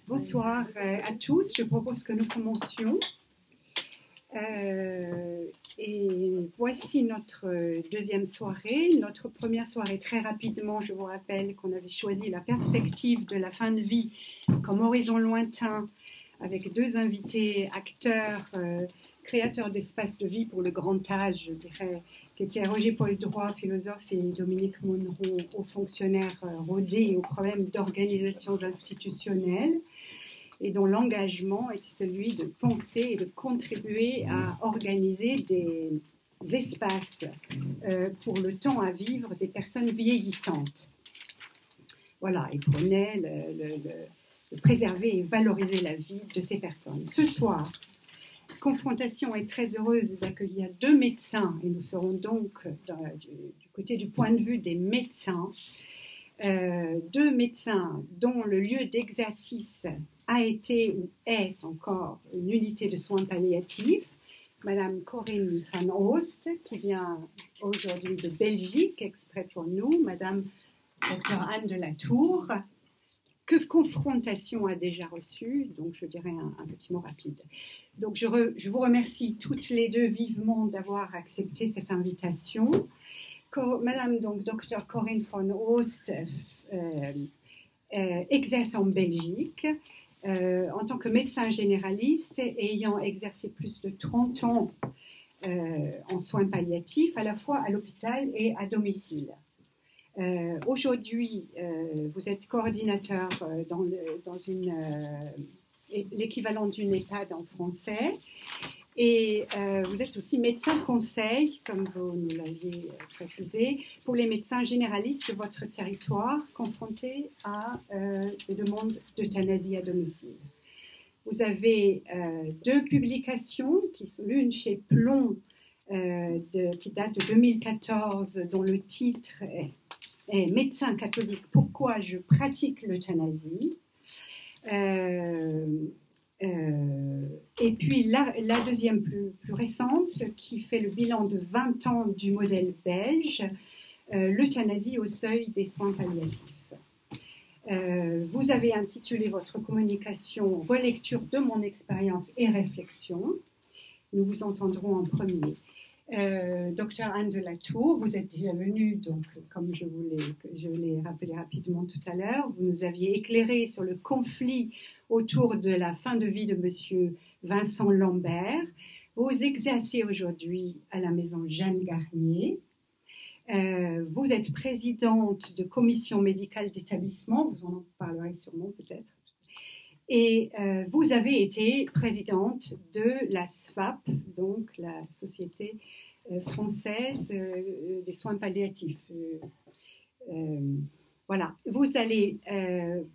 Bonsoir à tous. Je propose que nous commencions. Et voici notre deuxième soirée. Notre première soirée, très rapidement, je vous rappelle qu'on avait choisi la perspective de la fin de vie comme horizon lointain avec deux invités, acteurs, créateurs d'espace de vie pour le grand âge, je dirais, qui étaient Roger-Paul Droit, philosophe, et Dominique Monneron, haut fonctionnaire rodé aux problèmes d'organisations institutionnelles, et dont l'engagement était celui de penser et de contribuer à organiser des espaces pour le temps à vivre des personnes vieillissantes. Voilà, il prenait de préserver et valoriser la vie de ces personnes. Ce soir, Confrontation est très heureuse d'accueillir deux médecins, et nous serons donc du côté du point de vue des médecins, deux médecins dont le lieu d'exercice a été ou est encore une unité de soins palliatifs. Madame Corinne van Oost, qui vient aujourd'hui de Belgique, exprès pour nous. Madame Dr Anne de la Tour, que Confrontation a déjà reçu, donc je dirais un petit mot rapide. Donc je vous remercie toutes les deux vivement d'avoir accepté cette invitation. Madame donc Dr Corinne van Oost exerce en Belgique en tant que médecin généraliste, ayant exercé plus de 30 ans en soins palliatifs, à la fois à l'hôpital et à domicile. Aujourd'hui, vous êtes coordinateur dans l'équivalent d'une EHPAD en français, et vous êtes aussi médecin conseil, comme vous nous l'aviez précisé, pour les médecins généralistes de votre territoire confrontés à des demandes d'euthanasie à domicile. Vous avez deux publications, qui sont l'une chez Plomb, qui date de 2014, dont le titre est Médecin catholique, pourquoi je pratique l'euthanasie. Et puis la deuxième plus récente, qui fait le bilan de 20 ans du modèle belge, l'euthanasie au seuil des soins palliatifs. Vous avez intitulé votre communication Relecture de mon expérience et réflexion. Nous vous entendrons en premier. Docteur Anne de la Tour, vous êtes déjà venue, donc comme je l'ai rappelé rapidement tout à l'heure, vous nous aviez éclairé sur le conflit autour de la fin de vie de Monsieur Vincent Lambert. Vous exercez aujourd'hui à la maison Jeanne Garnier. Vous êtes présidente de commission médicale d'établissement, vous en parlerez sûrement peut-être. Et vous avez été présidente de la SFAP, donc la Société française des soins palliatifs. Voilà, vous allez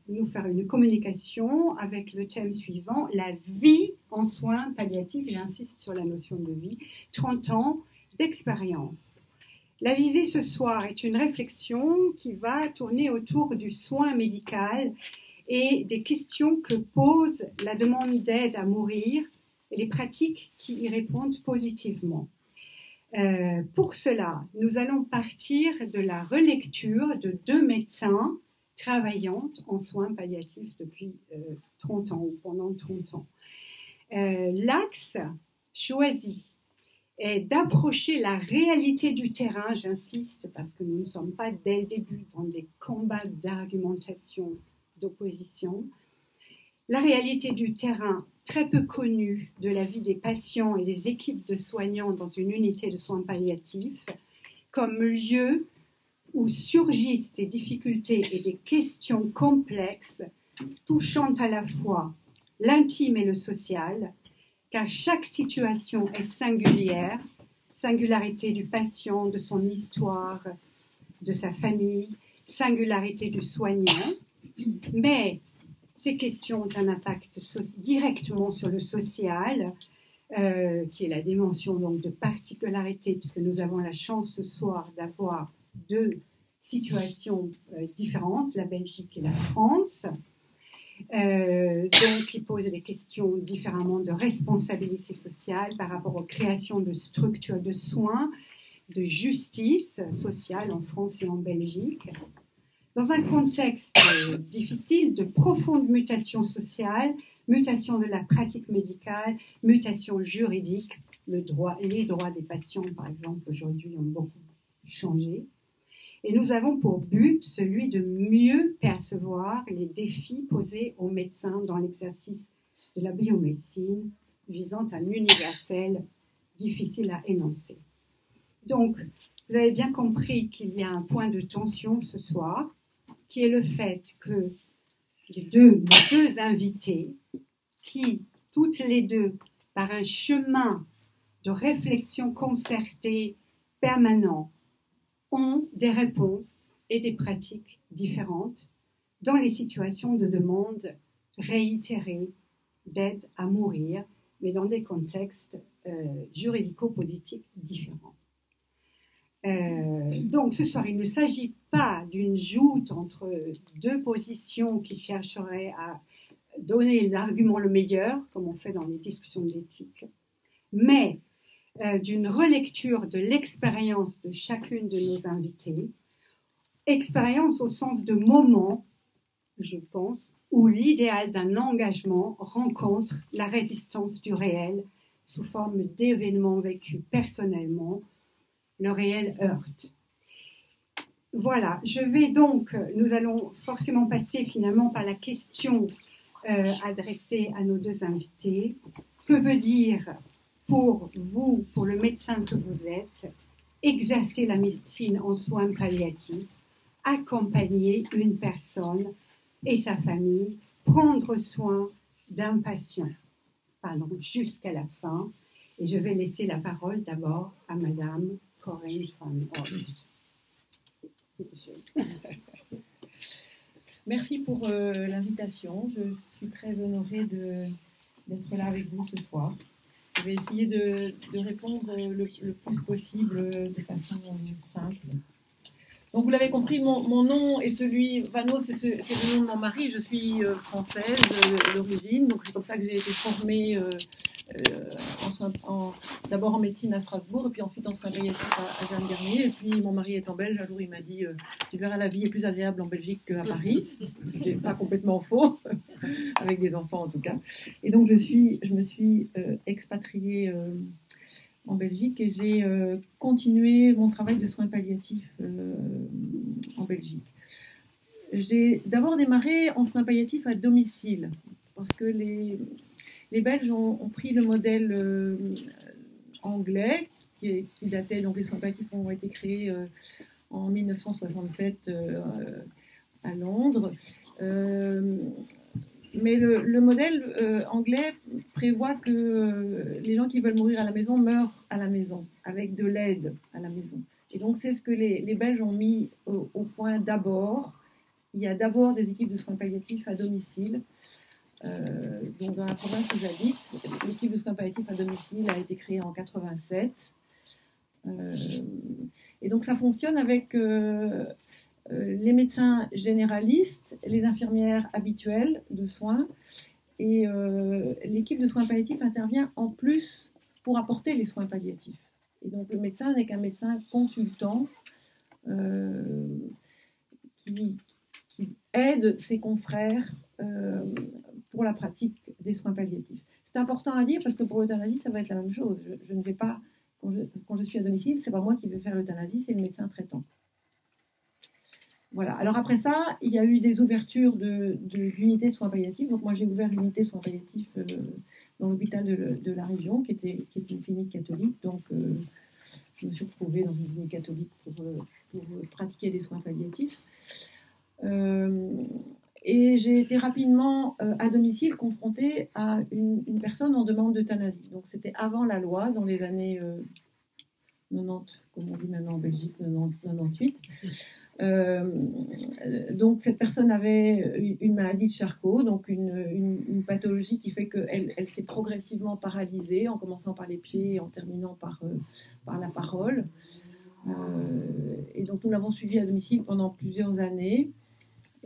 nous faire une communication avec le thème suivant, la vie en soins palliatifs, j'insiste sur la notion de vie, 30 ans d'expérience. La visée ce soir est une réflexion qui va tourner autour du soin médical et des questions que pose la demande d'aide à mourir et les pratiques qui y répondent positivement. Pour cela, nous allons partir de la relecture de deux médecins travaillant en soins palliatifs depuis 30 ans ou pendant 30 ans. L'axe choisi est d'approcher la réalité du terrain, j'insiste, parce que nous ne sommes pas dès le début dans des combats d'argumentation, d'opposition. La réalité du terrain, très peu connue de la vie des patients et des équipes de soignants dans une unité de soins palliatifs, comme lieu où surgissent des difficultés et des questions complexes, touchant à la fois l'intime et le social, car chaque situation est singulière, singularité du patient, de son histoire, de sa famille, singularité du soignant, mais ces questions ont un impact directement sur le social, qui est la dimension donc de particularité, puisque nous avons la chance ce soir d'avoir deux situations différentes, la Belgique et la France, donc qui posent des questions différemment de responsabilité sociale par rapport aux créations de structures de soins, de justice sociale en France et en Belgique, Dans un contexte difficile de profonde mutation sociale, mutation de la pratique médicale, mutation juridique, les droits des patients, par exemple, aujourd'hui ont beaucoup changé. Et nous avons pour but celui de mieux percevoir les défis posés aux médecins dans l'exercice de la biomédecine visant un universel difficile à énoncer. Donc, vous avez bien compris qu'il y a un point de tension ce soir, qui est le fait que les deux invités, qui toutes les deux, par un chemin de réflexion concertée permanent, ont des réponses et des pratiques différentes dans les situations de demande réitérée d'aide à mourir, mais dans des contextes juridico-politiques différents. Donc ce soir, il ne s'agit pas d'une joute entre deux positions qui chercheraient à donner l'argument le meilleur, comme on fait dans les discussions d'éthique, mais d'une relecture de l'expérience de chacune de nos invités, expérience au sens de moment, je pense, où l'idéal d'un engagement rencontre la résistance du réel sous forme d'événements vécus personnellement. Le réel heurte. Voilà, nous allons forcément passer finalement par la question adressée à nos deux invités. Que veut dire pour vous, pour le médecin que vous êtes, exercer la médecine en soins palliatifs, accompagner une personne et sa famille, prendre soin d'un patient, jusqu'à la fin. Et je vais laisser la parole d'abord à Madame Corinne van Horst. Merci pour l'invitation. Je suis très honorée d'être là avec vous ce soir. Je vais essayer de répondre le plus possible de façon simple. Donc vous l'avez compris, mon nom est celui, Vano, c'est le nom de mon mari. Je suis française d'origine, donc c'est comme ça que j'ai été formée d'abord en médecine à Strasbourg, et puis ensuite en soins palliatifs à Jeanne Garnier. Et puis mon mari étant belge, un jour il m'a dit tu verras, la vie est plus agréable en Belgique qu'à Paris, ce qui n'est pas complètement faux, avec des enfants en tout cas. Et donc je me suis expatriée en Belgique et j'ai continué mon travail de soins palliatifs en Belgique. J'ai d'abord démarré en soins palliatifs à domicile parce que les Belges ont pris le modèle anglais qui datait, donc les soins palliatifs ont été créés en 1967 à Londres. Mais le modèle anglais prévoit que les gens qui veulent mourir à la maison meurent à la maison, avec de l'aide à la maison. Et donc c'est ce que les Belges ont mis au point d'abord. Il y a d'abord des équipes de soins palliatifs à domicile. Donc dans la province où j'habite, l'équipe de soins palliatifs à domicile a été créée en 87. Et donc ça fonctionne avec les médecins généralistes, les infirmières habituelles de soins, et l'équipe de soins palliatifs intervient en plus pour apporter les soins palliatifs. Et donc le médecin n'est qu'un médecin consultant qui aide ses confrères pour la pratique des soins palliatifs. C'est important à dire parce que pour l'euthanasie, ça va être la même chose. Je ne vais pas, quand je suis à domicile, c'est pas moi qui vais faire l'euthanasie, c'est le médecin traitant. Voilà. Alors après ça, il y a eu des ouvertures d'unités de soins palliatifs. Donc moi, j'ai ouvert l'unité de soins palliatifs dans l'hôpital de la région, qui est une clinique catholique. Donc je me suis retrouvée dans une clinique catholique pour pratiquer des soins palliatifs. Et j'ai été rapidement à domicile confrontée à une personne en demande d'euthanasie. Donc c'était avant la loi, dans les années 90, comme on dit maintenant en Belgique, 98. Donc cette personne avait une maladie de Charcot, donc une pathologie qui fait qu'elle s'est progressivement paralysée, en commençant par les pieds et en terminant par la parole. Et donc nous l'avons suivie à domicile pendant plusieurs années.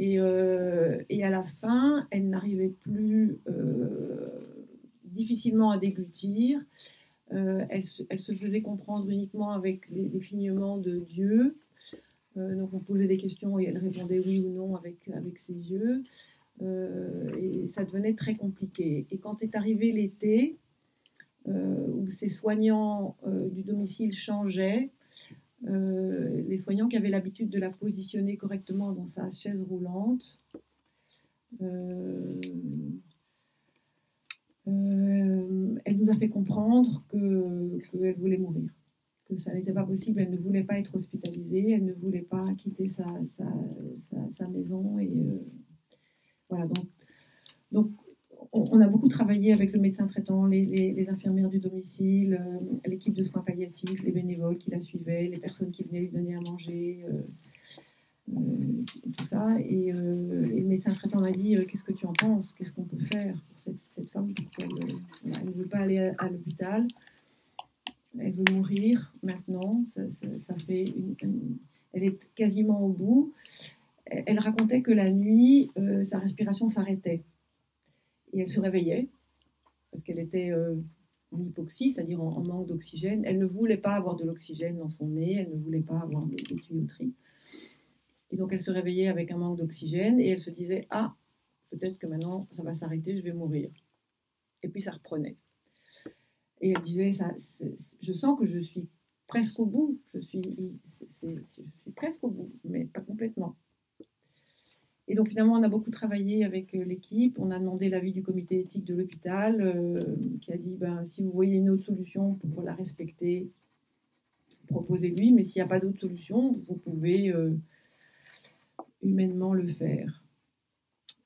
Et à la fin, elle n'arrivait plus difficilement à déglutir. Elle se faisait comprendre uniquement avec les clignements de Dieu. Donc on posait des questions et elle répondait oui ou non avec ses yeux. Et ça devenait très compliqué. Et quand est arrivé l'été, où ces soignants du domicile changeaient, les soignants qui avaient l'habitude de la positionner correctement dans sa chaise roulante, elle nous a fait comprendre qu'elle voulait mourir, que ça n'était pas possible, elle ne voulait pas être hospitalisée, elle ne voulait pas quitter sa maison. Et voilà, donc on a beaucoup travaillé avec le médecin traitant, les infirmières du domicile, l'équipe de soins palliatifs, les bénévoles qui la suivaient, les personnes qui venaient lui donner à manger, tout ça. Et le médecin traitant m'a dit qu'est-ce que tu en penses, qu'est-ce qu'on peut faire pour cette femme, elle ne veut pas aller à l'hôpital, elle veut mourir maintenant, ça fait elle est quasiment au bout. Elle racontait que la nuit, sa respiration s'arrêtait. Et elle se réveillait, parce qu'elle était en hypoxie, c'est-à-dire en manque d'oxygène. Elle ne voulait pas avoir de l'oxygène dans son nez, elle ne voulait pas avoir des tuyauteries. Et donc elle se réveillait avec un manque d'oxygène, et elle se disait « Ah, peut-être que maintenant ça va s'arrêter, je vais mourir. » Et puis ça reprenait. Et elle disait « Je sens que je suis presque au bout, je suis presque au bout, mais pas complètement. » Et donc finalement, on a beaucoup travaillé avec l'équipe. On a demandé l'avis du comité éthique de l'hôpital qui a dit si vous voyez une autre solution pour la respecter, proposez-lui. Mais s'il n'y a pas d'autre solution, vous pouvez humainement le faire,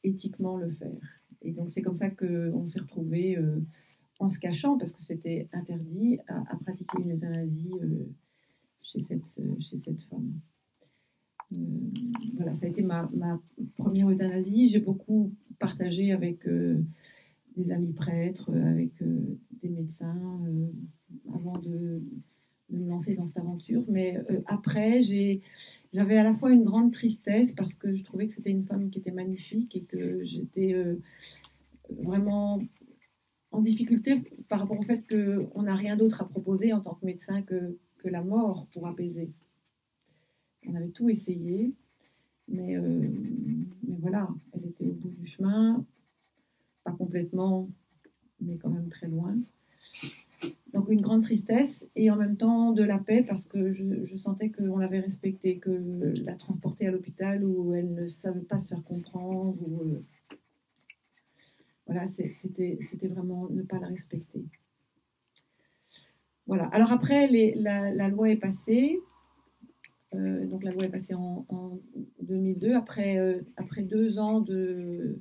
éthiquement le faire. Et donc c'est comme ça qu'on s'est retrouvés en se cachant, parce que c'était interdit à pratiquer une euthanasie chez cette femme. Voilà, ça a été ma première euthanasie. J'ai beaucoup partagé avec des amis prêtres, avec des médecins, avant de me lancer dans cette aventure. Mais après, j'avais à la fois une grande tristesse, parce que je trouvais que c'était une femme qui était magnifique et que j'étais vraiment en difficulté par rapport au fait qu'on n'a rien d'autre à proposer en tant que médecin que la mort pour apaiser. On avait tout essayé, mais voilà, elle était au bout du chemin, pas complètement, mais quand même très loin. Donc une grande tristesse et en même temps de la paix, parce que je sentais qu'on l'avait respectée, que la transporter à l'hôpital où elle ne savait pas se faire comprendre, voilà, c'était vraiment ne pas la respecter. Voilà. Alors après, la loi est passée. Donc la loi est passée en 2002, après 2 ans de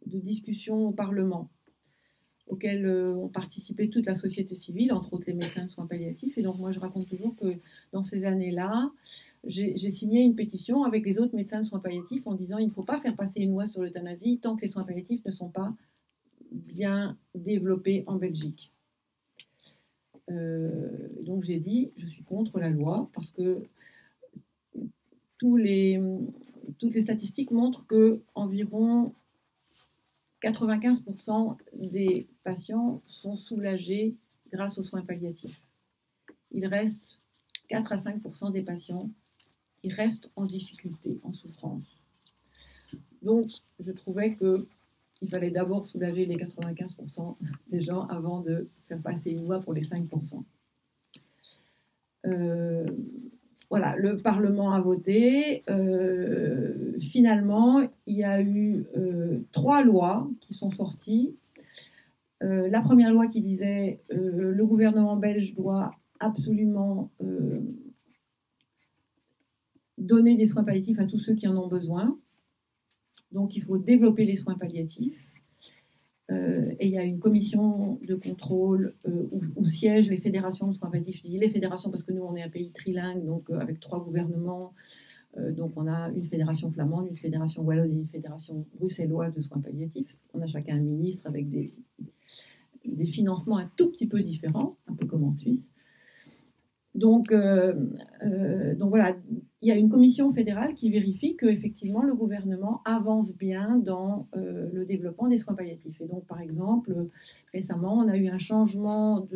discussions au Parlement, auxquelles ont participé toute la société civile, entre autres les médecins de soins palliatifs. Et donc moi je raconte toujours que dans ces années-là, j'ai signé une pétition avec les autres médecins de soins palliatifs en disant il ne faut pas faire passer une loi sur l'euthanasie tant que les soins palliatifs ne sont pas bien développés en Belgique. Donc j'ai dit je suis contre la loi, parce que toutes les statistiques montrent que environ 95% des patients sont soulagés grâce aux soins palliatifs. Il reste 4 à 5% des patients qui restent en difficulté, en souffrance. Donc je trouvais qu'il fallait d'abord soulager les 95% des gens avant de faire passer une loi pour les 5%. Voilà, le Parlement a voté. Finalement, il y a eu 3 lois qui sont sorties. La première loi qui disait le gouvernement belge doit absolument donner des soins palliatifs à tous ceux qui en ont besoin. Donc, il faut développer les soins palliatifs. Et il y a une commission de contrôle où siègent les fédérations de soins palliatifs. Je dis les fédérations parce que nous, on est un pays trilingue, donc avec 3 gouvernements. Donc, on a une fédération flamande, une fédération wallonne et une fédération bruxelloise de soins palliatifs. On a chacun un ministre avec des financements un tout petit peu différents, un peu comme en Suisse. Donc voilà, il y a une commission fédérale qui vérifie qu'effectivement le gouvernement avance bien dans le développement des soins palliatifs. Et donc, par exemple, récemment, on a eu un changement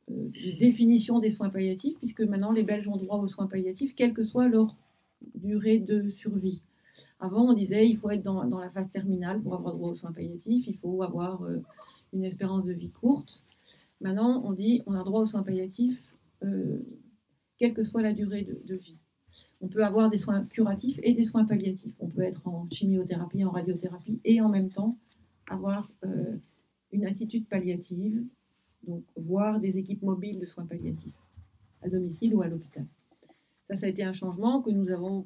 de définition des soins palliatifs, puisque maintenant les Belges ont droit aux soins palliatifs, quelle que soit leur durée de survie. Avant, on disait il faut être dans la phase terminale pour avoir droit aux soins palliatifs, il faut avoir une espérance de vie courte. Maintenant, on dit on a droit aux soins palliatifs, quelle que soit la durée de vie. On peut avoir des soins curatifs et des soins palliatifs. On peut être en chimiothérapie, en radiothérapie et en même temps avoir une attitude palliative, donc voir des équipes mobiles de soins palliatifs à domicile ou à l'hôpital. Ça a été un changement que nous avons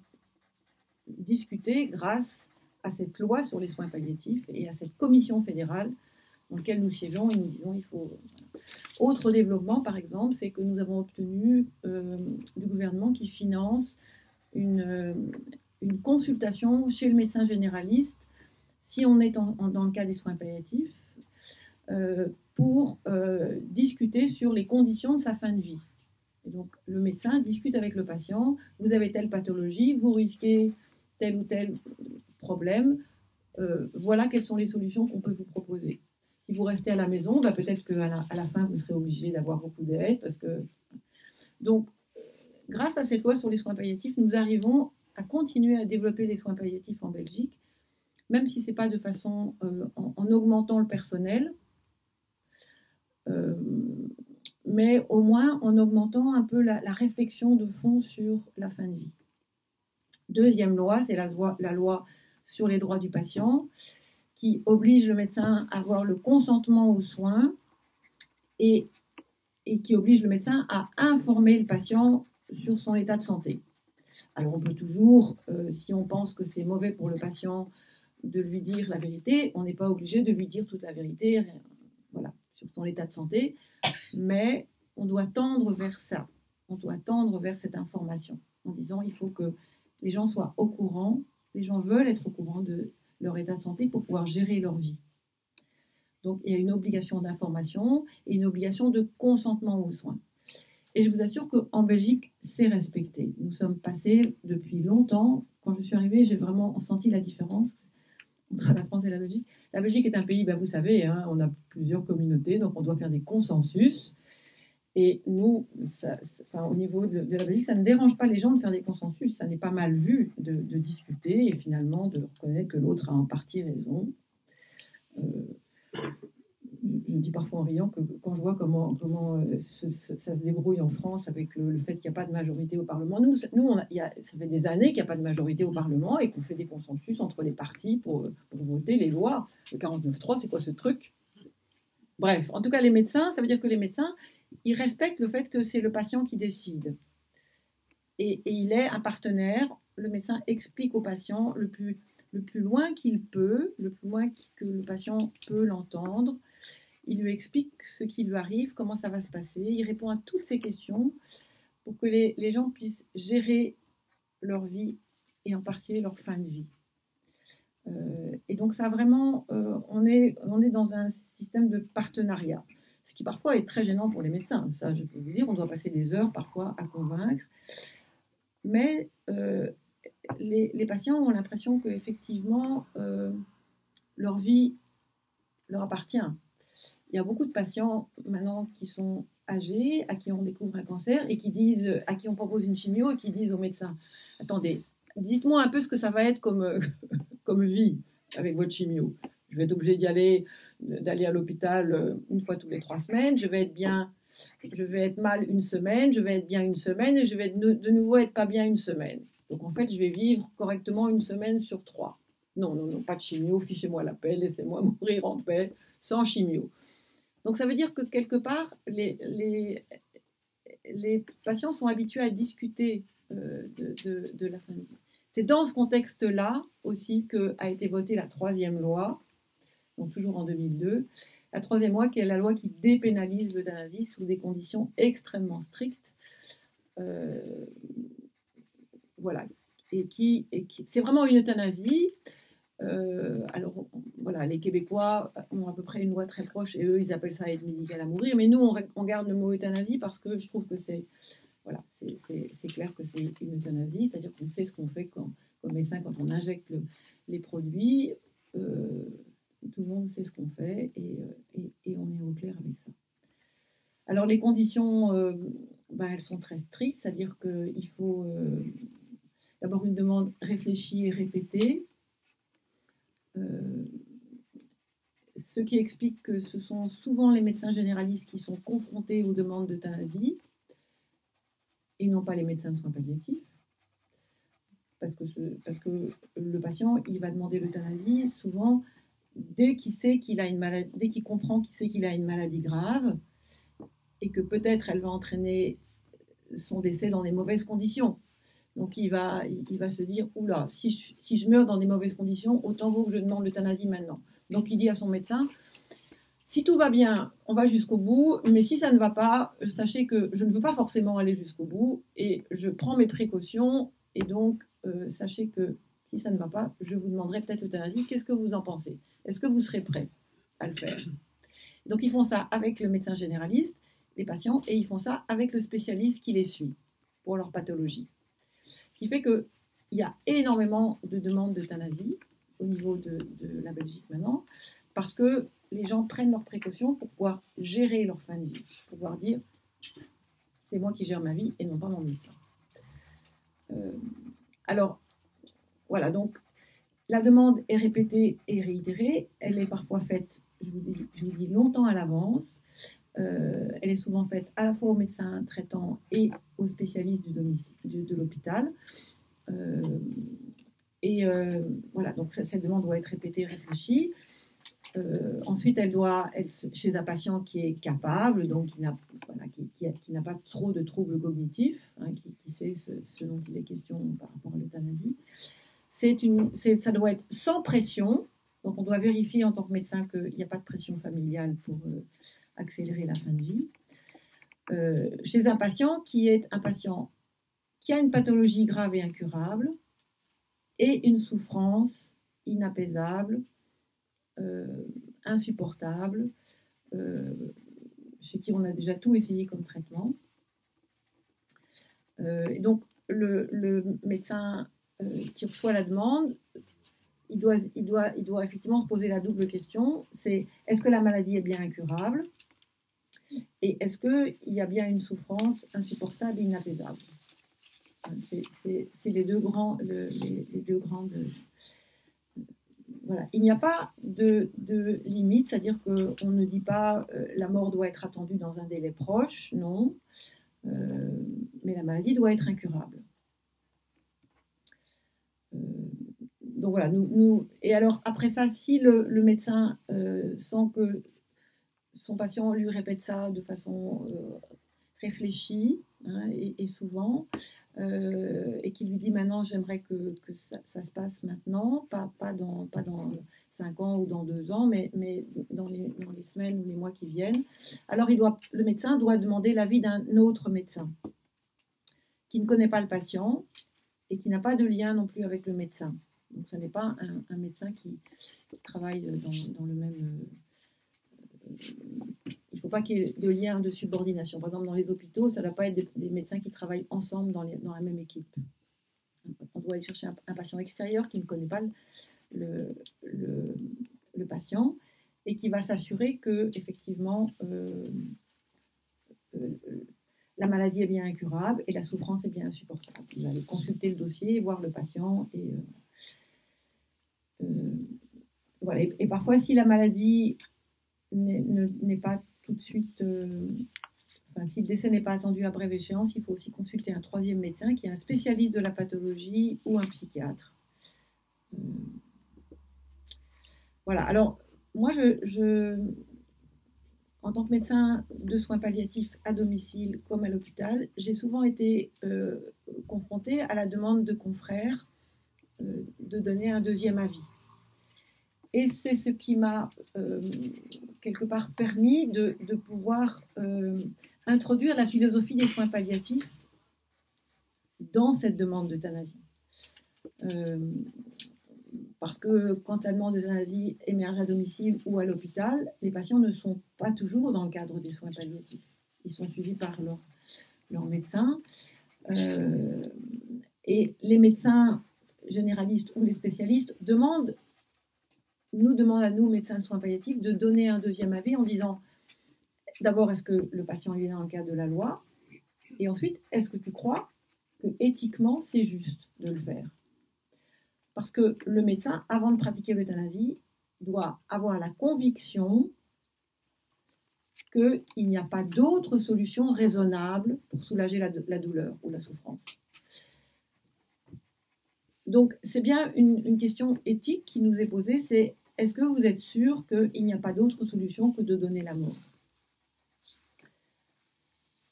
discuté grâce à cette loi sur les soins palliatifs et à cette commission fédérale dans laquelle nous siégeons et nous disons il faut... Autre développement, par exemple, c'est que nous avons obtenu du gouvernement qui finance une consultation chez le médecin généraliste si on est dans le cas des soins palliatifs pour discuter sur les conditions de sa fin de vie. Et donc, le médecin discute avec le patient, vous avez telle pathologie, vous risquez tel ou tel problème, voilà quelles sont les solutions qu'on peut vous proposer. Si vous restez à la maison, bah peut-être qu'à la fin, vous serez obligé d'avoir beaucoup d'aide. Donc, grâce à cette loi sur les soins palliatifs, nous arrivons à continuer à développer les soins palliatifs en Belgique, même si ce n'est pas de façon en augmentant le personnel, mais au moins en augmentant un peu la réflexion de fond sur la fin de vie. Deuxième loi, c'est la loi sur les droits du patient, qui oblige le médecin à avoir le consentement aux soins et qui oblige le médecin à informer le patient sur son état de santé. Alors on peut toujours, si on pense que c'est mauvais pour le patient, de lui dire la vérité. On n'est pas obligé de lui dire toute la vérité, voilà, sur son état de santé, mais on doit tendre vers ça. On doit tendre vers cette information en disant il faut que les gens soient au courant, les gens veulent être au courant de leur état de santé pour pouvoir gérer leur vie. Donc, il y a une obligation d'information et une obligation de consentement aux soins. Et je vous assure qu'en Belgique, c'est respecté. Nous sommes passés depuis longtemps. Quand je suis arrivée, j'ai vraiment senti la différence entre la France et la Belgique. La Belgique est un pays, vous savez, hein, on a plusieurs communautés, donc on doit faire des consensus. Et nous, au niveau de la Belgique, ça ne dérange pas les gens de faire des consensus. Ça n'est pas mal vu de discuter et finalement de reconnaître que l'autre a en partie raison. Je dis parfois en riant que quand je vois comment ça se débrouille en France avec le fait qu'il n'y a pas de majorité au Parlement. Nous ça fait des années qu'il n'y a pas de majorité au Parlement et qu'on fait des consensus entre les partis pour voter les lois. Le 49.3, c'est quoi ce truc ? Bref, en tout cas, les médecins, ça veut dire que les médecins, ils respectent le fait que c'est le patient qui décide. Et il est un partenaire. Le médecin explique au patient le plus loin qu'il peut, le plus loin que le patient peut l'entendre. Il lui explique ce qui lui arrive, comment ça va se passer. Il répond à toutes ces questions pour que les gens puissent gérer leur vie et en particulier leur fin de vie. Et donc ça vraiment, on est dans un système de partenariat, ce qui parfois est très gênant pour les médecins. Ça, je peux vous dire, on doit passer des heures parfois à convaincre. Mais les patients ont l'impression qu'effectivement, leur vie leur appartient. Il y a beaucoup de patients maintenant qui sont âgés, à qui on découvre un cancer et à qui on propose une chimio et qui disent aux médecins « Attendez, dites-moi un peu ce que ça va être comme vie avec votre chimio. Je vais être obligé d'aller à l'hôpital une fois tous les 3 semaines, je vais être mal une semaine, je vais être bien une semaine et je vais de nouveau être pas bien une semaine. Donc en fait, je vais vivre correctement une semaine sur 3. Non, pas de chimio, fichez-moi la paix, laissez-moi mourir en paix, sans chimio. » Donc ça veut dire que quelque part, les patients sont habitués à discuter de la fin de vie. C'est dans ce contexte-là aussi qu'a été votée la 3e loi, donc toujours en 2002, la 3e loi qui est la loi qui dépénalise l'euthanasie sous des conditions extrêmement strictes. Voilà. Et c'est vraiment une euthanasie. Alors voilà, les Québécois ont à peu près une loi très proche et eux ils appellent ça aide médicale à mourir, mais nous on garde le mot euthanasie parce que je trouve que c'est clair que c'est une euthanasie, c'est-à-dire qu'on sait ce qu'on fait comme médecin quand on injecte les produits, tout le monde sait ce qu'on fait et on est au clair avec ça. Alors les conditions, elles sont très strictes, c'est-à-dire qu'il faut d'abord une demande réfléchie et répétée, ce qui explique que ce sont souvent les médecins généralistes qui sont confrontés aux demandes d'euthanasie et non pas les médecins de soins palliatifs. Parce que le patient, il va demander l'euthanasie souvent dès qu'il sait qu'il a une maladie, dès qu'il comprend qu'il a une maladie grave et que peut-être elle va entraîner son décès dans des mauvaises conditions. Donc il va se dire, oula, si je meurs dans des mauvaises conditions, autant vaut que je demande l'euthanasie maintenant. Donc il dit à son médecin, si tout va bien, on va jusqu'au bout, mais si ça ne va pas, sachez que je ne veux pas forcément aller jusqu'au bout et je prends mes précautions et donc sachez que si ça ne va pas, je vous demanderai peut-être l'euthanasie. Qu'est-ce que vous en pensez? Est-ce que vous serez prêt à le faire? Donc ils font ça avec le médecin généraliste, les patients, et ils font ça avec le spécialiste qui les suit pour leur pathologie. Ce qui fait qu'il y a énormément de demandes d'euthanasie au niveau de la Belgique maintenant, parce que les gens prennent leurs précautions pour pouvoir gérer leur fin de vie, pour pouvoir dire c'est moi qui gère ma vie et non pas mon médecin. Alors, voilà, donc la demande est répétée et réitérée, elle est parfois faite, je vous dis longtemps à l'avance, elle est souvent faite à la fois au médecin traitant et aux spécialistes de l'hôpital. Voilà, donc cette demande doit être répétée, réfléchie. Ensuite, elle doit être chez un patient qui est capable, donc qui n'a pas trop de troubles cognitifs, qui sait ce dont il est question par rapport à l'euthanasie. Ça doit être sans pression, donc on doit vérifier en tant que médecin qu'il n'y a pas de pression familiale pour accélérer la fin de vie. Chez un patient qui est un patient qui a une pathologie grave et incurable et une souffrance inapaisable, insupportable, chez qui on a déjà tout essayé comme traitement. Et donc le médecin qui reçoit la demande, il doit effectivement se poser la double question, c'est est-ce que la maladie est bien incurable et est-ce qu'il y a bien une souffrance insupportable et inapaisable. C'est les deux grandes... Voilà. Il n'y a pas de limite, c'est-à-dire qu'on ne dit pas la mort doit être attendue dans un délai proche, non, mais la maladie doit être incurable. Donc voilà, et alors après ça, si le médecin sent que son patient lui répète ça de façon réfléchie et souvent, et qui lui dit maintenant j'aimerais que ça se passe maintenant, pas dans 5 ans ou dans 2 ans, mais dans les semaines ou les mois qui viennent, alors le médecin doit demander l'avis d'un autre médecin qui ne connaît pas le patient et qui n'a pas de lien non plus avec le médecin. Donc ce n'est pas un médecin qui travaille dans le même... il ne faut pas qu'il y ait de lien de subordination. Par exemple, dans les hôpitaux, ça ne doit pas être des médecins qui travaillent ensemble dans la même équipe. On doit aller chercher un patient extérieur qui ne connaît pas le patient et qui va s'assurer que effectivement la maladie est bien incurable et la souffrance est bien insupportable. Il va aller consulter le dossier, voir le patient et voilà. Et parfois, si la maladie n'est pas tout de suite... si le décès n'est pas attendu à brève échéance, il faut aussi consulter un troisième médecin qui est un spécialiste de la pathologie ou un psychiatre. Voilà. Alors, moi, en tant que médecin de soins palliatifs à domicile comme à l'hôpital, j'ai souvent été confrontée à la demande de confrères de donner un deuxième avis. Et c'est ce qui m'a quelque part permis de pouvoir introduire la philosophie des soins palliatifs dans cette demande d'euthanasie. Parce que quand la demande d'euthanasie émerge à domicile ou à l'hôpital, les patients ne sont pas toujours dans le cadre des soins palliatifs. Ils sont suivis par leur médecin. Et les médecins généralistes ou les spécialistes nous demandent à nous, médecins de soins palliatifs, de donner un deuxième avis en disant d'abord, est-ce que le patient est dans le cadre de la loi? Et ensuite, est-ce que tu crois que éthiquement, c'est juste de le faire? Parce que le médecin, avant de pratiquer l'euthanasie, doit avoir la conviction qu'il n'y a pas d'autre solution raisonnable pour soulager la douleur ou la souffrance. Donc, c'est bien une question éthique qui nous est posée, c'est est-ce que vous êtes sûr qu'il n'y a pas d'autre solution que de donner la mort?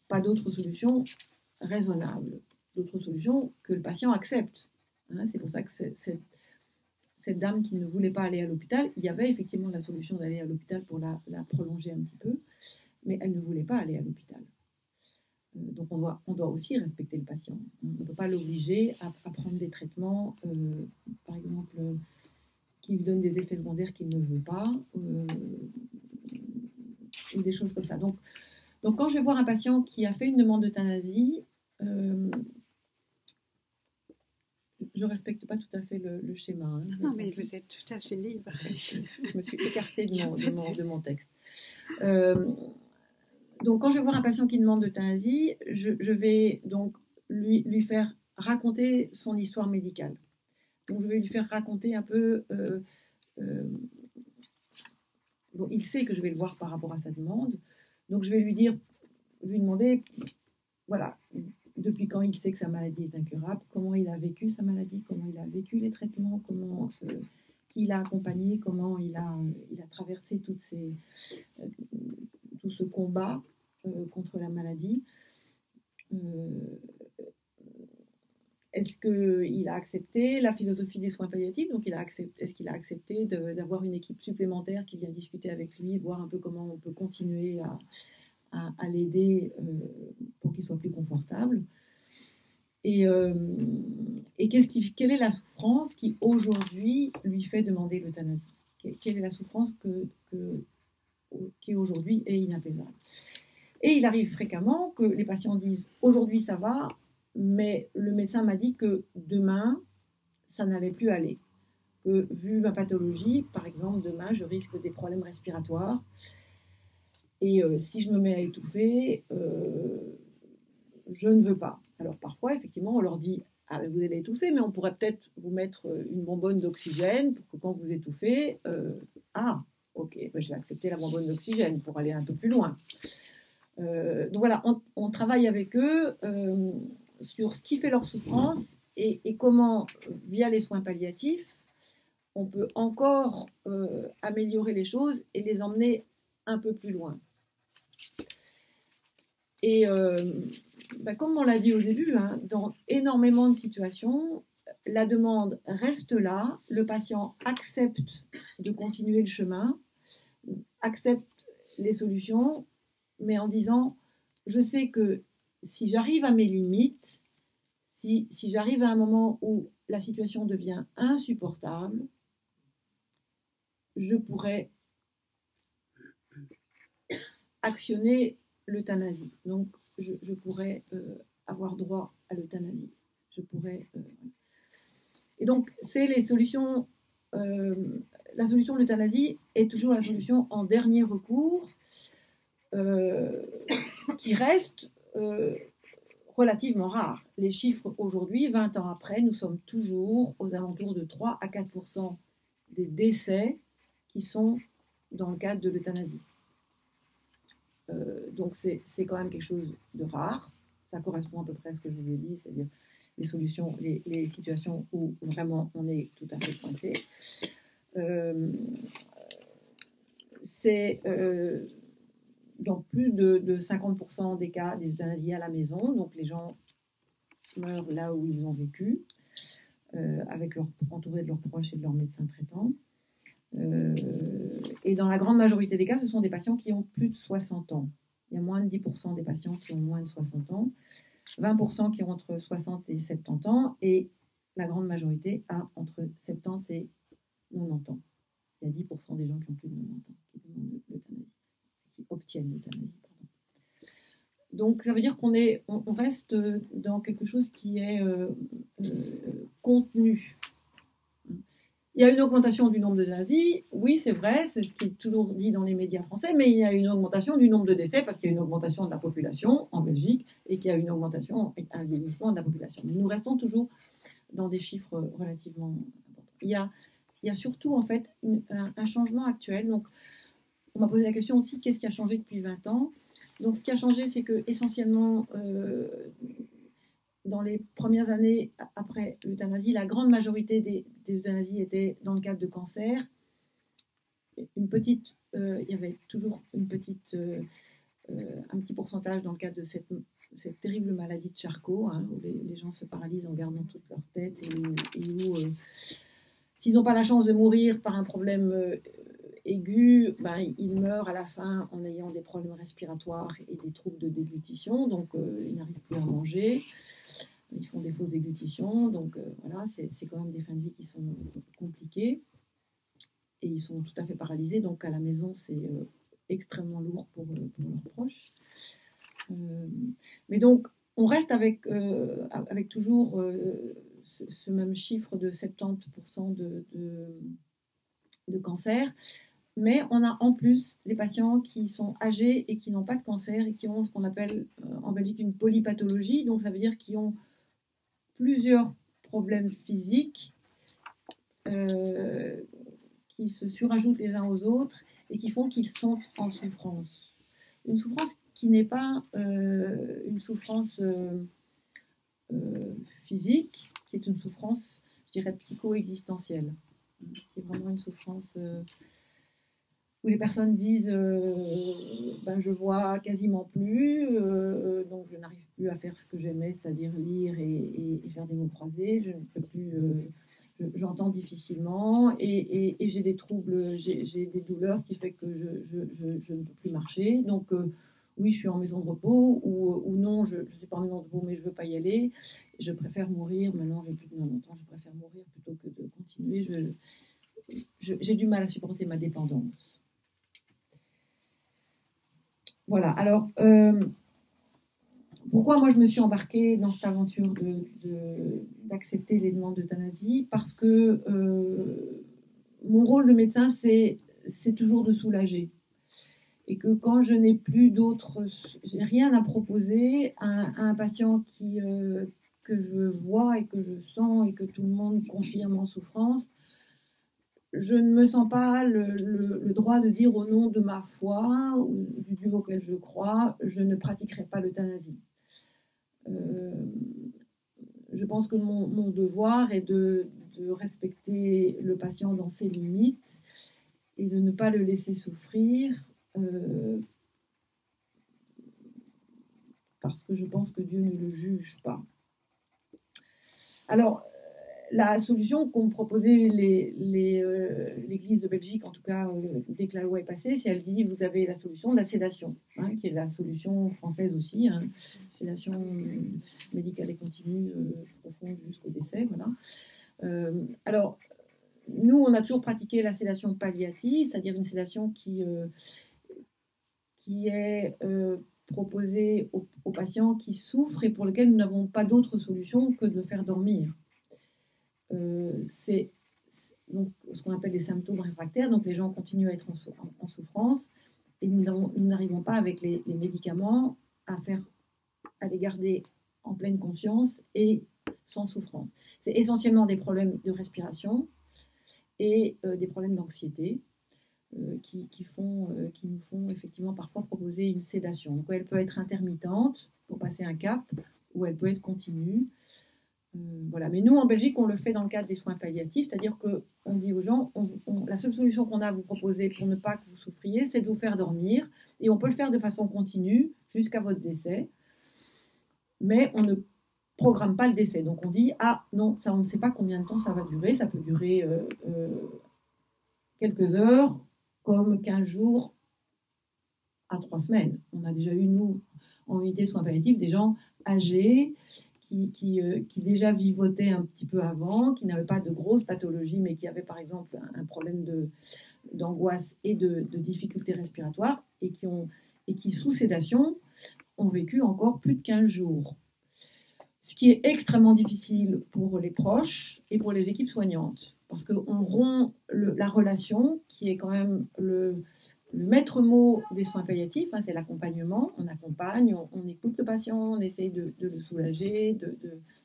Pas d'autre solution raisonnable, d'autre solution que le patient accepte. Hein, c'est pour ça que cette dame qui ne voulait pas aller à l'hôpital, il y avait effectivement la solution d'aller à l'hôpital pour la prolonger un petit peu, mais elle ne voulait pas aller à l'hôpital. Donc on doit aussi respecter le patient. On ne peut pas l'obliger à prendre des traitements, par exemple, qui lui donnent des effets secondaires qu'il ne veut pas, ou des choses comme ça. Donc quand je vais voir un patient qui a fait une demande d'euthanasie, je ne respecte pas tout à fait le schéma. Hein. Non, mais vous êtes tout à fait libre. Je me suis écartée de mon texte. Donc, quand je vais voir un patient qui demande d'euthanasie, je vais donc lui faire raconter son histoire médicale. Donc, je vais lui faire raconter un peu... bon, il sait que je vais le voir par rapport à sa demande. Donc, je vais lui demander, voilà, depuis quand il sait que sa maladie est incurable, comment il a vécu sa maladie, comment il a vécu les traitements, comment qui l'a accompagné, comment il a traversé tout ce combat contre la maladie. Est-ce qu'il a accepté la philosophie des soins palliatifs? Donc, est-ce qu'il a accepté d'avoir une équipe supplémentaire qui vient discuter avec lui, voir un peu comment on peut continuer à l'aider pour qu'il soit plus confortable. Et quelle est la souffrance qui aujourd'hui lui fait demander l'euthanasie? Quelle est la souffrance qui aujourd'hui est inapaisable? Et il arrive fréquemment que les patients disent aujourd'hui ça va, mais le médecin m'a dit que demain ça n'allait plus aller. Que vu ma pathologie, par exemple, demain je risque des problèmes respiratoires. Et si je me mets à étouffer, je ne veux pas. Alors parfois, effectivement, on leur dit « Ah, vous allez étouffer, mais on pourrait peut-être vous mettre une bonbonne d'oxygène pour que quand vous étouffez, ok, ben, je vais accepter la bonbonne d'oxygène pour aller un peu plus loin. » Donc voilà, on travaille avec eux sur ce qui fait leur souffrance et comment, via les soins palliatifs, on peut encore améliorer les choses et les emmener un peu plus loin. Et comme on l'a dit au début, hein, dans énormément de situations, la demande reste là, le patient accepte de continuer le chemin, accepte les solutions, mais en disant je sais que si j'arrive à mes limites, si j'arrive à un moment où la situation devient insupportable, je pourrais actionner l'euthanasie. Donc, je pourrais avoir droit à l'euthanasie. Je pourrais... Et donc, c'est les solutions... la solution de l'euthanasie est toujours la solution en dernier recours qui reste relativement rare. Les chiffres aujourd'hui, 20 ans après, nous sommes toujours aux alentours de 3 à 4% des décès qui sont dans le cadre de l'euthanasie. Donc c'est quand même quelque chose de rare. Ça correspond à peu près à ce que je vous ai dit, c'est-à-dire les solutions, les situations où vraiment on est tout à fait coincé. C'est dans plus de 50% des cas des euthanasies à la maison, donc les gens meurent là où ils ont vécu, entourés de leurs proches et de leurs médecins traitants. Et dans la grande majorité des cas, ce sont des patients qui ont plus de 60 ans. Il y a moins de 10% des patients qui ont moins de 60 ans, 20% qui ont entre 60 et 70 ans, et la grande majorité a entre 70 et 90 ans. Il y a 10% des gens qui ont plus de 90 ans qui demandent l'euthanasie, qui obtiennent l'euthanasie. Donc ça veut dire qu'on reste dans quelque chose qui est contenu. Il y a une augmentation du nombre d'euthanasie, oui, c'est vrai, c'est ce qui est toujours dit dans les médias français, mais il y a une augmentation du nombre de décès parce qu'il y a une augmentation de la population en Belgique et qu'il y a une augmentation, un vieillissement de la population. Mais nous restons toujours dans des chiffres relativement importants. Il y a surtout, en fait, un changement actuel. Donc, on m'a posé la question aussi, qu'est-ce qui a changé depuis 20 ans? Donc, ce qui a changé, c'est que essentiellement, dans les premières années après l'euthanasie, la grande majorité des euthanasies étaient dans le cadre de cancer. Il y avait toujours un petit pourcentage dans le cadre de cette terrible maladie de Charcot, hein, où les gens se paralysent en gardant toute leur tête et où s'ils n'ont pas la chance de mourir par un problème aigu, ils meurent à la fin en ayant des problèmes respiratoires et des troubles de déglutition, donc ils n'arrivent plus à manger. Ils font des fausses déglutitions, donc voilà, c'est quand même des fins de vie qui sont compliquées. Et ils sont tout à fait paralysés, donc à la maison, c'est extrêmement lourd pour leurs proches. Mais donc, on reste avec toujours ce même chiffre de 70% de cancer, mais on a en plus des patients qui sont âgés et qui n'ont pas de cancer et qui ont ce qu'on appelle en Belgique une polypathologie, donc ça veut dire qu'ils ont plusieurs problèmes physiques qui se surajoutent les uns aux autres et qui font qu'ils sont en souffrance. Une souffrance qui n'est pas une souffrance physique, qui est une souffrance, je dirais, psycho-existentielle, qui est vraiment une souffrance où les personnes disent je vois quasiment plus, donc je n'arrive plus à faire ce que j'aimais, c'est-à-dire lire et faire des mots croisés, je ne peux plus, j'entends difficilement et j'ai des troubles, j'ai des douleurs, ce qui fait que je ne peux plus marcher, donc oui, je suis en maison de repos, ou non, je ne suis pas en maison de repos, mais je ne veux pas y aller. Je préfère mourir. Maintenant, j'ai plus de 90 ans, je préfère mourir plutôt que de continuer. J'ai du mal à supporter ma dépendance. Voilà. Alors, pourquoi moi je me suis embarquée dans cette aventure d'accepter les demandes d'euthanasie? Parce que mon rôle de médecin, c'est toujours de soulager. Et que quand je n'ai plus j'ai rien à proposer à un patient que je vois et que je sens et que tout le monde confirme en souffrance, je ne me sens pas le droit de dire au nom de ma foi ou du Dieu auquel je crois, je ne pratiquerai pas l'euthanasie. Je pense que mon devoir est de respecter le patient dans ses limites et de ne pas le laisser souffrir. Parce que je pense que Dieu ne le juge pas. Alors, la solution qu'ont proposée l'Église de Belgique, en tout cas dès que la loi est passée, c'est elle dit vous avez la solution de la sédation, hein, qui est la solution française aussi, hein, sédation médicale et continue profonde jusqu'au décès. Voilà. Alors, nous, on a toujours pratiqué la sédation palliative, c'est-à-dire une sédation qui est proposée aux patients qui souffrent et pour lesquels nous n'avons pas d'autre solution que de le faire dormir. C'est donc ce qu'on appelle les symptômes réfractaires, donc les gens continuent à être en souffrance et nous n'arrivons pas avec les médicaments à les garder en pleine conscience et sans souffrance. C'est essentiellement des problèmes de respiration et des problèmes d'anxiété. Qui nous font effectivement parfois proposer une sédation. Donc elle peut être intermittente pour passer un cap, ou elle peut être continue. Voilà. Mais nous, en Belgique, on le fait dans le cadre des soins palliatifs, c'est-à-dire qu'on dit aux gens, la seule solution qu'on a à vous proposer pour ne pas que vous souffriez, c'est de vous faire dormir, et on peut le faire de façon continue jusqu'à votre décès, mais on ne programme pas le décès. Donc on dit, ah non, ça on ne sait pas combien de temps ça va durer, ça peut durer quelques heures, comme 15 jours à 3 semaines. On a déjà eu, nous, en unité de soins palliatifs, des gens âgés qui déjà vivotaient un petit peu avant, qui n'avaient pas de grosses pathologies, mais qui avaient par exemple un problème d'angoisse et de difficultés respiratoires, et qui, sous sédation, ont vécu encore plus de 15 jours. Ce qui est extrêmement difficile pour les proches et pour les équipes soignantes, parce qu'on rompt la relation qui est quand même le maître mot des soins palliatifs, hein, c'est l'accompagnement. On accompagne, on écoute le patient, on essaye de le soulager,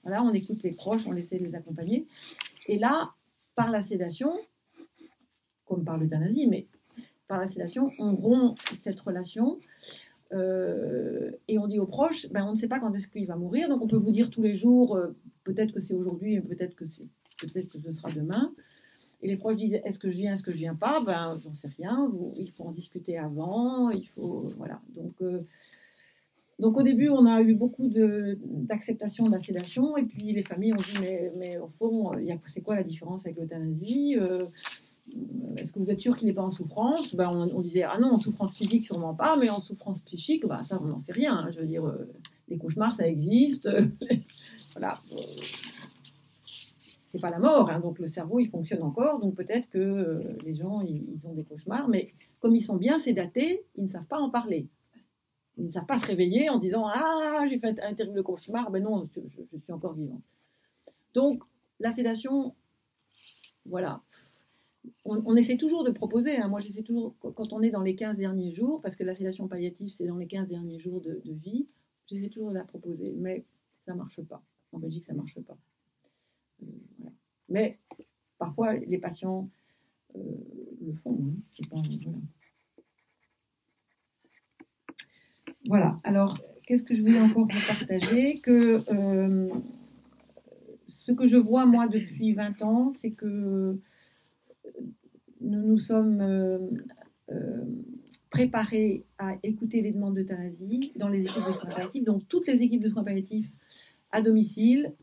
voilà, on écoute les proches, on essaie de les accompagner. Et là, par la sédation, comme par l'euthanasie, mais par la sédation, on rompt cette relation. Et on dit aux proches, ben, on ne sait pas quand est-ce qu'il va mourir, donc on peut vous dire tous les jours, peut-être que c'est aujourd'hui, peut-être que ce sera demain. Et les proches disent, est-ce que je viens, est-ce que je viens pas? Ben, j'en sais rien. Il faut en discuter avant. Il faut, voilà. Donc au début, on a eu beaucoup d'acceptation de la sédation, et puis les familles ont dit, mais au fond, c'est quoi la différence avec l'euthanasie? Est-ce que vous êtes sûr qu'il n'est pas en souffrance? Ben, on disait, ah non, en souffrance physique, sûrement pas, mais en souffrance psychique, ben, ça, on n'en sait rien. Hein. Je veux dire, les cauchemars, ça existe. Voilà. C'est pas la mort, hein, donc le cerveau, il fonctionne encore, donc peut-être que les gens, ils ont des cauchemars, mais comme ils sont bien sédatés, ils ne savent pas en parler. Ils ne savent pas se réveiller en disant, ah, j'ai fait un terrible cauchemar, ben non, je suis encore vivante. Donc, la sédation, voilà. On essaie toujours de proposer, hein. Moi j'essaie toujours, quand on est dans les 15 derniers jours, parce que la sédation palliative, c'est dans les 15 derniers jours de vie, j'essaie toujours de la proposer, mais ça ne marche pas. En Belgique, ça ne marche pas. Voilà. Mais parfois, les patients le font. Hein. Voilà. Alors, qu'est-ce que je voulais encore vous partager? Ce que je vois, moi, depuis 20 ans, c'est que nous nous sommes préparés à écouter les demandes d'euthanasie dans les équipes de soins palliatifs. Donc, toutes les équipes de soins palliatifs à domicile,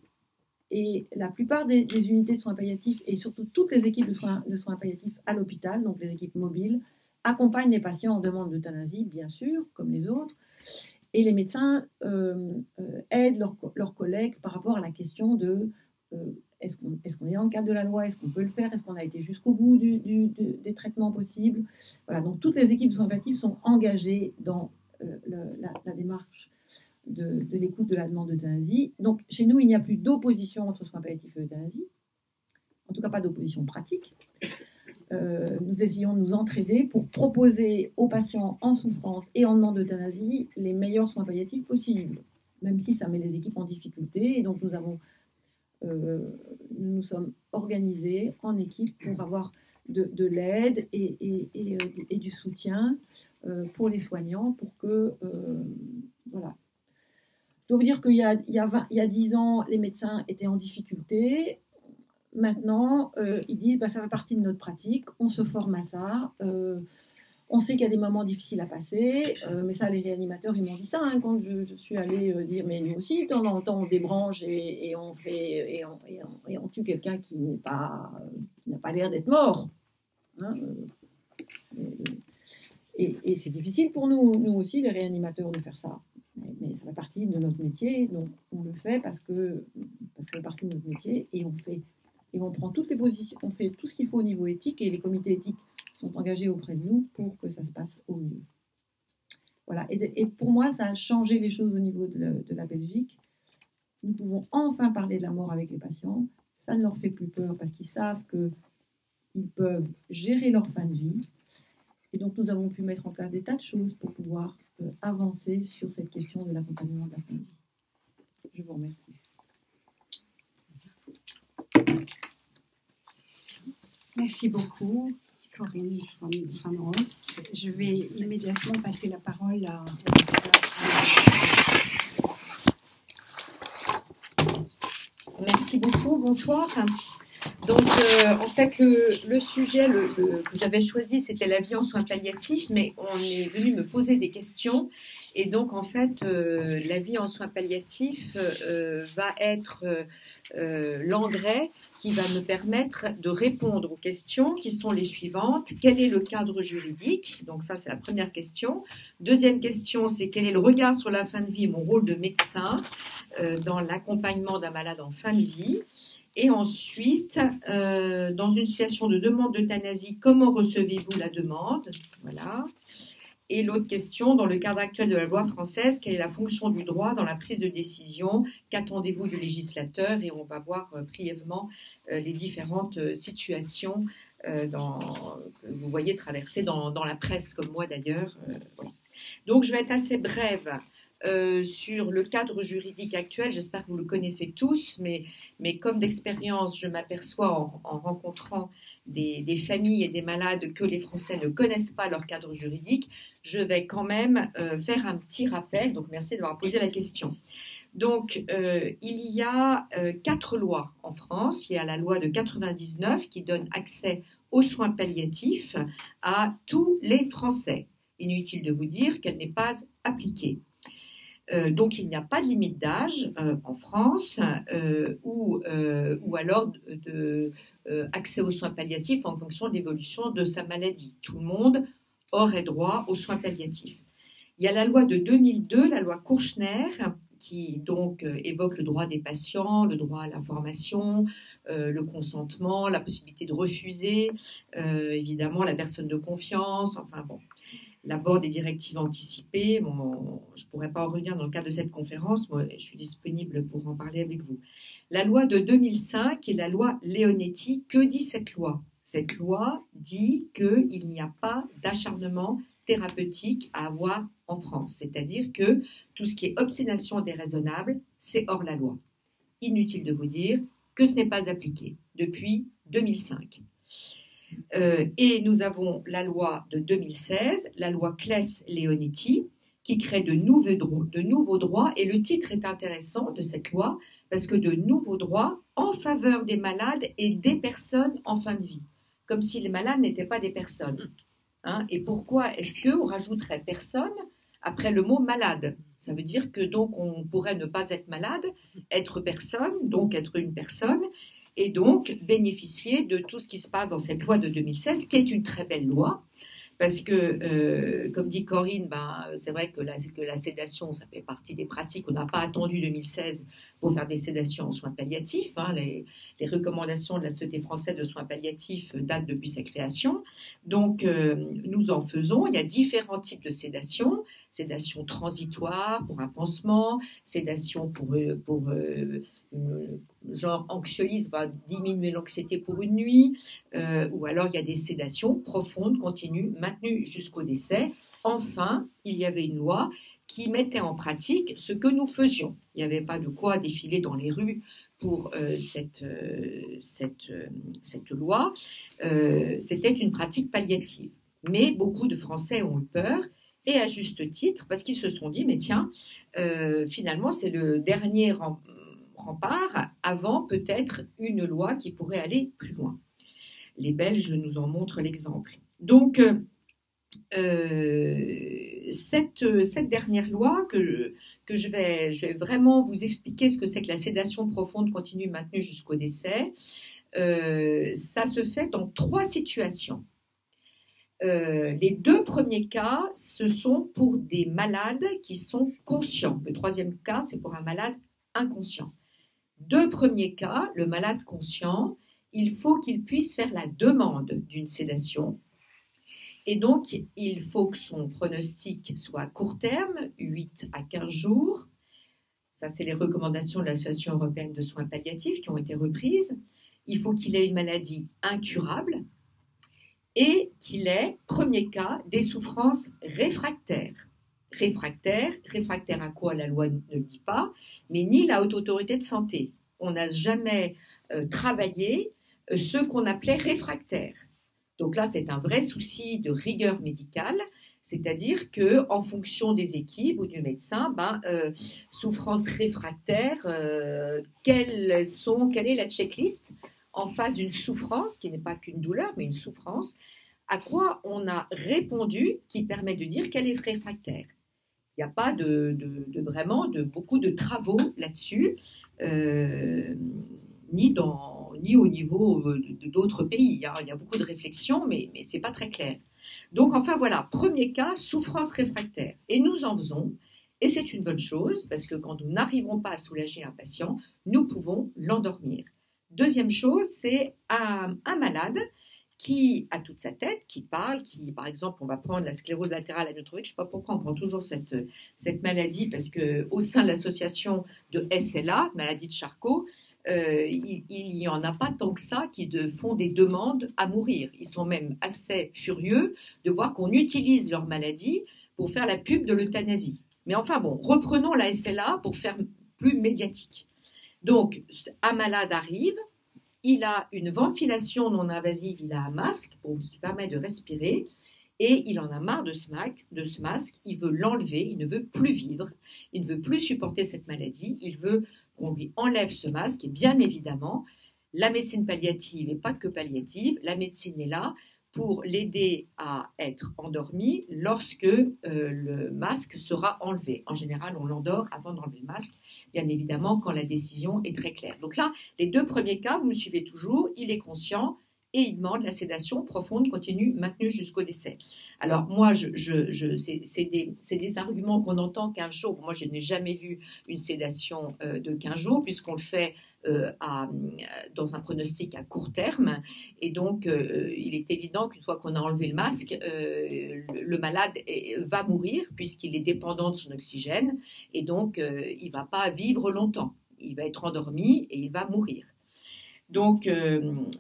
et la plupart des unités de soins palliatifs et surtout toutes les équipes de soins palliatifs à l'hôpital, donc les équipes mobiles, accompagnent les patients en demande d'euthanasie, bien sûr, comme les autres, et les médecins aident leurs collègues par rapport à la question de est-ce qu'on est dans le cadre de la loi, est-ce qu'on peut le faire, est-ce qu'on a été jusqu'au bout des traitements possibles. Voilà, donc toutes les équipes de soins palliatifs sont engagées dans la démarche de l'écoute de la demande d'euthanasie. Donc, chez nous, il n'y a plus d'opposition entre soins palliatifs et euthanasie. En tout cas, pas d'opposition pratique. Nous essayons de nous entraider pour proposer aux patients en souffrance et en demande d'euthanasie les meilleurs soins palliatifs possibles, même si ça met les équipes en difficulté. Et donc, nous sommes organisés en équipe pour avoir de l'aide et du soutien pour les soignants, pour que... voilà. Je dois vous dire qu'il y a 10 ans, les médecins étaient en difficulté. Maintenant, ils disent ça fait partie de notre pratique, on se forme à ça. On sait qu'il y a des moments difficiles à passer, mais ça, les réanimateurs, ils m'ont dit ça hein, quand je suis allée dire, mais nous aussi, de temps en temps, on débranche et on tue quelqu'un qui n'a pas l'air d'être mort. Hein, et c'est difficile pour nous aussi, les réanimateurs, de faire ça. Mais ça fait partie de notre métier, donc on le fait parce que ça fait partie de notre métier et on prend toutes les positions, on fait tout ce qu'il faut au niveau éthique et les comités éthiques sont engagés auprès de nous pour que ça se passe au mieux. Voilà. Et pour moi, ça a changé les choses au niveau de la Belgique. Nous pouvons enfin parler de la mort avec les patients. Ça ne leur fait plus peur parce qu'ils savent qu'ils peuvent gérer leur fin de vie. Et donc, nous avons pu mettre en place des tas de choses pour pouvoir avancer sur cette question de l'accompagnement de la fin de vie. Je vous remercie. Merci beaucoup, Corinne van Rost. Je vais immédiatement passer la parole à... Merci beaucoup, bonsoir. Donc, en fait, le sujet que j'avais choisi, c'était la vie en soins palliatifs, mais on est venu me poser des questions. Et donc, en fait, la vie en soins palliatifs va être l'engrais qui va me permettre de répondre aux questions qui sont les suivantes. Quel est le cadre juridique? Donc ça, c'est la première question. Deuxième question, c'est quel est le regard sur la fin de vie et mon rôle de médecin dans l'accompagnement d'un malade en fin de vie? Et ensuite, dans une situation de demande d'euthanasie, comment recevez-vous la demande? Voilà. Et l'autre question, dans le cadre actuel de la loi française, quelle est la fonction du droit dans la prise de décision? Qu'attendez-vous du législateur? Et on va voir brièvement les différentes situations que vous voyez traverser dans la presse, comme moi d'ailleurs. Voilà. Donc je vais être assez brève sur le cadre juridique actuel. J'espère que vous le connaissez tous, mais comme d'expérience, je m'aperçois en rencontrant des familles et des malades que les Français ne connaissent pas leur cadre juridique, je vais quand même faire un petit rappel. Donc merci d'avoir posé la question. Donc, il y a 4 lois en France. Il y a la loi de 99 qui donne accès aux soins palliatifs à tous les Français. Inutile de vous dire qu'elle n'est pas appliquée. Donc, il n'y a pas de limite d'âge en France ou alors accès aux soins palliatifs en fonction de l'évolution de sa maladie. Tout le monde aurait droit aux soins palliatifs. Il y a la loi de 2002, la loi Kouchner, qui donc évoque le droit des patients, le droit à l'information, le consentement, la possibilité de refuser, évidemment la personne de confiance, enfin bon, l'abord des directives anticipées. Bon, je ne pourrais pas en revenir dans le cadre de cette conférence, moi je suis disponible pour en parler avec vous. La loi de 2005 est la loi Leonetti. Que dit cette loi? Cette loi dit qu'il n'y a pas d'acharnement thérapeutique à avoir en France, c'est-à-dire que tout ce qui est obstination déraisonnable, c'est hors la loi. Inutile de vous dire que ce n'est pas appliqué depuis 2005. Et nous avons la loi de 2016, la loi Claes-Leonetti, qui crée de nouveaux droits, et le titre est intéressant de cette loi, parce que de nouveaux droits en faveur des malades et des personnes en fin de vie, comme si les malades n'étaient pas des personnes. Hein, et pourquoi est-ce qu'on rajouterait personne après le mot malade? Ça veut dire que donc on pourrait ne pas être malade, être personne, donc être une personne, et donc bénéficier de tout ce qui se passe dans cette loi de 2016, qui est une très belle loi, parce que, comme dit Corinne, c'est vrai que la sédation, ça fait partie des pratiques. On n'a pas attendu 2016 pour faire des sédations en soins palliatifs. Hein. Les recommandations de la Société française de soins palliatifs datent depuis sa création. Donc, nous en faisons. Il y a différents types de sédation. Sédation transitoire pour un pansement, sédation pour genre anxiolyse va diminuer l'anxiété pour une nuit, ou alors il y a des sédations profondes, continues, maintenues jusqu'au décès. Enfin, il y avait une loi qui mettait en pratique ce que nous faisions. Il n'y avait pas de quoi défiler dans les rues pour cette loi. C'était une pratique palliative. Mais beaucoup de Français ont eu peur, et à juste titre, parce qu'ils se sont dit, mais tiens, finalement, c'est le dernier rempart avant peut-être une loi qui pourrait aller plus loin. Les Belges nous en montrent l'exemple. Donc, cette dernière loi que je vais vraiment vous expliquer ce que c'est que la sédation profonde continue maintenue jusqu'au décès, ça se fait dans 3 situations. Les 2 premiers cas, ce sont pour des malades qui sont conscients. Le 3e cas, c'est pour un malade inconscient. 2 premiers cas, le malade conscient, il faut qu'il puisse faire la demande d'une sédation. Et donc, il faut que son pronostic soit à court terme, 8 à 15 jours. Ça, c'est les recommandations de l'Association européenne de soins palliatifs qui ont été reprises. Il faut qu'il ait une maladie incurable et qu'il ait, premier cas, des souffrances réfractaires. Réfractaire à quoi la loi ne le dit pas, mais ni la Haute Autorité de Santé. On n'a jamais travaillé ce qu'on appelait réfractaire. Donc là, c'est un vrai souci de rigueur médicale, c'est-à-dire qu'en fonction des équipes ou du médecin, souffrance réfractaire, quelle est la checklist en face d'une souffrance, qui n'est pas qu'une douleur, mais une souffrance, à quoi on a répondu qui permet de dire qu'elle est réfractaire. Il n'y a pas vraiment beaucoup de travaux là-dessus, ni au niveau d'autres pays. Il y a beaucoup de réflexions, mais ce n'est pas très clair. Donc, enfin, voilà, premier cas, souffrance réfractaire. Et nous en faisons, et c'est une bonne chose, parce que quand nous n'arrivons pas à soulager un patient, nous pouvons l'endormir. Deuxième chose, c'est un malade qui a toute sa tête, qui parle, qui, par exemple, on va prendre la sclérose latérale amyotrophique, je ne sais pas pourquoi on prend toujours cette maladie, parce qu'au sein de l'association de SLA, maladie de Charcot, il n'y en a pas tant que ça qui font des demandes à mourir. Ils sont même assez furieux de voir qu'on utilise leur maladie pour faire la pub de l'euthanasie. Mais enfin bon, reprenons la SLA pour faire plus médiatique. Donc, un malade arrive, il a une ventilation non invasive, il a un masque qui permet de respirer et il en a marre de ce masque, il veut l'enlever, il ne veut plus vivre, il ne veut plus supporter cette maladie, il veut qu'on lui enlève ce masque et bien évidemment, la médecine palliative et pas que palliative, la médecine est là pour l'aider à être endormi lorsque le masque sera enlevé. En général, on l'endort avant d'enlever le masque, bien évidemment, quand la décision est très claire. Donc là, les 2 premiers cas, vous me suivez toujours, il est conscient et il demande la sédation profonde, continue, maintenue jusqu'au décès. Alors moi, c'est des arguments qu'on entend 15 jours. Moi, je n'ai jamais vu une sédation de 15 jours, puisqu'on le fait dans un pronostic à court terme. Et donc, il est évident qu'une fois qu'on a enlevé le masque, le malade va mourir, puisqu'il est dépendant de son oxygène. Et donc, il ne va pas vivre longtemps. Il va être endormi et il va mourir. Donc,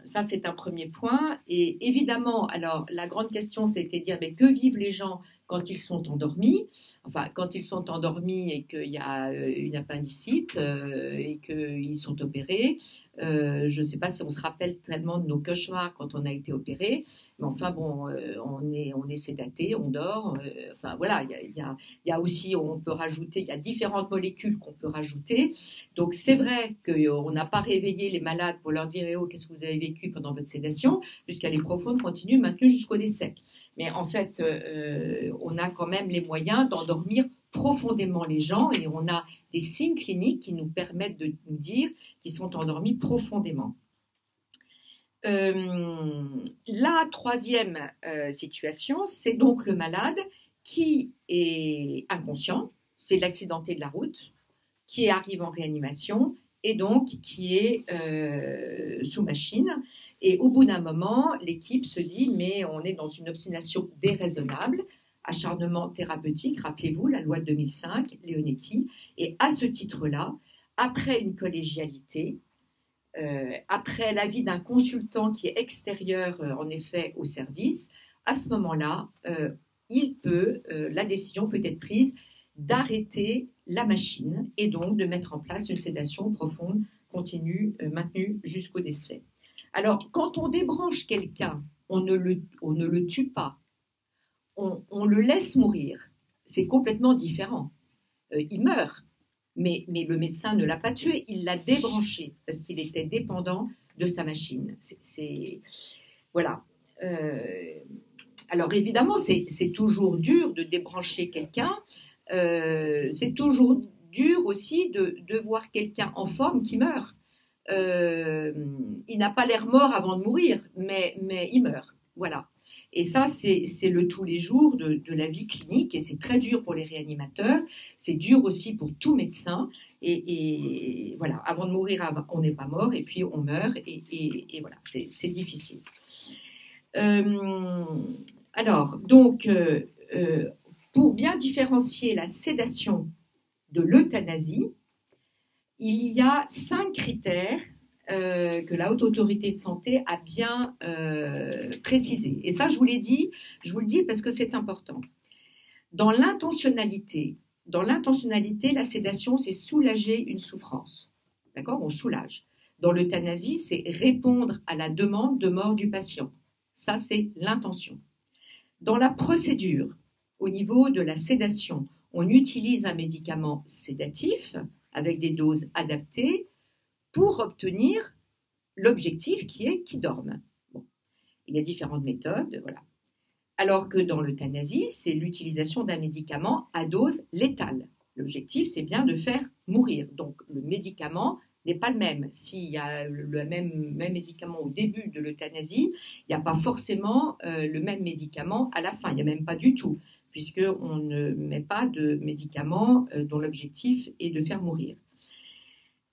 ça, c'est un premier point. Et évidemment, alors, la grande question, c'était de dire, mais que vivent les gens quand ils sont endormis? Enfin, quand ils sont endormis et qu'il y a une appendicite et qu'ils sont opérés. Je ne sais pas si on se rappelle tellement de nos cauchemars quand on a été opéré, mais enfin, bon, on est sédaté, on dort. Enfin, voilà, il y a aussi, on peut rajouter, il y a différentes molécules qu'on peut rajouter. Donc, c'est vrai qu'on n'a pas réveillé les malades pour leur dire, oh, qu'est-ce que vous avez vécu pendant votre sédation, puisqu'elle est profonde, continue, maintenue jusqu'au décès. Mais en fait, on a quand même les moyens d'endormir profondément les gens et on a des signes cliniques qui nous permettent de nous dire qu'ils sont endormis profondément. La troisième situation, c'est donc le malade qui est inconscient, c'est l'accidenté de la route, qui arrive en réanimation et donc qui est sous machine. Et au bout d'un moment, l'équipe se dit, mais on est dans une obstination déraisonnable, acharnement thérapeutique, rappelez-vous, la loi de 2005, Leonetti, et à ce titre-là, après une collégialité, après l'avis d'un consultant qui est extérieur, en effet, au service, à ce moment-là, la décision peut être prise d'arrêter la machine et donc de mettre en place une sédation profonde, continue, maintenue jusqu'au décès. Alors, quand on débranche quelqu'un, on ne le tue pas, on le laisse mourir. C'est complètement différent. Il meurt, mais le médecin ne l'a pas tué, il l'a débranché parce qu'il était dépendant de sa machine. Voilà. Alors, évidemment, c'est toujours dur de débrancher quelqu'un. C'est toujours dur aussi de voir quelqu'un en forme qui meurt. Il n'a pas l'air mort avant de mourir, mais il meurt. Voilà. Et ça, c'est le tous les jours de la vie clinique et c'est très dur pour les réanimateurs. C'est dur aussi pour tout médecin. Et voilà, avant de mourir, on n'est pas mort et puis on meurt. Et voilà, c'est difficile. Alors, donc, pour bien différencier la sédation de l'euthanasie, il y a 5 critères que la Haute Autorité de Santé a bien précisés. Et ça, je vous le dis parce que c'est important. Dans l'intentionnalité, la sédation, c'est soulager une souffrance. D'accord ? On soulage. Dans l'euthanasie, c'est répondre à la demande de mort du patient. Ça, c'est l'intention. Dans la procédure, au niveau de la sédation, on utilise un médicament sédatif avec des doses adaptées pour obtenir l'objectif qui est qu'ils dorment. Bon. Il y a différentes méthodes, voilà. Alors que dans l'euthanasie, c'est l'utilisation d'un médicament à dose létale. L'objectif, c'est bien de faire mourir. Donc, le médicament n'est pas le même. S'il y a le même médicament au début de l'euthanasie, il n'y a pas forcément le même médicament à la fin. Il n'y a même pas du tout, puisqu'on ne met pas de médicament dont l'objectif est de faire mourir.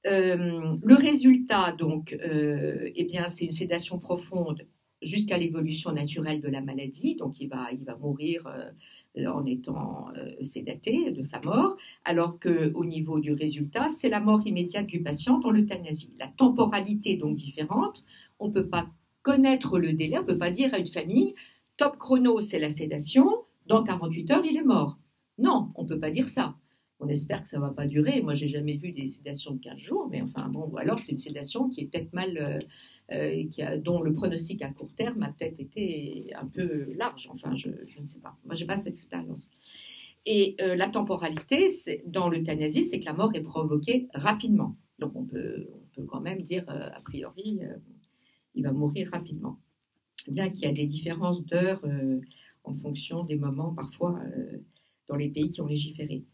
Le résultat, donc, eh bien, c'est une sédation profonde jusqu'à l'évolution naturelle de la maladie. Donc, il va mourir en étant sédaté de sa mort, alors qu'au niveau du résultat, c'est la mort immédiate du patient dans l'euthanasie. La temporalité est donc différente. On ne peut pas connaître le délai, on ne peut pas dire à une famille, top chrono, c'est la sédation, dans 48 heures, il est mort. Non, on ne peut pas dire ça. On espère que ça ne va pas durer. Moi, je n'ai jamais vu des sédations de 15 jours, mais enfin, bon, ou alors c'est une sédation qui est peut-être mal, dont le pronostic à court terme a peut-être été un peu large. Enfin, je ne sais pas. Moi, je n'ai pas cette expérience. Et la temporalité, dans l'euthanasie, c'est que la mort est provoquée rapidement. Donc, on peut quand même dire, a priori, il va mourir rapidement. Bien qu'il y a des différences d'heures en fonction des moments, parfois, dans les pays qui ont légiféré.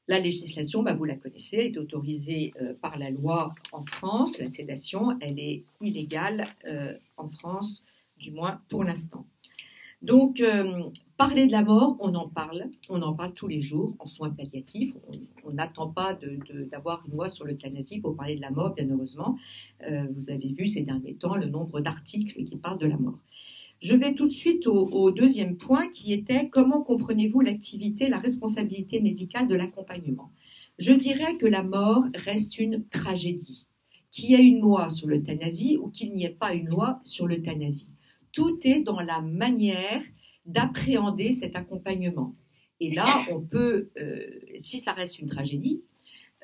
La législation, vous la connaissez, est autorisée par la loi en France. La sédation, elle est illégale en France, du moins pour l'instant. Donc, parler de la mort, on en parle tous les jours en soins palliatifs. On n'attend pas d'avoir une loi sur l'euthanasie pour parler de la mort, bien heureusement. Vous avez vu ces derniers temps le nombre d'articles qui parlent de la mort. Je vais tout de suite au deuxième point qui était comment comprenez-vous l'activité, la responsabilité médicale de l'accompagnement. Je dirais que la mort reste une tragédie. Qu'il y ait une loi sur l'euthanasie ou qu'il n'y ait pas une loi sur l'euthanasie. Tout est dans la manière d'appréhender cet accompagnement. Et là, on peut, si ça reste une tragédie,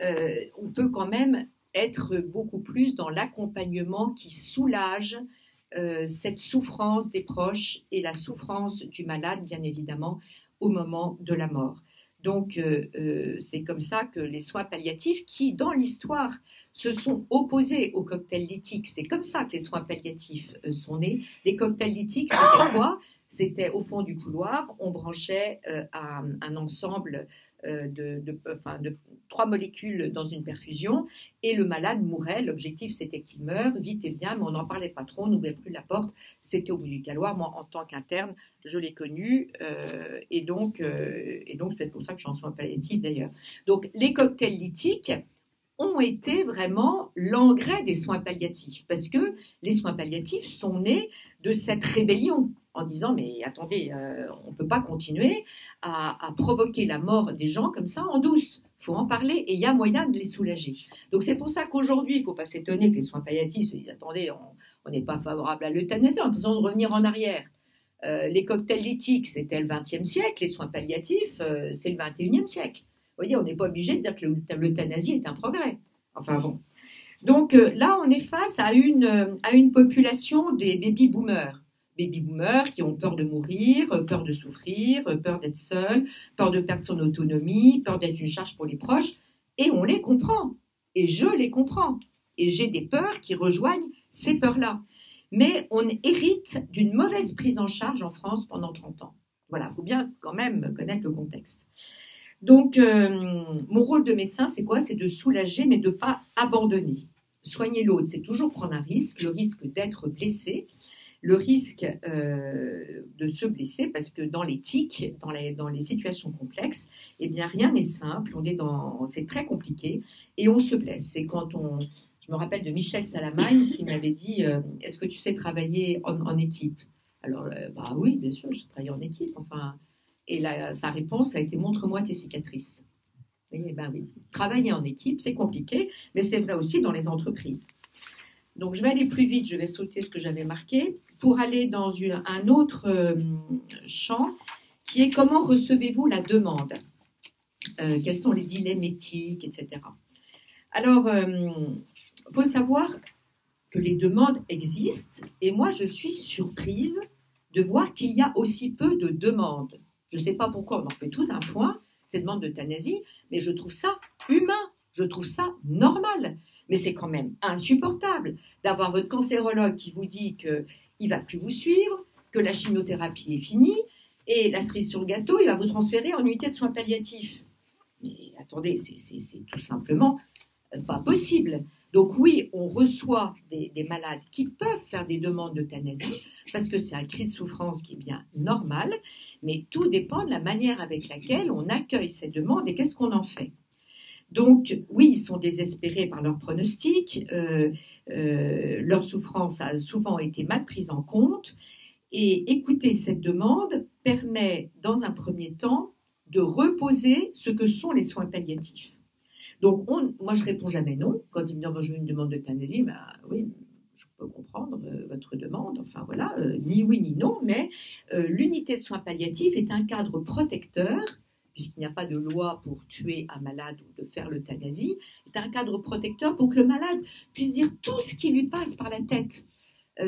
on peut quand même être beaucoup plus dans l'accompagnement qui soulage cette souffrance des proches et la souffrance du malade, bien évidemment, au moment de la mort. Donc, c'est comme ça que les soins palliatifs, qui, dans l'histoire, se sont opposés aux cocktails lithiques, c'est comme ça que les soins palliatifs sont nés. Les cocktails lithiques, c'était quoi ? C'était au fond du couloir, on branchait un ensemble de 3 molécules dans une perfusion et le malade mourait. L'objectif, c'était qu'il meure vite et bien, mais on n'en parlait pas trop, on n'ouvrait plus la porte. C'était au bout du couloir. Moi, en tant qu'interne, je l'ai connu et donc c'est peut-être pour ça que je suis en soins palliatifs d'ailleurs. Donc, les cocktails lithiques ont été vraiment l'engrais des soins palliatifs parce que les soins palliatifs sont nés de cette rébellion en disant mais attendez, on ne peut pas continuer à provoquer la mort des gens comme ça en douce. Il faut en parler et il y a moyen de les soulager. Donc c'est pour ça qu'aujourd'hui, il ne faut pas s'étonner que les soins palliatifs se disent attendez, on n'est pas favorable à l'euthanasie, on a besoin de revenir en arrière. Les cocktails lithiques, c'était le XXe siècle, les soins palliatifs, c'est le XXIe siècle. Vous voyez, on n'est pas obligé de dire que l'euthanasie est un progrès. Enfin bon. Donc là, on est face à une population des baby-boomers. Baby-boomers qui ont peur de mourir, peur de souffrir, peur d'être seuls, peur de perdre son autonomie, peur d'être une charge pour les proches. Et on les comprend. Et je les comprends. Et j'ai des peurs qui rejoignent ces peurs-là. Mais on hérite d'une mauvaise prise en charge en France pendant 30 ans. Voilà, il faut bien quand même connaître le contexte. Donc, mon rôle de médecin, c'est quoi ? C'est de soulager, mais de ne pas abandonner. Soigner l'autre, c'est toujours prendre un risque, le risque d'être blessé, le risque de se blesser, parce que dans l'éthique, dans les situations complexes, eh bien, rien n'est simple, c'est très compliqué, et on se blesse. C'est je me rappelle de Michel Salamagne qui m'avait dit « Est-ce que tu sais travailler en équipe ?» Alors, oui, bien sûr, je travaille en équipe, enfin... Et sa réponse a été « Montre-moi tes cicatrices ». Oui, oui. Travailler en équipe, c'est compliqué, mais c'est vrai aussi dans les entreprises. Donc, je vais aller plus vite, je vais sauter ce que j'avais marqué, pour aller dans un autre champ, qui est comment recevez-vous la demande ? Quels sont les dilemmes éthiques, etc. Alors, il faut savoir que les demandes existent, et moi, je suis surprise de voir qu'il y a aussi peu de demandes. Je ne sais pas pourquoi on en fait tout un foin, ces demandes d'euthanasie, mais je trouve ça humain, je trouve ça normal. Mais c'est quand même insupportable d'avoir votre cancérologue qui vous dit qu'il ne va plus vous suivre, que la chimiothérapie est finie, et la cerise sur le gâteau, il va vous transférer en unité de soins palliatifs. Mais attendez, c'est tout simplement pas possible. Donc oui, on reçoit des malades qui peuvent faire des demandes d'euthanasie, parce que c'est un cri de souffrance qui est bien normal, mais tout dépend de la manière avec laquelle on accueille ces demandes et qu'est-ce qu'on en fait. Donc oui, ils sont désespérés par leur pronostic, leur souffrance a souvent été mal prise en compte. Et écouter cette demande permet, dans un premier temps, de reposer ce que sont les soins palliatifs. Donc, moi, je réponds jamais non. Quand ils me disent, je veux une demande d'euthanasie, ben, oui, je peux comprendre votre demande. Enfin, voilà, ni oui ni non, mais l'unité de soins palliatifs est un cadre protecteur, puisqu'il n'y a pas de loi pour tuer un malade ou de faire l'euthanasie, est un cadre protecteur pour que le malade puisse dire tout ce qui lui passe par la tête.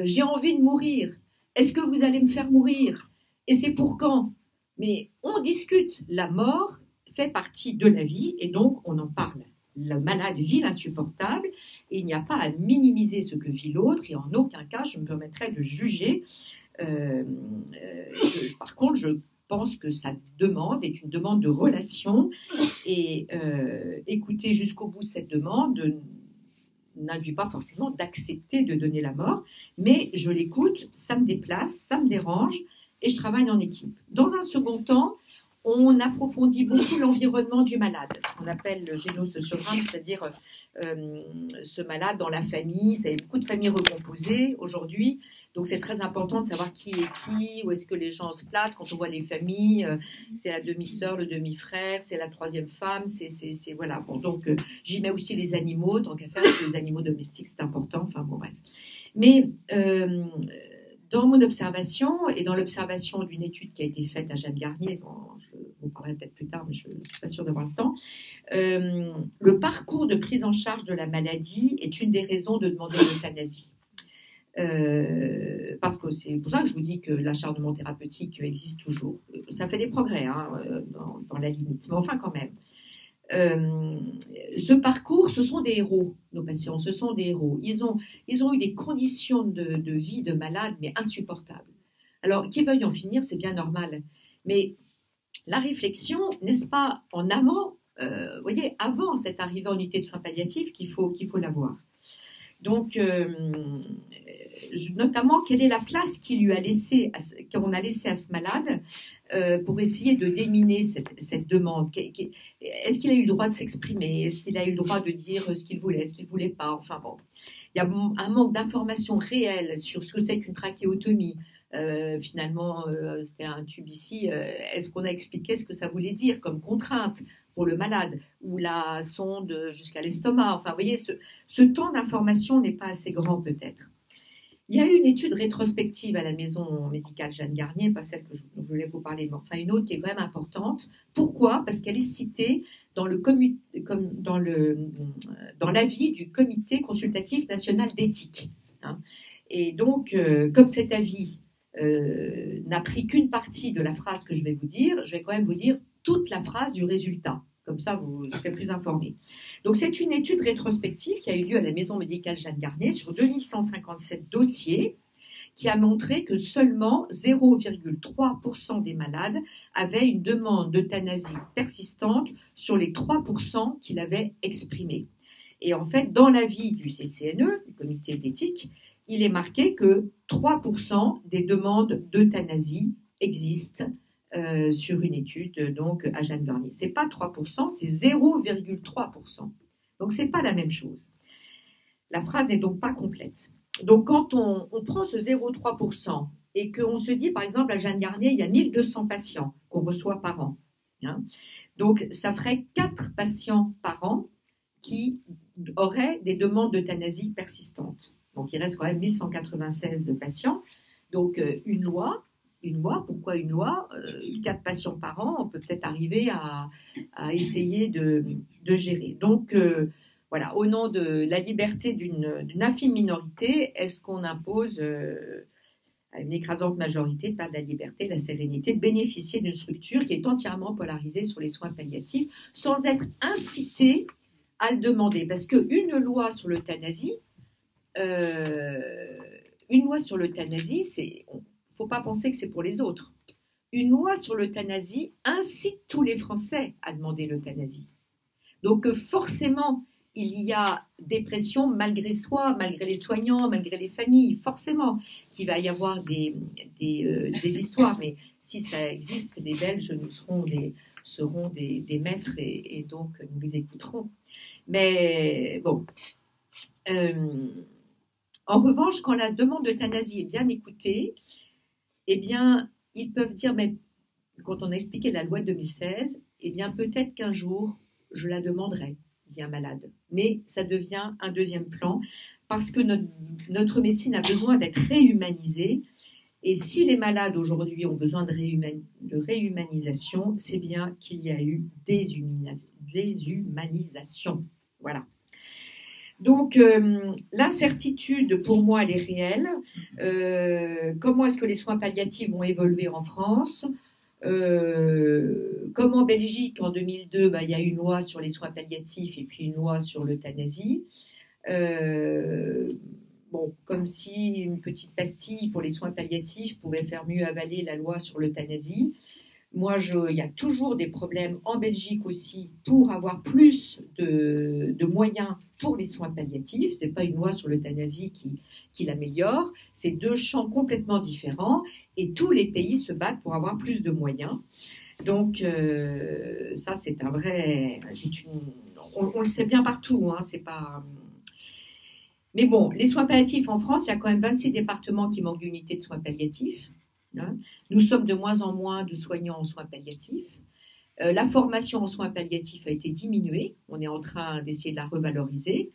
J'ai envie de mourir. Est-ce que vous allez me faire mourir? Et c'est pour quand? Mais on discute. La mort fait partie de la vie et donc on en parle. Le malade vit l'insupportable et il n'y a pas à minimiser ce que vit l'autre et en aucun cas je me permettrai de juger. Par contre, je pense que sa demande est une demande de relation et écouter jusqu'au bout cette demande n'induit pas forcément d'accepter de donner la mort, mais je l'écoute, ça me déplace, ça me dérange, et je travaille en équipe. Dans un second temps, on approfondit beaucoup l'environnement du malade, ce qu'on appelle le génosociogramme, c'est-à-dire ce malade dans la famille. Ça y a beaucoup de familles recomposées aujourd'hui, donc c'est très important de savoir qui est qui, où est-ce que les gens se placent. Quand on voit les familles, c'est la demi-sœur, le demi-frère, c'est la troisième femme, voilà. Bon, donc j'y mets aussi les animaux, tant qu'à faire avec les animaux domestiques, c'est important. Enfin bon, bref. Mais dans mon observation et dans l'observation d'une étude qui a été faite à Jeanne Garnier, dont je vous parlerai peut-être plus tard, mais je ne suis pas sûre d'avoir le temps, le parcours de prise en charge de la maladie est une des raisons de demander l'euthanasie. Parce que c'est pour ça que je vous dis que l'acharnement thérapeutique existe toujours. Ça fait des progrès dans la limite, mais enfin quand même. Ce parcours, ce sont des héros, nos patients, ce sont des héros. Ils ont eu des conditions de vie de malade, mais insupportables. Alors, qu'ils veuillent en finir, c'est bien normal. Mais la réflexion, n'est-ce pas en amont, vous voyez, avant cette arrivée en unité de soins palliatifs, qu'il faut l'avoir. Donc, notamment, quelle est la place qu'on a laissée à ce malade pour essayer de déminer cette demande. Est-ce qu'il a eu le droit de s'exprimer? Est-ce qu'il a eu le droit de dire ce qu'il voulait, ce qu'il ne voulait pas? Enfin bon, il y a un manque d'informations réelles sur ce que c'est qu'une trachéotomie. Finalement, c'était un tube ici. Est-ce qu'on a expliqué ce que ça voulait dire comme contrainte pour le malade? Ou la sonde jusqu'à l'estomac? Enfin, vous voyez, ce temps d'information n'est pas assez grand peut-être. Il y a eu une étude rétrospective à la maison médicale Jeanne Garnier, pas celle dont je voulais vous parler, mais enfin une autre qui est quand même importante. Pourquoi? Parce qu'elle est citée dans l'avis du Comité consultatif national d'éthique. Et donc, comme cet avis n'a pris qu'une partie de la phrase que je vais vous dire, je vais quand même vous dire toute la phrase du résultat. Comme ça, vous serez plus informés. Donc, c'est une étude rétrospective qui a eu lieu à la maison médicale Jeanne Garnier sur 2157 dossiers qui a montré que seulement 0,3% des malades avaient une demande d'euthanasie persistante sur les 3% qu'il avait exprimés. Et en fait, dans l'avis du CCNE, du comité d'éthique, il est marqué que 3% des demandes d'euthanasie existent sur une étude donc à Jeanne Garnier. Ce n'est pas 3%, c'est 0,3%. Donc, ce n'est pas la même chose. La phrase n'est donc pas complète. Donc, quand on prend ce 0,3% et qu'on se dit, par exemple, à Jeanne Garnier, il y a 1200 patients qu'on reçoit par an. Donc, ça ferait 4 patients par an qui auraient des demandes d'euthanasie persistantes. Donc, il reste quand même 1196 patients. Donc, une loi, pourquoi une loi? 4 patients par an, on peut peut-être arriver à essayer de gérer. Donc, voilà, au nom de la liberté d'une infime minorité, est-ce qu'on impose à une écrasante majorité de perdre la liberté, la sérénité, de bénéficier d'une structure qui est entièrement polarisée sur les soins palliatifs, sans être incité à le demander? Parce qu'une loi sur l'euthanasie, faut pas penser que c'est pour les autres. Une loi sur l'euthanasie incite tous les Français à demander l'euthanasie. Donc forcément, il y a des pressions malgré soi, malgré les soignants, malgré les familles, forcément qu'il va y avoir des histoires. Mais si ça existe, les Belges seront des maîtres et donc nous les écouterons. Mais bon, En revanche, quand la demande d'euthanasie est bien écoutée, eh bien, ils peuvent dire, mais quand on a expliqué la loi de 2016, eh bien, peut-être qu'un jour, je la demanderai, dit un malade. Mais ça devient un deuxième plan parce que notre médecine a besoin d'être réhumanisée. Et si les malades aujourd'hui ont besoin de réhumanisation, c'est bien qu'il y a eu déshumanisation. Voilà. Donc, l'incertitude, pour moi, elle est réelle. Comment est-ce que les soins palliatifs vont évoluer en France ? Comme en Belgique, en 2002, il y a une loi sur les soins palliatifs et puis une loi sur l'euthanasie. Comme si une petite pastille pour les soins palliatifs pouvait faire mieux avaler la loi sur l'euthanasie. Moi, il y a toujours des problèmes en Belgique aussi pour avoir plus de moyens pour les soins palliatifs. Ce n'est pas une loi sur l'euthanasie qui l'améliore. C'est deux champs complètement différents et tous les pays se battent pour avoir plus de moyens. Donc, ça, c'est un vrai... On le sait bien partout, hein, c'est pas... Mais bon, les soins palliatifs en France, il y a quand même 26 départements qui manquent d'unités de soins palliatifs. Hein. Nous sommes de moins en moins de soignants en soins palliatifs. La formation en soins palliatifs a été diminuée. On est en train d'essayer de la revaloriser.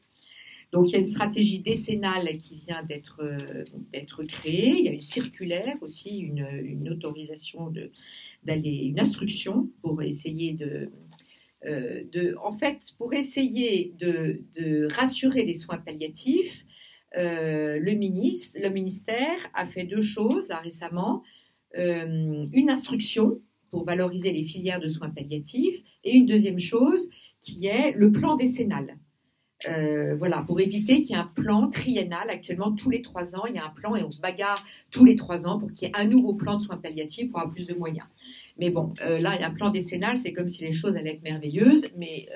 Donc, il y a une stratégie décennale qui vient d'être créée. Il y a une circulaire aussi, une autorisation une instruction pour essayer pour essayer de rassurer les soins palliatifs. Le ministère a fait deux choses là récemment, une instruction pour valoriser les filières de soins palliatifs et une deuxième chose qui est le plan décennal. Voilà, pour éviter qu'il y ait un plan triennal. Actuellement, tous les 3 ans, il y a un plan et on se bagarre tous les 3 ans pour qu'il y ait un nouveau plan de soins palliatifs pour avoir plus de moyens. Mais bon, là, il y a un plan décennal, c'est comme si les choses allaient être merveilleuses, mais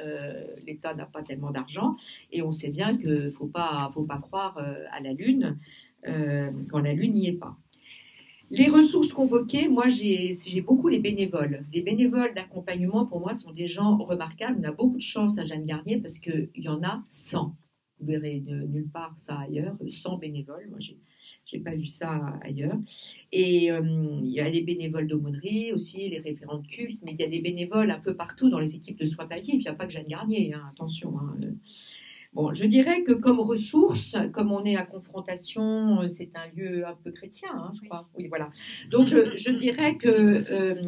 l'État n'a pas tellement d'argent et on sait bien qu'il ne faut pas croire à la Lune quand la Lune n'y est pas. Les ressources convoquées, moi, j'ai beaucoup les bénévoles. Les bénévoles d'accompagnement, pour moi, sont des gens remarquables. On a beaucoup de chance à Jeanne Garnier parce qu'il y en a 100. Vous verrez nulle part ça ailleurs, 100 bénévoles. Moi, j'ai pas vu ça ailleurs. Et il y a les bénévoles d'aumônerie aussi, les référents de culte, mais il y a des bénévoles un peu partout dans les équipes de soins palliatifs. Il n'y a pas que Jeanne Garnier, hein, attention. Hein. Bon, je dirais que comme ressource, comme on est à confrontation, c'est un lieu un peu chrétien, hein, je crois. Oui, voilà. Donc, je dirais que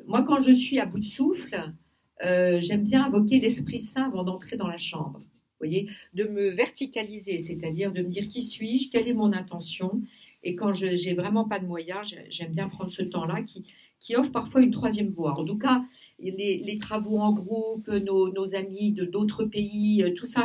moi, quand je suis à bout de souffle, j'aime bien invoquer l'Esprit Saint avant d'entrer dans la chambre. Vous voyez, de me verticaliser, c'est-à-dire de me dire qui suis-je, quelle est mon intention. Et quand je n'ai vraiment pas de moyens, j'aime bien prendre ce temps-là qui offre parfois une troisième voie. En tout cas, les travaux en groupe, nos amis de d'autres pays, tout ça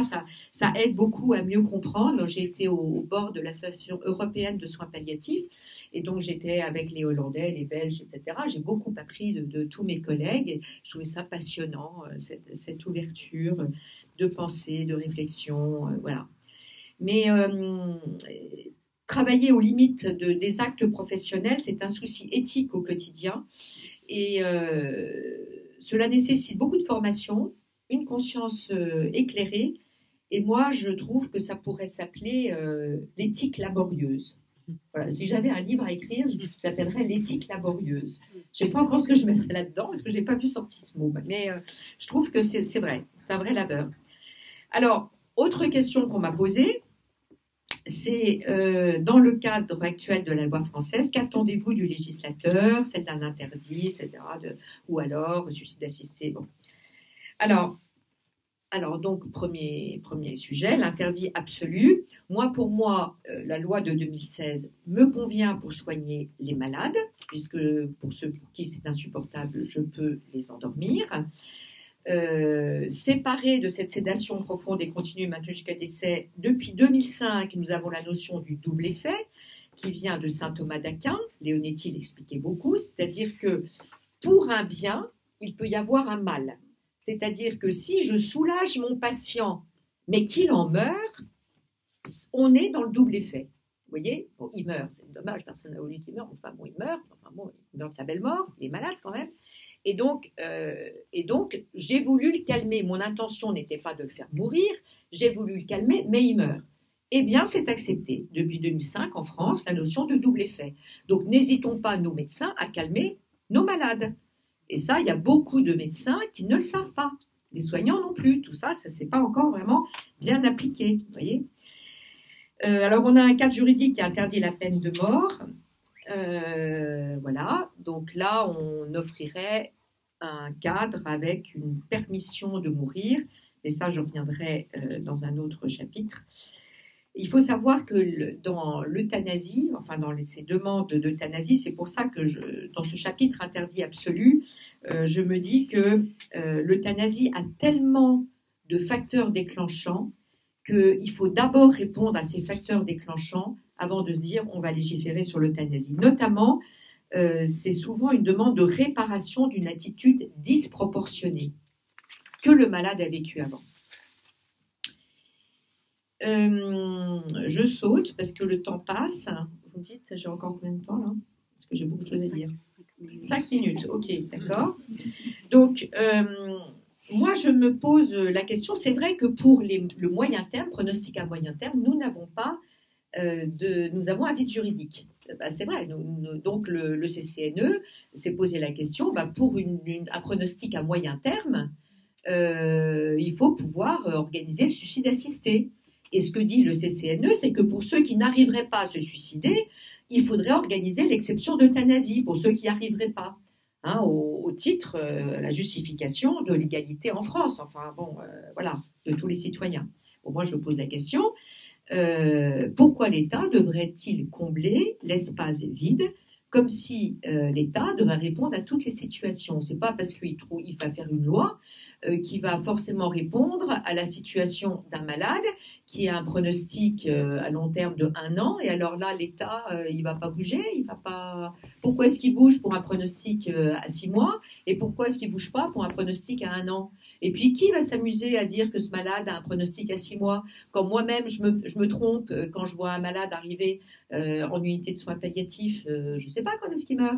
aide beaucoup à mieux comprendre. J'ai été au bord de l'Association européenne de soins palliatifs et donc j'étais avec les Hollandais, les Belges, etc. J'ai beaucoup appris de tous mes collègues et je trouvais ça passionnant, cette ouverture de pensée, de réflexion, voilà. Mais travailler aux limites des actes professionnels, c'est un souci éthique au quotidien et cela nécessite beaucoup de formation, une conscience éclairée et moi je trouve que ça pourrait s'appeler l'éthique laborieuse. Voilà, si j'avais un livre à écrire, je l'appellerais l'éthique laborieuse. Je ne sais pas encore ce que je mettrais là-dedans parce que je n'ai pas vu sortir ce mot, mais je trouve que c'est vrai, c'est un vrai labeur. Alors, autre question qu'on m'a posée, c'est dans le cadre actuel de la loi française, qu'attendez-vous du législateur, celle d'un interdit, etc., ou alors suicide assisté. Bon. Alors donc, premier sujet, l'interdit absolu. Pour moi, la loi de 2016 me convient pour soigner les malades, puisque pour ceux pour qui c'est insupportable, je peux les endormir. Séparés de cette sédation profonde et continue maintenue jusqu'à décès, depuis 2005, nous avons la notion du double effet qui vient de saint Thomas d'Aquin. Leonetti l'expliquait beaucoup, c'est-à-dire que pour un bien, il peut y avoir un mal. C'est-à-dire que si je soulage mon patient, mais qu'il en meurt, on est dans le double effet. Vous voyez, bon, il meurt, c'est dommage, personne n'a voulu qu'il meure, enfin bon, il meurt, il meurt de sa belle mort, il est malade quand même. Et donc, j'ai voulu le calmer. Mon intention n'était pas de le faire mourir, j'ai voulu le calmer, mais il meurt. eh bien, c'est accepté depuis 2005 en France, la notion de double effet. Donc, n'hésitons pas, nos médecins, à calmer nos malades. Et ça, il y a beaucoup de médecins qui ne le savent pas. Les soignants non plus. Tout ça, ça ne s'est pas encore vraiment bien appliqué. Vous voyez. Alors, on a un cadre juridique qui interdit la peine de mort. Voilà. Donc là, on offrirait un cadre avec une permission de mourir. Mais ça, je reviendrai dans un autre chapitre. Il faut savoir que dans l'euthanasie, enfin dans ces demandes d'euthanasie, c'est pour ça que dans ce chapitre interdit absolu, je me dis que l'euthanasie a tellement de facteurs déclenchants qu'il faut d'abord répondre à ces facteurs déclenchants avant de se dire on va légiférer sur l'euthanasie. Notamment, c'est souvent une demande de réparation d'une attitude disproportionnée que le malade a vécue avant. Je saute parce que le temps passe. Vous me dites, j'ai encore combien de temps là? Parce que j'ai beaucoup de choses à dire. 5 minutes, ok, d'accord. Donc, moi, je me pose la question, c'est vrai que pour le moyen terme, pronostic à moyen terme, nous n'avons pas nous avons un vide juridique. Ben, c'est vrai, donc le CCNE s'est posé la question, pour un pronostic à moyen terme, il faut pouvoir organiser le suicide assisté. Et ce que dit le CCNE, c'est que pour ceux qui n'arriveraient pas à se suicider, il faudrait organiser l'exception d'euthanasie pour ceux qui n'y arriveraient pas, hein, au titre, la justification de l'égalité en France, enfin bon, voilà, de tous les citoyens. Bon, moi, je pose la question, pourquoi l'État devrait-il combler l'espace vide comme si l'État devrait répondre à toutes les situations? C'est pas parce qu'il va faire une loi qui va forcément répondre à la situation d'un malade qui a un pronostic à long terme de 1 an, et alors là, l'État, il ne va pas bouger, il va pas... Pourquoi est-ce qu'il bouge pour un pronostic à 6 mois, et pourquoi est-ce qu'il ne bouge pas pour un pronostic à 1 an? Et puis, qui va s'amuser à dire que ce malade a un pronostic à 6 mois? Quand moi-même, je me trompe, quand je vois un malade arriver en unité de soins palliatifs, je ne sais pas quand est-ce qu'il meurt.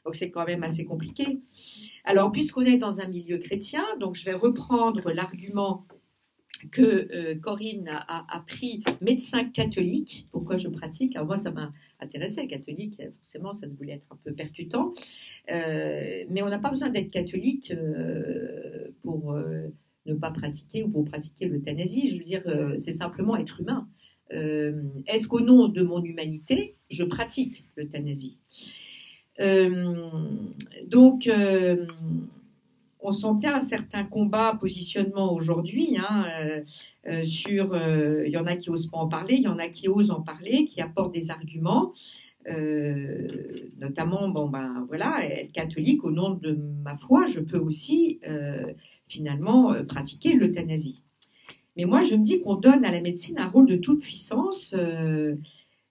Donc, c'est quand même assez compliqué. Alors, puisqu'on est dans un milieu chrétien, donc je vais reprendre l'argument que Corinne a pris, médecin catholique. Pourquoi je pratique? Alors moi, ça m'a intéressé, catholique, forcément, ça se voulait être un peu percutant. Mais on n'a pas besoin d'être catholique pour ne pas pratiquer ou pour pratiquer l'euthanasie. Je veux dire, c'est simplement être humain. Est-ce qu'au nom de mon humanité, je pratique l'euthanasie? Donc, on sentait un certain combat, positionnement aujourd'hui, hein, sur, il y en a qui n'osent pas en parler, il y en a qui osent en parler, qui apportent des arguments, notamment, voilà, être catholique, au nom de ma foi, je peux aussi, finalement, pratiquer l'euthanasie. Mais moi, je me dis qu'on donne à la médecine un rôle de toute puissance,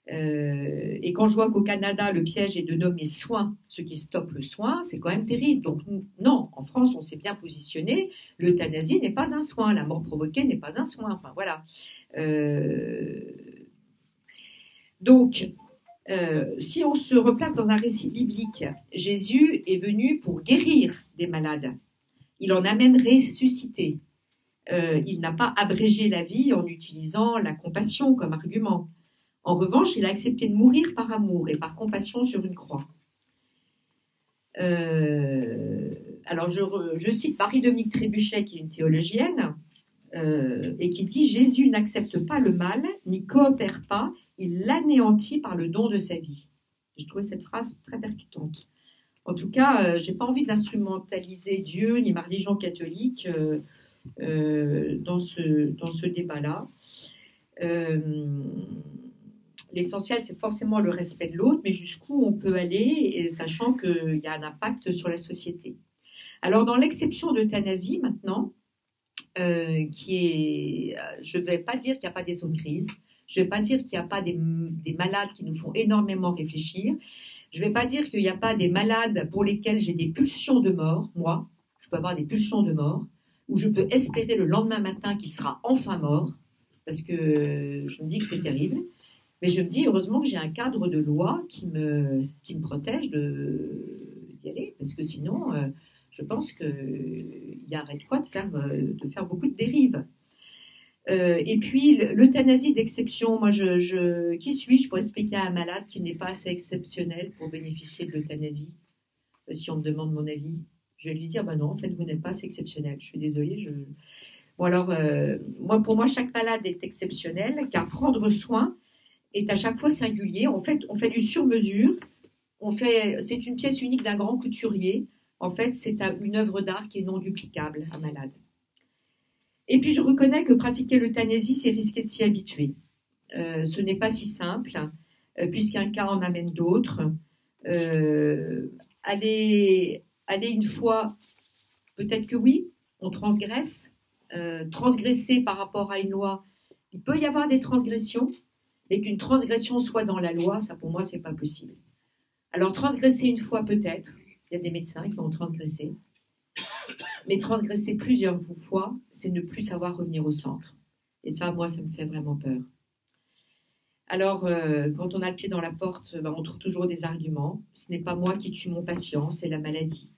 et quand je vois qu'au Canada, le piège est de nommer soin ce qui stoppe le soin, c'est quand même terrible. Donc non, en France, on s'est bien positionné. L'euthanasie n'est pas un soin, la mort provoquée n'est pas un soin. Enfin voilà. Donc, si on se replace dans un récit biblique, Jésus est venu pour guérir des malades. Il en a même ressuscité. Il n'a pas abrégé la vie en utilisant la compassion comme argument. En revanche, il a accepté de mourir par amour et par compassion sur une croix. Alors, je cite Marie-Dominique Trébuchet, qui est une théologienne, et qui dit « Jésus n'accepte pas le mal, ni coopère pas, il l'anéantit par le don de sa vie. » J'ai trouvé cette phrase très percutante. En tout cas, je n'ai pas envie d'instrumentaliser Dieu ni ma religion catholique dans ce débat-là. L'essentiel, c'est forcément le respect de l'autre, mais jusqu'où on peut aller, sachant qu'il y a un impact sur la société. Alors, dans l'exception d'euthanasie, maintenant, qui est... Je ne vais pas dire qu'il n'y a pas des zones grises, je ne vais pas dire qu'il n'y a pas des malades qui nous font énormément réfléchir, je ne vais pas dire qu'il n'y a pas des malades pour lesquels j'ai des pulsions de mort, moi, je peux avoir des pulsions de mort, où je peux espérer le lendemain matin qu'il sera enfin mort, parce que je me dis que c'est terrible. Mais je me dis, heureusement que j'ai un cadre de loi qui me protège d'y aller, parce que sinon, je pense qu'il y aurait de quoi de faire beaucoup de dérives. Et puis, l'euthanasie d'exception, moi, qui suis-je pour expliquer à un malade qu'il n'est pas assez exceptionnel pour bénéficier de l'euthanasie? Si on me demande mon avis, je vais lui dire, ben non, en fait, vous n'êtes pas assez exceptionnel. Je suis désolée. Bon, alors, pour moi, chaque malade est exceptionnel, car prendre soin est à chaque fois singulier. En fait, on fait du sur-mesure. C'est une pièce unique d'un grand couturier. En fait, c'est une œuvre d'art qui est non duplicable, un malade. Et puis, je reconnais que pratiquer l'euthanasie, c'est risquer de s'y habituer. Ce n'est pas si simple, puisqu'un cas en amène d'autres. Aller une fois, peut-être que oui, on transgresse. Transgresser par rapport à une loi, il peut y avoir des transgressions, et qu'une transgression soit dans la loi, ça pour moi, c'est pas possible. Alors, transgresser une fois, peut-être. Il y a des médecins qui ont transgressé. Mais transgresser plusieurs fois, c'est ne plus savoir revenir au centre. Et ça, moi, ça me fait vraiment peur. Alors, quand on a le pied dans la porte, on trouve toujours des arguments. Ce n'est pas moi qui tue mon patient, c'est la maladie.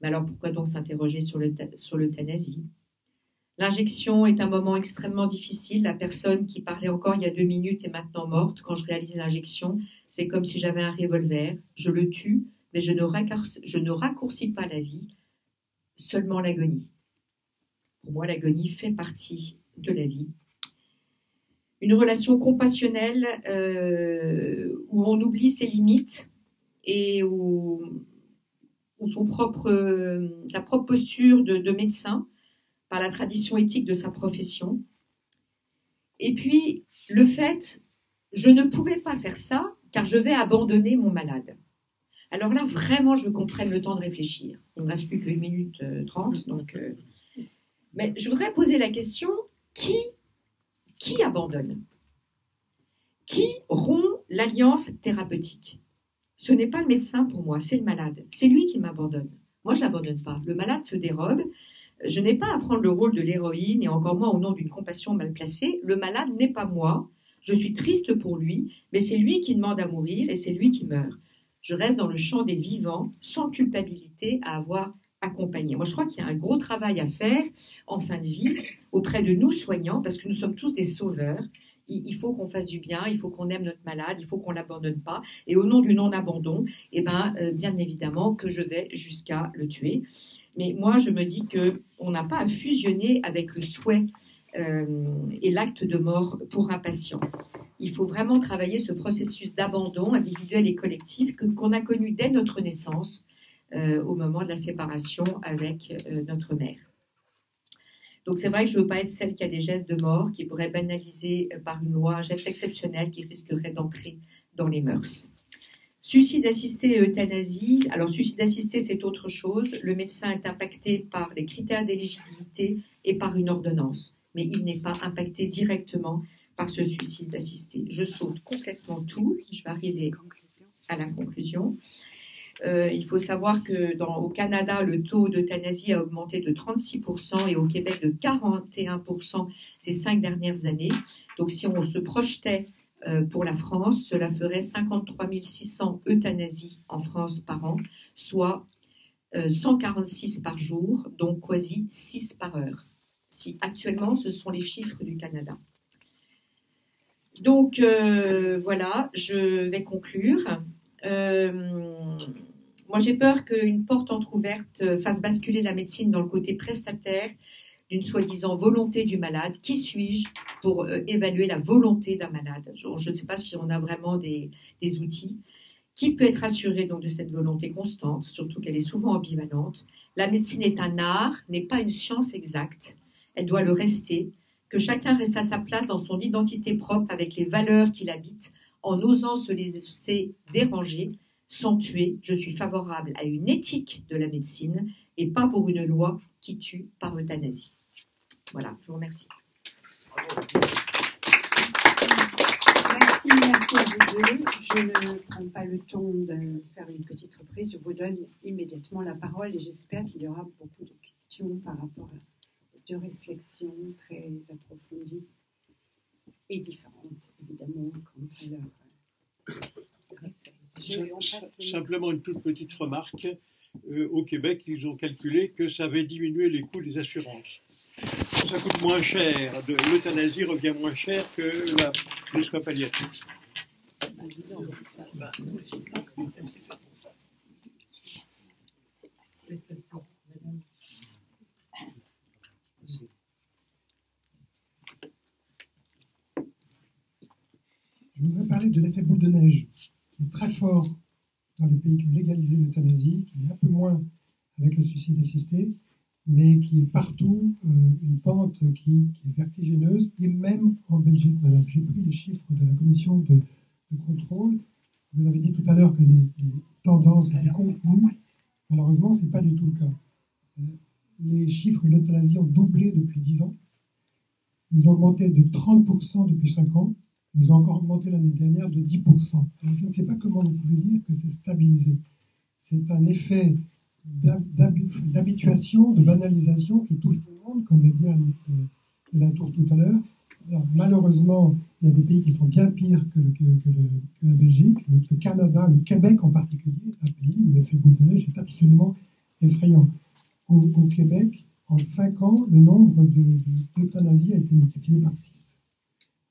Mais alors, pourquoi donc s'interroger sur l'euthanasie? L'injection est un moment extrêmement difficile. La personne qui parlait encore il y a 2 minutes est maintenant morte. Quand je réalise l'injection, c'est comme si j'avais un revolver. Je le tue, mais je ne raccourcis pas la vie, seulement l'agonie. Pour moi, l'agonie fait partie de la vie. Une relation compassionnelle où on oublie ses limites et où sa propre posture de médecin par la tradition éthique de sa profession. Et puis, le fait, je ne pouvais pas faire ça car je vais abandonner mon malade. Alors là, vraiment, je veux qu'on prenne le temps de réfléchir. Il ne me reste plus que 1 minute 30. Donc, mais je voudrais poser la question, qui abandonne? Qui rompt l'alliance thérapeutique? Ce n'est pas le médecin pour moi, c'est le malade. C'est lui qui m'abandonne. Moi, je ne l'abandonne pas. Le malade se dérobe. Je n'ai pas à prendre le rôle de l'héroïne et encore moins au nom d'une compassion mal placée. Le malade n'est pas moi. Je suis triste pour lui, mais c'est lui qui demande à mourir et c'est lui qui meurt. Je reste dans le champ des vivants, sans culpabilité à avoir accompagné. Moi, je crois qu'il y a un gros travail à faire en fin de vie auprès de nous soignants, parce que nous sommes tous des sauveurs. Il faut qu'on fasse du bien, il faut qu'on aime notre malade, il faut qu'on ne l'abandonne pas. Et au nom du non-abandon, bien évidemment que je vais jusqu'à le tuer. Mais moi, je me dis qu'on n'a pas à fusionner avec le souhait et l'acte de mort pour un patient. Il faut vraiment travailler ce processus d'abandon individuel et collectif qu'on a connu dès notre naissance, au moment de la séparation avec notre mère. Donc c'est vrai que je ne veux pas être celle qui a des gestes de mort, qui pourrait banaliser par une loi un geste exceptionnel qui risquerait d'entrer dans les mœurs. Suicide assisté et euthanasie. Alors suicide assisté, c'est autre chose. Le médecin est impacté par les critères d'éligibilité et par une ordonnance, mais il n'est pas impacté directement par ce suicide assisté. Je saute complètement tout. Je vais arriver à la conclusion. Il faut savoir qu'au Canada, le taux d'euthanasie a augmenté de 36% et au Québec de 41% ces 5 dernières années. Donc si on se projetait pour la France, cela ferait 53 600 euthanasies en France par an, soit 146 par jour, donc quasi 6 par heure. Si actuellement, ce sont les chiffres du Canada. Donc voilà, je vais conclure. Moi, j'ai peur qu'une porte entrouverte fasse basculer la médecine dans le côté prestataire d'une soi-disant volonté du malade. Qui suis-je pour évaluer la volonté d'un malade? Je ne sais pas si on a vraiment des outils. Qui peut être assuré donc de cette volonté constante, surtout qu'elle est souvent ambivalente? La médecine est un art, n'est pas une science exacte. Elle doit le rester. Que chacun reste à sa place dans son identité propre avec les valeurs qui l'habitent, en osant se laisser déranger, sans tuer. Je suis favorable à une éthique de la médecine et pas pour une loi qui tue par euthanasie. Voilà, je vous remercie. Merci à vous deux. Je ne prends pas le temps de faire une petite reprise. Je vous donne immédiatement la parole et j'espère qu'il y aura beaucoup de questions par rapport à deux réflexions très approfondies et différentes, évidemment, quant à leur Simplement une toute petite remarque. Au Québec, ils ont calculé que ça avait diminué les coûts des assurances. ça coûte moins cher. L'euthanasie revient moins cher que les soins palliatifs. Je voudrais parler de l'effet boule de neige, qui est très fort dans les pays qui ont légalisé l'euthanasie, qui est un peu moins avec le suicide assisté, mais qui est partout une pente qui est vertigineuse, et même en Belgique, madame. J'ai pris les chiffres de la commission de contrôle. Vous avez dit tout à l'heure que les tendances étaient contenues. Malheureusement, ce n'est pas du tout le cas. Les chiffres de l'euthanasie ont doublé depuis 10 ans. Ils ont augmenté de 30% depuis 5 ans. Ils ont encore augmenté l'année dernière de 10%. Alors, je ne sais pas comment vous pouvez dire que c'est stabilisé. C'est un effet d'habituation, de banalisation qui touche tout le monde, comme l'a dit Anne Latour tout à l'heure. Alors, malheureusement, il y a des pays qui sont bien pires que la Belgique. Le Canada, le Québec en particulier, est un pays où l'effet boule de neige est absolument effrayant. Au Québec, en 5 ans, le nombre d'euthanasies a été multiplié par 6.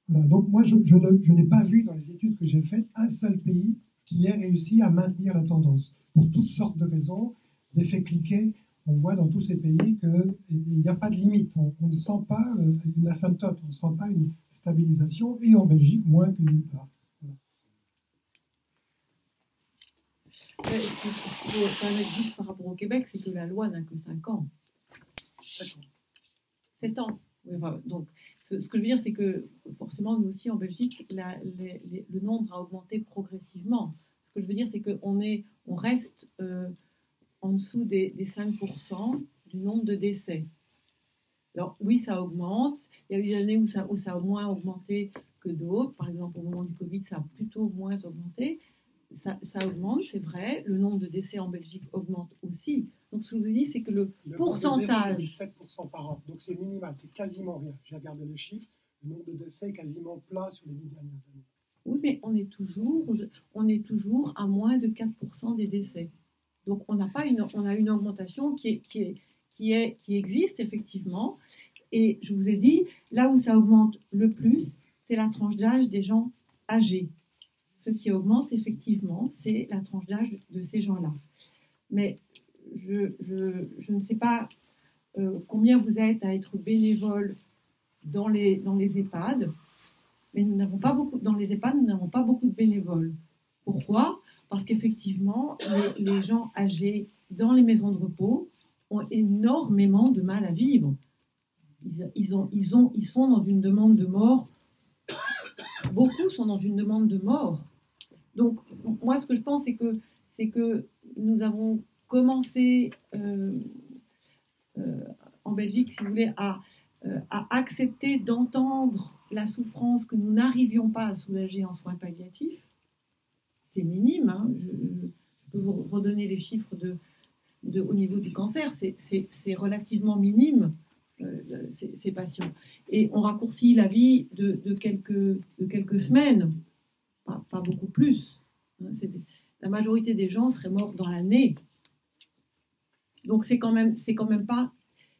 Voilà, donc moi, je n'ai pas vu dans les études que j'ai faites un seul pays qui ait réussi à maintenir la tendance. Pour toutes sortes de raisons, d'effets cliqués, on voit dans tous ces pays qu'il n'y a pas de limite. On ne sent pas une asymptote, on ne sent pas une stabilisation, et en Belgique, moins que nulle part. Voilà. Ce qu'il faut permettre juste par rapport au Québec, c'est que la loi n'a que 5 ans. 7 ans. Oui, enfin, donc, ce que je veux dire, c'est que forcément, nous aussi en Belgique, le nombre a augmenté progressivement. Ce que je veux dire, c'est qu'on reste en dessous des 5% du nombre de décès. Alors oui, ça augmente. Il y a eu des années où ça a moins augmenté que d'autres. Par exemple, au moment du Covid, ça a plutôt moins augmenté. Ça augmente, c'est vrai. Le nombre de décès en Belgique augmente aussi. Donc, ce que je vous dis, c'est que le pourcentage... 7% par an. Donc, c'est minimal, c'est quasiment rien. J'ai regardé le chiffre, le nombre de décès est quasiment plat sur les 10 dernières années. Oui, mais on est toujours à moins de 4% des décès. Donc, on a une augmentation qui existe effectivement. Et je vous ai dit, là où ça augmente le plus, c'est la tranche d'âge des gens âgés. Ce qui augmente effectivement, c'est la tranche d'âge de ces gens-là. Mais je ne sais pas combien vous êtes à être bénévole dans les EHPAD, mais dans les EHPAD, nous n'avons pas beaucoup de bénévoles. Pourquoi ? Parce qu'effectivement, les gens âgés dans les maisons de repos ont énormément de mal à vivre. Ils sont dans une demande de mort. Beaucoup sont dans une demande de mort. Donc, moi, ce que je pense, c'est que nous avons commencé en Belgique, si vous voulez, à accepter d'entendre la souffrance que nous n'arrivions pas à soulager en soins palliatifs. C'est minime, hein. Je peux vous redonner les chiffres au niveau du cancer, c'est relativement minime, ces patients. Et on raccourcit la vie de quelques semaines, pas beaucoup plus. La majorité des gens seraient morts dans l'année. Donc c'est quand même pas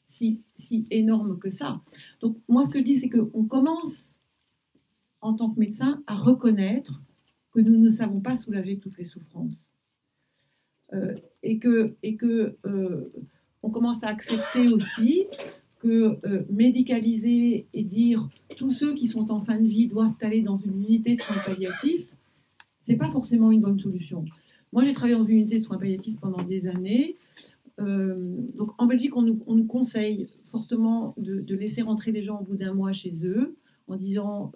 si énorme que ça. Donc moi, ce que je dis, c'est qu'on commence, en tant que médecin, à reconnaître que nous ne savons pas soulager toutes les souffrances. Et que on commence à accepter aussi que médicaliser et dire tous ceux qui sont en fin de vie doivent aller dans une unité de soins palliatifs, c'est pas forcément une bonne solution. Moi, j'ai travaillé dans une unité de soins palliatifs pendant des années. Donc, en Belgique, on nous conseille fortement de laisser rentrer les gens au bout d'un mois chez eux, en disant,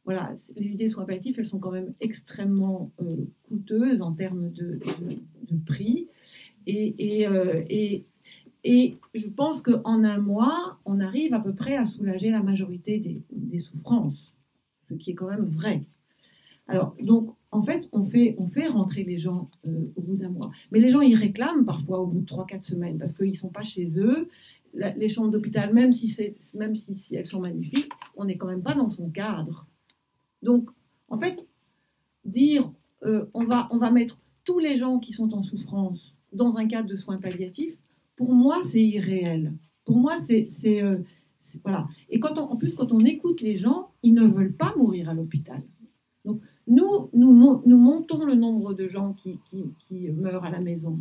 voilà, les unités de soins palliatifs, elles sont quand même extrêmement coûteuses en termes de prix. Et je pense qu'en un mois, on arrive à peu près à soulager la majorité des souffrances, ce qui est quand même vrai. Alors, donc, en fait, on fait rentrer les gens au bout d'un mois. Mais les gens, ils réclament parfois au bout de 3-4 semaines parce qu'ils ne sont pas chez eux. Les chambres d'hôpital, même si elles sont magnifiques, on n'est quand même pas dans son cadre. Donc, en fait, dire on va mettre tous les gens qui sont en souffrance dans un cadre de soins palliatifs, pour moi, c'est irréel. Pour moi, c'est Voilà. Et en plus, quand on écoute les gens, ils ne veulent pas mourir à l'hôpital. Donc, nous montons le nombre de gens qui meurent à la maison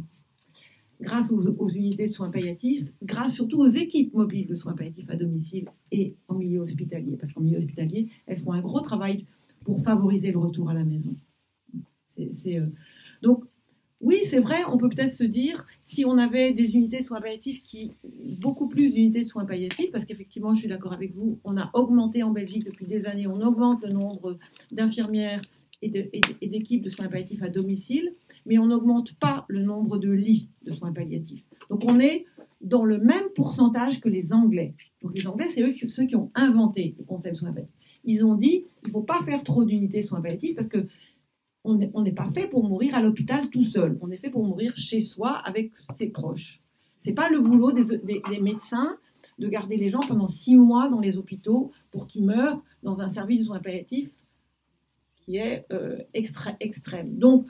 grâce aux unités de soins palliatifs, grâce surtout aux équipes mobiles de soins palliatifs à domicile et en milieu hospitalier. Parce qu'en milieu hospitalier, elles font un gros travail pour favoriser le retour à la maison. Donc, oui, c'est vrai, on peut peut-être se dire, si on avait des unités de soins palliatifs, beaucoup plus d'unités de soins palliatifs, parce qu'effectivement, je suis d'accord avec vous, on a augmenté en Belgique depuis des années, on augmente le nombre d'infirmières et d'équipes de soins palliatifs à domicile, mais on n'augmente pas le nombre de lits de soins palliatifs. Donc on est dans le même pourcentage que les Anglais. Donc les Anglais, c'est ceux qui ont inventé le concept de soins palliatifs. Ils ont dit, il ne faut pas faire trop d'unités de soins palliatifs parce que on n'est pas fait pour mourir à l'hôpital tout seul. On est fait pour mourir chez soi avec ses proches. Ce n'est pas le boulot des médecins de garder les gens pendant 6 mois dans les hôpitaux pour qu'ils meurent dans un service de soins palliatifs qui est extrême. Donc,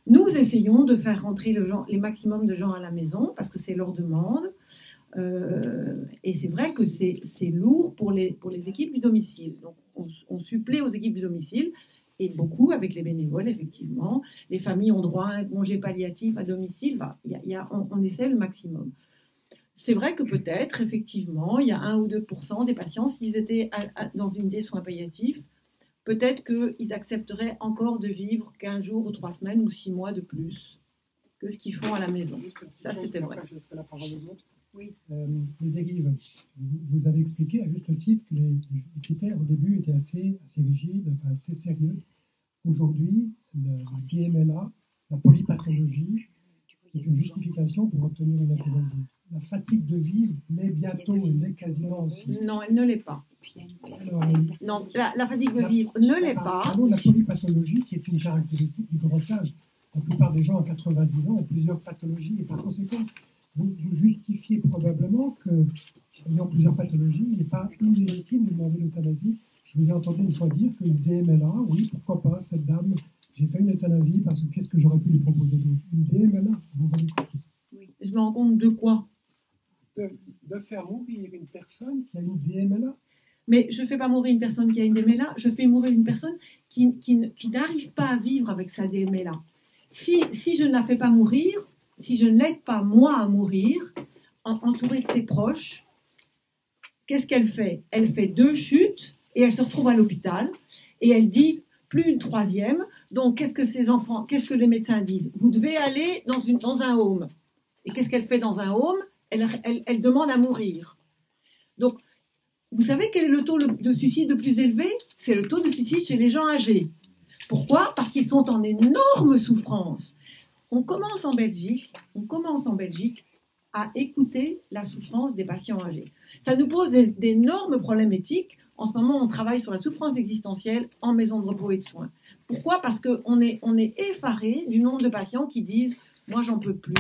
nous essayons de faire rentrer les maximum de gens à la maison parce que c'est leur demande. Et c'est vrai que c'est lourd pour les équipes du domicile. Donc, on supplée aux équipes du domicile et beaucoup avec les bénévoles, effectivement. Les familles ont droit à un congé palliatif à domicile. On essaie le maximum. C'est vrai que peut-être, effectivement, il y a 1 ou 2% des patients, s'ils étaient dans une unité de soins palliatifs, peut-être qu'ils accepteraient encore de vivre 15 jours ou 3 semaines ou 6 mois de plus que ce qu'ils font à la maison. Ça, c'était vrai. Oui. Les dérives. Vous avez expliqué à juste titre que les critères au début étaient assez rigides, assez sérieux. Aujourd'hui, le DMLA, la polypathologie, est une justification pour obtenir une euthanasie. La fatigue de vivre l'est bientôt, elle l'est quasiment aussi. Non, elle ne l'est pas. Alors, non, la fatigue de vivre ne l'est pas. Pardon, la polypathologie, qui est une caractéristique du grand âge. La plupart des gens à 90 ans ont plusieurs pathologies et par conséquent, vous justifiez probablement qu'ayant plusieurs pathologies, il n'est pas illégitime de demander l'euthanasie. Je vous ai entendu une fois dire que le DMLA, oui, pourquoi pas, cette dame, j'ai fait une euthanasie parce que qu'est-ce que j'aurais pu lui proposer d'autre? Une DMLA, vous vous rendez compte? Oui. Je me rends compte de quoi? De faire mourir une personne qui a une DMLA. Mais je ne fais pas mourir une personne qui a une DMLA, je fais mourir une personne qui n'arrive pas à vivre avec sa DMLA. Si je ne la fais pas mourir, si je ne l'aide pas moi à mourir, entourée de ses proches, qu'est-ce qu'elle fait? Elle fait 2 chutes et elle se retrouve à l'hôpital et elle dit plus une 3e. Donc qu'est-ce que les médecins disent? Vous devez aller dans un home. Et qu'est-ce qu'elle fait dans un home? Elle demande à mourir. Donc vous savez quel est le taux de suicide le plus élevé? C'est le taux de suicide chez les gens âgés. Pourquoi? Parce qu'ils sont en énorme souffrance. On commence en Belgique à écouter la souffrance des patients âgés. Ça nous pose d'énormes problèmes éthiques. En ce moment, on travaille sur la souffrance existentielle en maison de repos et de soins. Pourquoi? Parce qu'on est effaré du nombre de patients qui disent « moi, j'en peux plus ».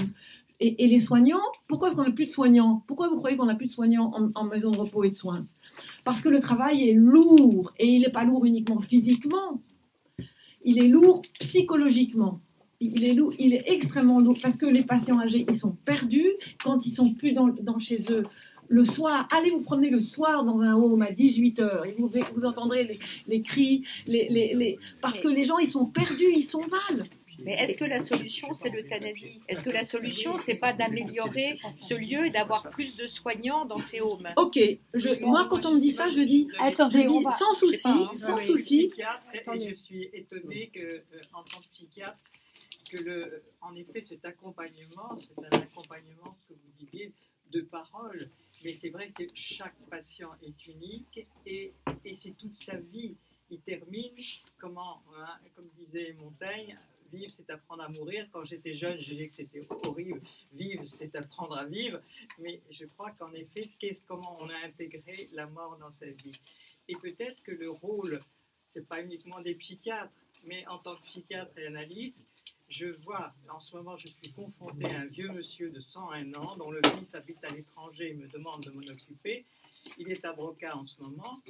Et les soignants, pourquoi est-ce qu'on n'a plus de soignants? Pourquoi vous croyez qu'on n'a plus de soignants en maison de repos et de soins? Parce que le travail est lourd, et il n'est pas lourd uniquement physiquement, il est lourd psychologiquement. Il est extrêmement lourd, parce que les patients âgés, ils sont perdus quand ils ne sont plus dans chez eux. Le soir, allez vous promener le soir dans un home à 18h, et vous entendrez les cris, parce que les gens, ils sont perdus, ils sont mal. Mais est-ce que la solution, c'est l'euthanasie? Est-ce que la solution, c'est pas d'améliorer ce lieu et d'avoir plus de soignants dans ces homes? Ok, moi quand on me dit ça, je dis sans souci. Je suis étonnée en tant que psychiatre, en effet, cet accompagnement, c'est un accompagnement, ce que vous disiez, de parole. Mais c'est vrai que chaque patient est unique et c'est toute sa vie. Il termine, comme disait Montaigne, vivre, c'est apprendre à mourir. Quand j'étais jeune, je disais que c'était horrible. Vivre, c'est apprendre à vivre. Mais je crois qu'en effet, comment on a intégré la mort dans sa vie. Et peut-être que le rôle, c'est pas uniquement des psychiatres, mais en tant que psychiatre et analyste, je vois, en ce moment, je suis confrontée à un vieux monsieur de 101 ans, dont le fils habite à l'étranger et me demande de m'en occuper. Il est à Broca en ce moment,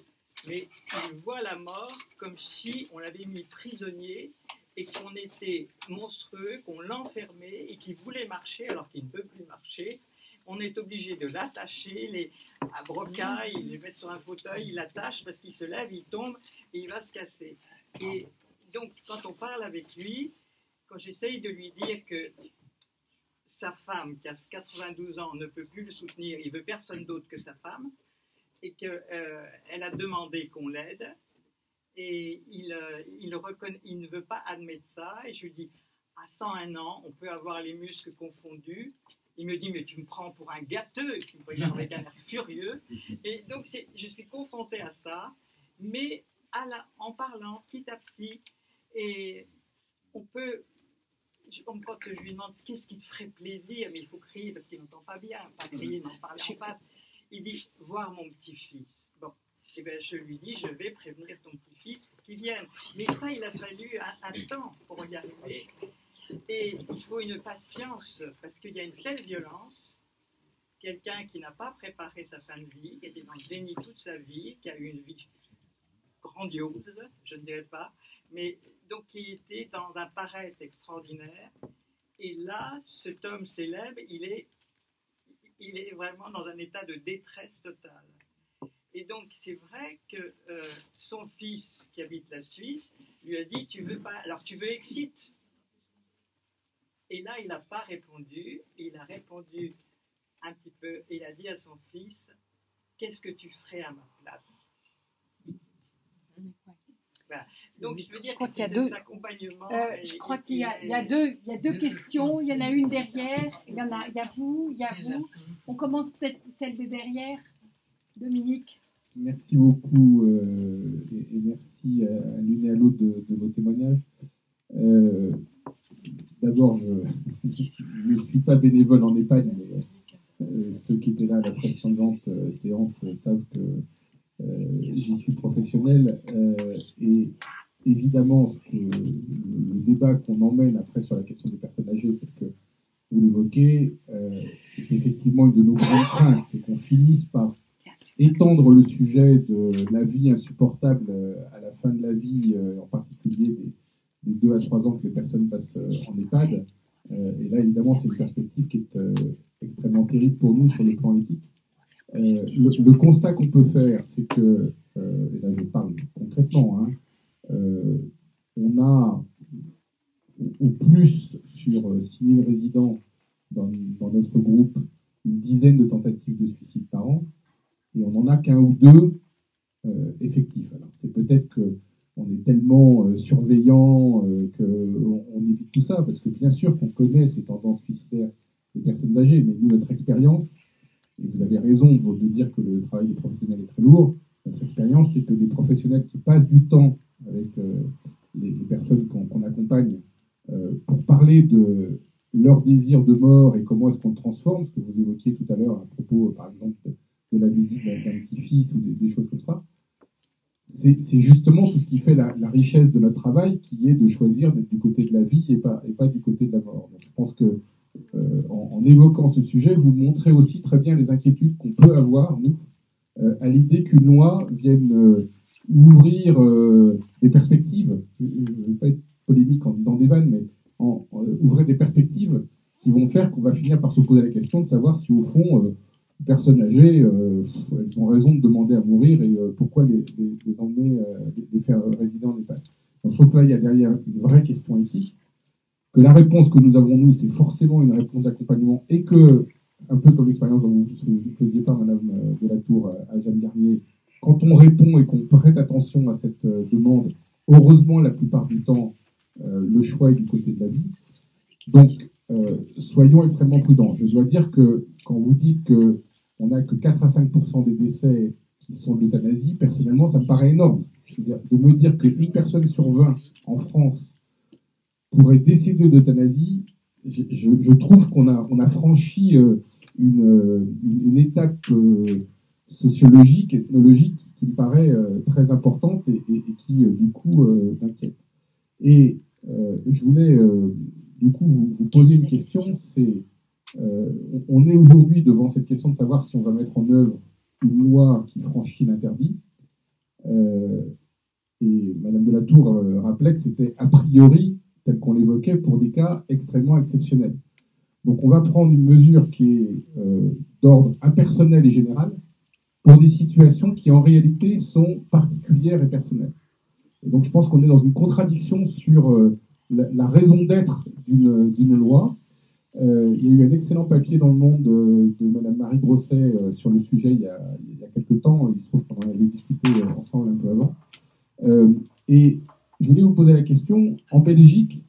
mais il voit la mort comme si on l'avait mis prisonnier et qu'on était monstrueux, qu'on l'enfermait et qu'il voulait marcher alors qu'il ne peut plus marcher. on est obligé de l'attacher à brocaille, il le met sur un fauteuil, il l'attache parce qu'il se lève, il tombe et il va se casser. Et donc, quand on parle avec lui, quand j'essaye de lui dire que sa femme, qui a 92 ans, ne peut plus le soutenir, il veut personne d'autre que sa femme, et qu'elle a demandé qu'on l'aide, et il ne veut pas admettre ça, et je lui dis, à 101 ans, on peut avoir les muscles confondus. Il me dit, mais tu me prends pour un gâteux, tu me regardes avec un air furieux. Et donc, je suis confrontée à ça, mais en parlant petit à petit, et quand je lui demande qu'est-ce qui te ferait plaisir, mais il faut crier parce qu'il n'entend pas bien, pas crier, mais en parler en face. Il dit, voir mon petit-fils. Bon, et bien je lui dis, je vais prévenir ton petit-fils pour qu'il vienne. Mais ça, il a fallu un temps pour y arriver. Et il faut une patience, parce qu'il y a une telle violence. Quelqu'un qui n'a pas préparé sa fin de vie, qui était dans le déni toute sa vie, qui a eu une vie grandiose, je ne dirais pas, mais donc qui était dans un paraître extraordinaire. Et là, cet homme célèbre, il est vraiment dans un état de détresse totale. Et donc, c'est vrai que son fils, qui habite la Suisse, lui a dit, tu veux Exit. Et là, il n'a pas répondu. Il a répondu un petit peu. Il a dit à son fils, qu'est-ce que tu ferais à ma place? Voilà. Donc, je veux dire que c'est deux accompagnements. Je crois qu'il y a deux questions. Il y en a une derrière. Il y a vous. On commence peut-être celle de derrière. Dominique. Merci beaucoup et merci à l'une et à l'autre de vos témoignages. D'abord, je ne suis pas bénévole en EHPAD, mais ceux qui étaient là à la précédente séance savent que j'y suis professionnel. Et évidemment, le débat qu'on emmène après sur la question des personnes âgées, tel que vous l'évoquez, est effectivement une de nos grandes craintes, c'est qu'on finisse par étendre le sujet de la vie insupportable à la fin de la vie, en particulier des 2 à 3 ans que les personnes passent en EHPAD. Et là, évidemment, c'est une perspective qui est extrêmement terrible pour nous sur le plan éthique. Le constat qu'on peut faire, c'est que, et là je parle concrètement, on a au plus sur 6 000 résidents dans notre groupe une dizaine de tentatives de suicide par an, et on n'en a qu'1 ou 2 effectifs. Alors c'est peut-être qu'on est tellement surveillant qu'on évite tout ça, parce que bien sûr qu'on connaît ces tendances suicidaires des personnes âgées, mais nous, notre expérience, et vous avez raison de dire que le travail des professionnels est très lourd, notre expérience, c'est que des professionnels qui passent du temps avec les personnes qu'on accompagne pour parler de leur désir de mort et comment est-ce qu'on le transforme, ce que vous évoquiez tout à l'heure à propos, par exemple, de la visite d'un petit-fils ou des choses comme ça, c'est justement tout ce qui fait la richesse de notre travail, qui est de choisir d'être du côté de la vie et pas du côté de la mort. Donc, je pense que en évoquant ce sujet, vous montrez aussi très bien les inquiétudes qu'on peut avoir, nous, à l'idée qu'une loi vienne ouvrir des perspectives. Je ne vais pas être polémique en disant des vannes, mais ouvrir des perspectives qui vont faire qu'on va finir par se poser la question de savoir si, au fond, les personnes âgées, elles ont raison de demander à mourir et pourquoi les emmener, les faire résider en EHPAD. Donc, je trouve que là, il y a derrière une vraie question éthique, que la réponse que nous avons, nous, c'est forcément une réponse d'accompagnement, et que, un peu comme l'expérience dont vous faisiez part, Madame de la Tour, à Jeanne Garnier, quand on répond et qu'on prête attention à cette demande, heureusement, la plupart du temps, le choix est du côté de la vie. Donc, soyons extrêmement prudents. Je dois dire que quand vous dites qu'on n'a que 4 à 5% des décès qui sont de l'euthanasie, personnellement, ça me paraît énorme. C'est-à-dire de me dire qu'une personne sur 20 en France pourrait décéder d'euthanasie, je trouve qu'on a franchi une étape sociologique, ethnologique, qui me paraît très importante et qui, du coup, m'inquiète. Et je voulais, du coup, vous poser une question. On est aujourd'hui devant cette question de savoir si on va mettre en œuvre une loi qui franchit l'interdit. Et Madame de la Tour rappelait que c'était a priori, tel qu'on l'évoquait, pour des cas extrêmement exceptionnels. Donc on va prendre une mesure qui est d'ordre impersonnel et général pour des situations qui en réalité sont particulières et personnelles. Et donc je pense qu'on est dans une contradiction sur la raison d'être d'une loi. Il y a eu un excellent papier dans Le Monde de Madame Marie Grosset sur le sujet il y a quelques temps. Il se trouve qu'on en avait discuté ensemble un peu avant. Et je voulais vous poser la question, en Belgique,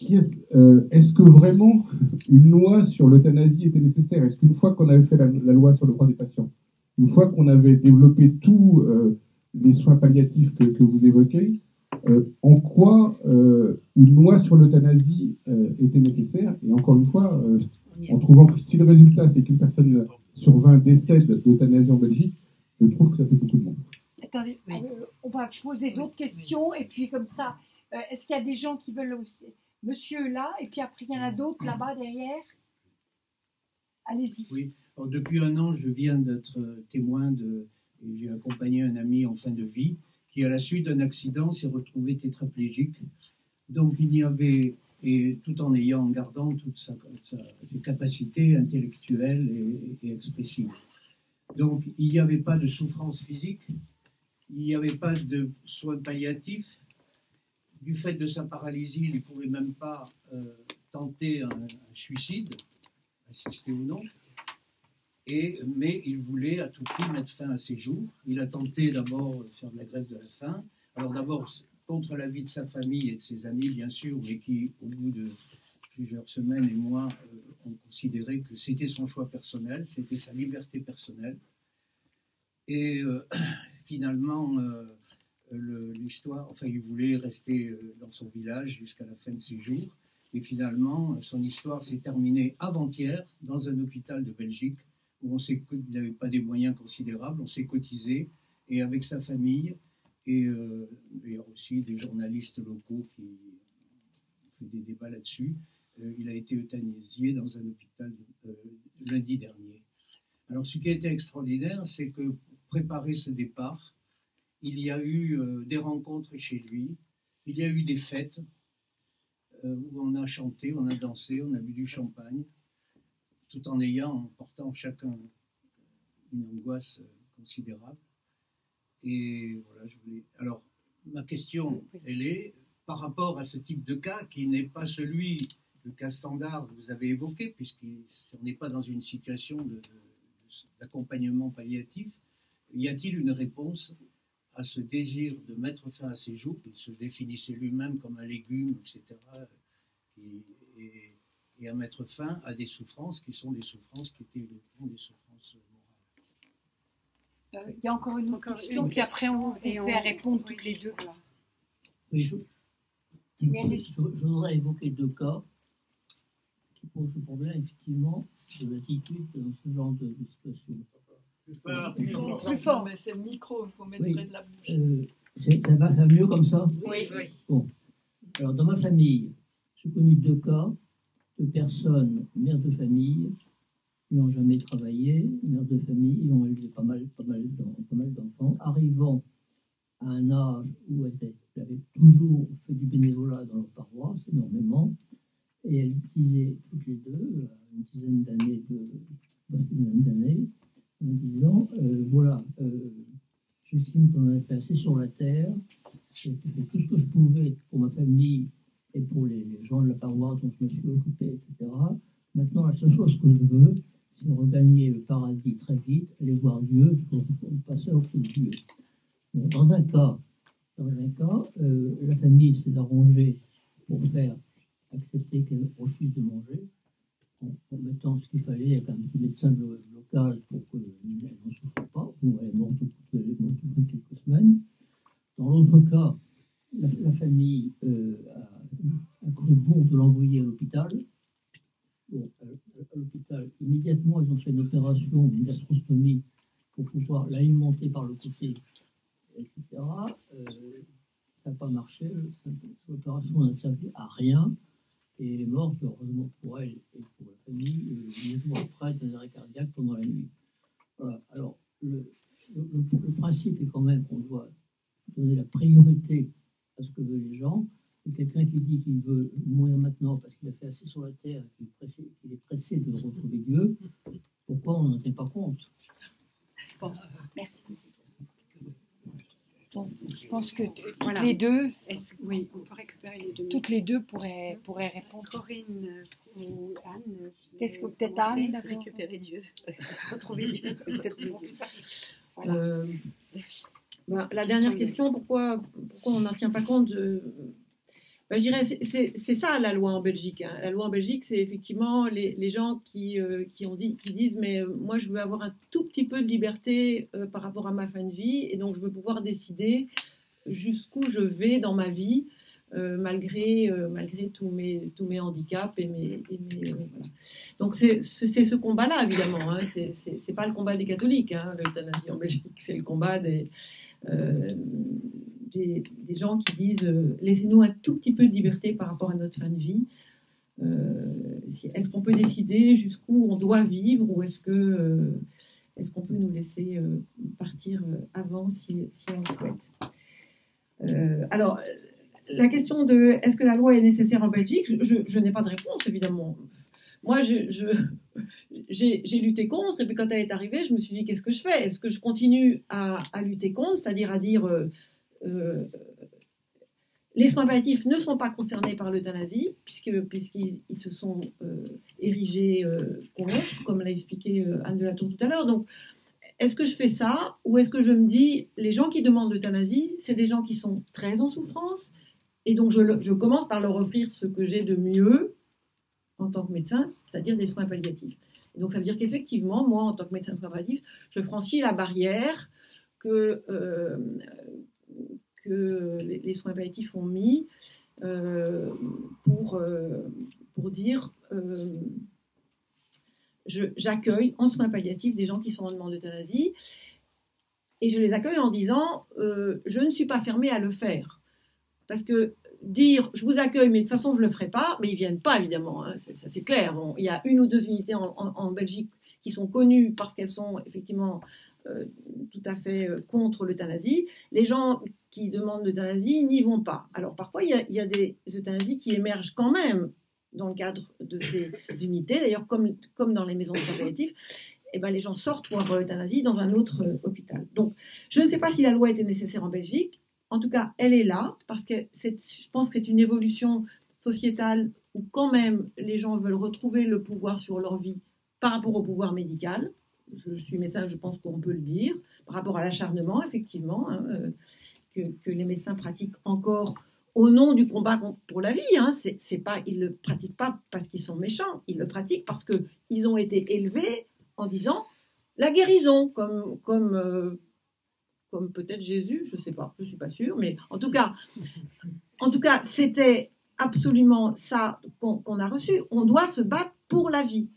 est-ce que vraiment une loi sur l'euthanasie était nécessaire? Est-ce qu'une fois qu'on avait fait la loi sur le droit des patients, une fois qu'on avait développé tous les soins palliatifs que vous évoquez, en quoi une loi sur l'euthanasie était nécessaire? Et encore une fois, en trouvant que si le résultat c'est qu'une personne sur 20 décède d'euthanasie en Belgique, je trouve que ça fait beaucoup de monde. Attendez, on va poser d'autres questions et puis comme ça, est-ce qu'il y a des gens qui veulent aussi? Monsieur là, et puis après il y en a d'autres là-bas derrière. Allez-y. Oui, alors, depuis un an, je viens d'être témoin j'ai accompagné un ami en fin de vie qui, à la suite d'un accident, s'est retrouvé tétraplégique. Donc il y avait, et tout en gardant toute ses capacités intellectuelles et expressives. Donc il n'y avait pas de souffrance physique, il n'y avait pas de soins palliatifs. Du fait de sa paralysie, il ne pouvait même pas tenter un suicide, assisté ou non. Mais il voulait à tout prix mettre fin à ses jours. Il a tenté d'abord de faire de la grève de la faim. Alors d'abord contre l'avis de sa famille et de ses amis, bien sûr, mais qui, au bout de plusieurs semaines et mois, ont considéré que c'était son choix personnel, c'était sa liberté personnelle. Et finalement... l'histoire, enfin, il voulait rester dans son village jusqu'à la fin de ses jours. Et finalement, son histoire s'est terminée avant-hier dans un hôpital de Belgique où il n'avait pas des moyens considérables. On s'est cotisé et avec sa famille et il y a aussi des journalistes locaux qui ont fait des débats là-dessus. Il a été euthanasié dans un hôpital lundi dernier. Alors, ce qui a été extraordinaire, c'est que pour préparer ce départ, il y a eu des rencontres chez lui, il y a eu des fêtes où on a chanté, on a dansé, on a bu du champagne, tout en portant chacun une angoisse considérable. Et voilà, alors, ma question, elle est par rapport à ce type de cas qui n'est pas le cas standard que vous avez évoqué, puisqu'on n'est pas dans une situation d'accompagnement palliatif. Y a-t-il une réponse à ce désir de mettre fin à ses jours, qu'il se définissait lui-même comme un légume, etc., et à mettre fin à des souffrances qui sont des souffrances qui étaient des souffrances morales? Il y a encore une autre question, puis après on vous fait répondre toutes les deux. Oui, je voudrais évoquer deux cas qui posent le problème, effectivement, de l'attitude dans ce genre de situation. Plus fort. Mais c'est le micro, il faut mettre près de la bouche. Ça va mieux comme ça? Oui. Bon. Alors, dans ma famille, j'ai connu deux cas de personnes, mères de famille, qui n'ont jamais travaillé, mères de famille, qui ont élevé pas mal d'enfants, arrivant à un âge où elles avaient toujours fait du bénévolat dans leur paroisse, énormément, et elles disaient toutes les deux, une dizaine d'années, en disant, voilà, j'estime qu'on en a fait assez sur la terre, j'ai fait tout ce que je pouvais pour ma famille et pour les gens de la paroisse dont je me suis occupé, etc. Maintenant, la seule chose que je veux, c'est regagner le paradis très vite, aller voir Dieu, je pense qu'il faut passer auprès de Dieu. Bon, dans un cas, la famille s'est arrangée pour faire accepter qu'elle refuse de manger, en mettant ce qu'il fallait avec un petit médecin local pour qu'elle n'en souffre pas. Bon, elle est morte depuis quelques semaines. Dans l'autre cas, la famille a cru bon de l'envoyer à l'hôpital. Bon, à l'hôpital, immédiatement, ils ont fait une opération, une gastrostomie, pour pouvoir l'alimenter par le côté, etc. Ça n'a pas marché. L'opération n'a servi à rien. Et elle est morte, heureusement pour elle et pour la famille, 2 jours après, d'un arrêt cardiaque pendant la nuit. Voilà. Alors, le principe est quand même qu'on doit donner la priorité à ce que veulent les gens. C'est quelqu'un qui dit qu'il veut mourir maintenant parce qu'il a fait assez sur la terre, qu'il est pressé de retrouver Dieu. Pourquoi on n'en tient pas compte? Bon, merci. Bon, je pense que toutes Voilà. les deux, Oui, on peut récupérer les deux. toutes les deux pourraient répondre. Corinne ou Anne. Qu'est-ce que peut-être Anne d'abord? Récupérer Dieu. Retrouver Dieu, c'est peut-être mieux. Euh, la dernière question, pourquoi on n'en tient pas compte je dirais, c'est ça la loi en Belgique. Hein. La loi en Belgique, c'est effectivement les gens qui disent mais moi je veux avoir un tout petit peu de liberté par rapport à ma fin de vie et donc je veux pouvoir décider jusqu'où je vais dans ma vie malgré tous mes handicaps et voilà. Donc c'est ce combat-là évidemment. Hein. C'est pas le combat des catholiques, hein, l'euthanasie en Belgique, c'est le combat des gens qui disent laissez-nous un tout petit peu de liberté par rapport à notre fin de vie. Est-ce qu'on peut décider jusqu'où on doit vivre ou est-ce qu'on peut nous laisser partir avant si on le souhaite. Alors, la question de est-ce que la loi est nécessaire en Belgique, je n'ai pas de réponse évidemment. Moi, j'ai lutté contre, et puis quand elle est arrivée, je me suis dit, qu'est-ce que je fais? Est-ce que je continue à lutter contre, c'est-à-dire à dire les soins palliatifs ne sont pas concernés par l'euthanasie, puisqu'ils se sont érigés contre, comme l'a expliqué Anne de la Tour tout à l'heure. Donc, est-ce que je fais ça, ou est-ce que je me dis, les gens qui demandent l'euthanasie, c'est des gens qui sont très en souffrance, et donc je commence par leur offrir ce que j'ai de mieux, en tant que médecin, c'est-à-dire des soins palliatifs. Et donc ça veut dire qu'effectivement, moi, en tant que médecin de soins palliatifs, je franchis la barrière que les soins palliatifs ont mis pour dire j'accueille en soins palliatifs des gens qui sont en demande d'euthanasie et je les accueille en disant je ne suis pas fermée à le faire. Parce que dire je vous accueille mais de toute façon je ne le ferai pas, mais ils ne viennent pas évidemment, hein, ça c'est clair. Il y a 1 ou 2 unités en Belgique qui sont connues parce qu'elles sont effectivement tout à fait contre l'euthanasie. Les gens qui demandent l'euthanasie n'y vont pas. Alors parfois il y a des euthanasies qui émergent quand même dans le cadre de ces unités, d'ailleurs comme dans les maisons de soins palliatifs. Et ben, les gens sortent pour avoir l'euthanasie dans un autre hôpital. Donc je ne sais pas si la loi était nécessaire en Belgique. En tout cas, elle est là, parce que je pense que c'est une évolution sociétale où quand même les gens veulent retrouver le pouvoir sur leur vie par rapport au pouvoir médical. Je suis médecin, je pense qu'on peut le dire, par rapport à l'acharnement, effectivement, hein, que les médecins pratiquent encore au nom du combat pour la vie. Hein. Ils ne le pratiquent pas parce qu'ils sont méchants, ils le pratiquent parce qu'ils ont été élevés en disant la guérison, comme peut-être Jésus, je ne sais pas, je ne suis pas sûre, mais en tout cas, c'était absolument ça qu'on a reçu. On doit se battre pour la vie.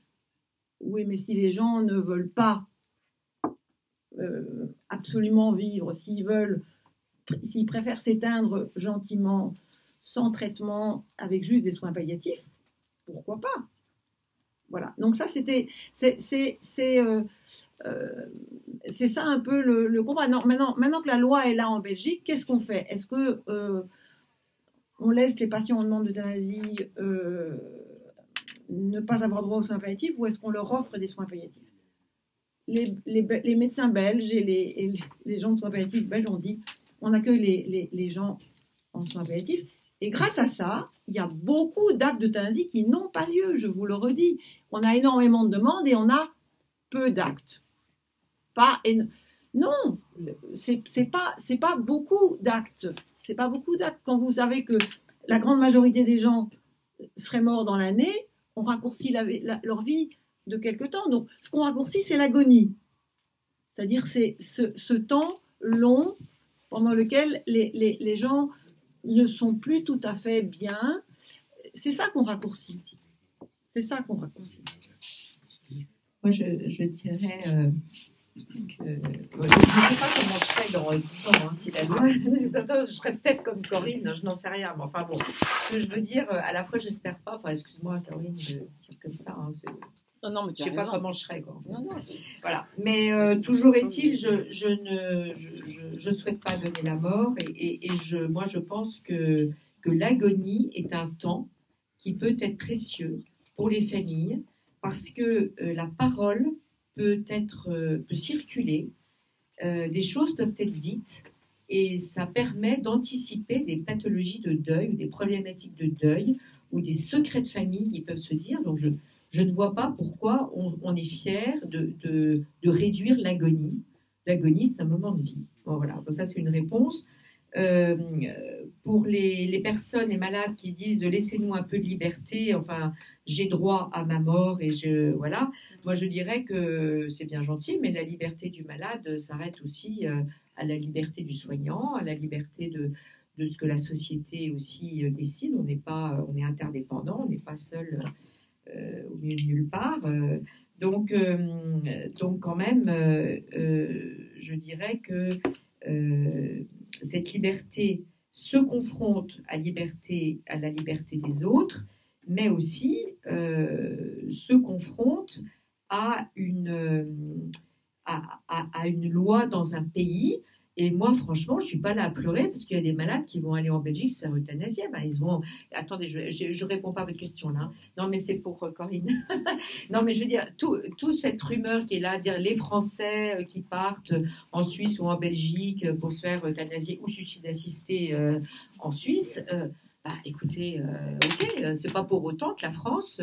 Oui, mais si les gens ne veulent pas absolument vivre, s'ils préfèrent s'éteindre gentiment, sans traitement, avec juste des soins palliatifs, pourquoi pas? Voilà, donc ça c'est ça un peu le combat. Non, maintenant que la loi est là en Belgique, qu'est-ce qu'on fait? Est-ce que on laisse les patients en demande d'euthanasie ne pas avoir droit aux soins palliatifs ou est-ce qu'on leur offre des soins palliatifs? Les médecins belges et les gens de soins palliatifs belges ont dit on accueille les gens en soins palliatifs et grâce à ça, il y a beaucoup d'actes d'euthanasie qui n'ont pas lieu, je vous le redis. On a énormément de demandes et on a peu d'actes. Non, c'est pas beaucoup d'actes. C'est pas beaucoup d'actes. Quand vous savez que la grande majorité des gens seraient morts dans l'année, on raccourcit leur vie de quelque temps. Donc, ce qu'on raccourcit, c'est l'agonie. C'est-à-dire, c'est ce temps long pendant lequel les gens ne sont plus tout à fait bien. C'est ça qu'on raccourcit. C'est ça qu'on raccourcit. Moi, je dirais que... je ne sais pas comment je serais dans 10 ans, hein, si la loi... je serais peut-être comme Corinne, je n'en sais rien. Mais enfin bon, ce que je veux dire, à la fois, j'espère pas... Enfin, excuse-moi, Corinne, de dire comme ça. Hein, non, mais je ne sais pas comment je serais. Quoi. Non. Voilà. Mais toujours est-il, je ne souhaite pas donner la mort. Et moi, je pense que que l'agonie est un temps qui peut être précieux pour les familles parce que la parole peut circuler, des choses peuvent être dites et ça permet d'anticiper des pathologies de deuil ou des problématiques de deuil ou des secrets de famille qui peuvent se dire. Donc je ne vois pas pourquoi on est fier de réduire l'agonie. L'agonie, c'est un moment de vie. Bon, voilà, donc ça c'est une réponse. Pour les personnes, les malades qui disent laissez-nous un peu de liberté, enfin j'ai droit à ma mort et voilà. Moi je dirais que c'est bien gentil, mais la liberté du malade s'arrête aussi à la liberté du soignant, à la liberté de ce que la société aussi décide. On est interdépendant, on n'est pas seul au milieu de nulle part. Donc quand même, je dirais que cette liberté se confronte à la liberté des autres, mais aussi se confronte à une loi dans un pays. Et moi, franchement, je ne suis pas là à pleurer parce qu'il y a des malades qui vont aller en Belgique se faire euthanasier. Ils vont... Attendez, je ne réponds pas à votre question là. Non, mais c'est pour Corinne. Non, mais je veux dire, toute cette rumeur qui est là, dire les Français qui partent en Suisse ou en Belgique pour se faire euthanasier ou suicide assisté en Suisse, écoutez, ok, c'est pas pour autant que la France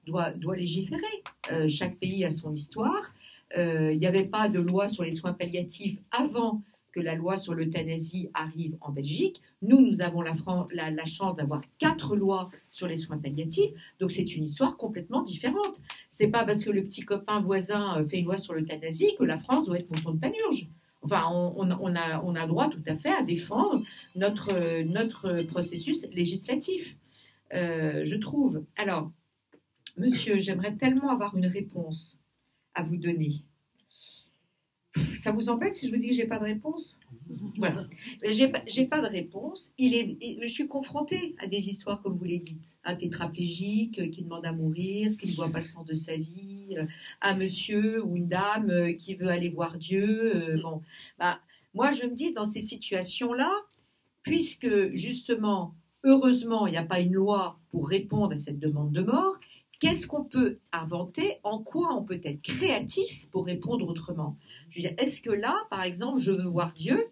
doit légiférer. Chaque pays a son histoire. Il n'y avait pas de loi sur les soins palliatifs avant que la loi sur l'euthanasie arrive en Belgique. Nous avons la chance d'avoir 4 lois sur les soins palliatifs, donc c'est une histoire complètement différente. C'est pas parce que le petit copain voisin fait une loi sur l'euthanasie que la France doit être mouton de panurge. Enfin, on a droit tout à fait à défendre notre processus législatif, je trouve. Alors, monsieur, j'aimerais tellement avoir une réponse à vous donner. Ça vous embête si je vous dis que j'ai pas de réponse? Voilà. J'ai pas de réponse. Je suis confrontée à des histoires, comme vous les dites. Un tétraplégique qui demande à mourir, qui ne voit pas le sens de sa vie, un monsieur ou une dame qui veut aller voir Dieu. Moi, je me dis, dans ces situations-là, puisque, justement, heureusement, il n'y a pas une loi pour répondre à cette demande de mort, qu'est-ce qu'on peut inventer? En quoi on peut être créatif pour répondre autrement? Je veux dire, est-ce que là, par exemple, je veux voir Dieu?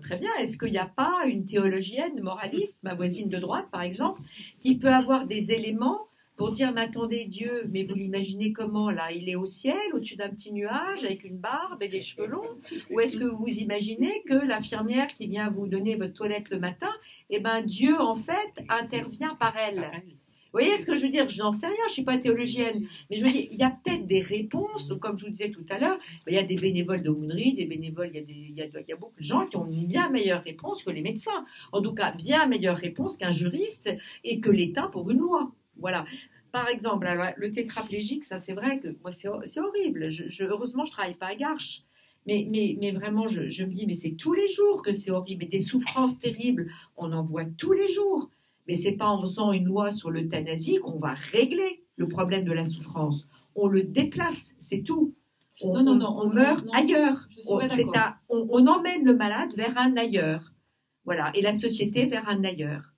Très bien. Est-ce qu'il n'y a pas une théologienne moraliste, ma voisine de droite, par exemple, qui peut avoir des éléments pour dire, mais attendez, Dieu, mais vous l'imaginez comment, là? Il est au ciel, au-dessus d'un petit nuage, avec une barbe et des cheveux longs? Ou est-ce que vous imaginez que l'infirmière qui vient vous donner votre toilette le matin, Dieu, en fait, intervient par elle? Vous voyez ce que je veux dire? Je n'en sais rien, je ne suis pas théologienne. Mais je me dis, il y a peut-être des réponses. Donc, comme je vous disais tout à l'heure, il y a des bénévoles d'aumônerie, des bénévoles, il y a beaucoup de gens qui ont une bien meilleure réponse que les médecins. En tout cas, bien meilleure réponse qu'un juriste et que l'État pour une loi. Voilà. Par exemple, alors, le tétraplégique, ça c'est vrai que moi, c'est horrible. Heureusement, je ne travaille pas à Garches. Mais vraiment, je me dis, mais c'est tous les jours que c'est horrible. Et des souffrances terribles, on en voit tous les jours. Mais ce n'est pas en faisant une loi sur l'euthanasie qu'on va régler le problème de la souffrance. On le déplace, c'est tout. On meurt ailleurs. On emmène le malade vers un ailleurs. Voilà. Et la société vers un ailleurs.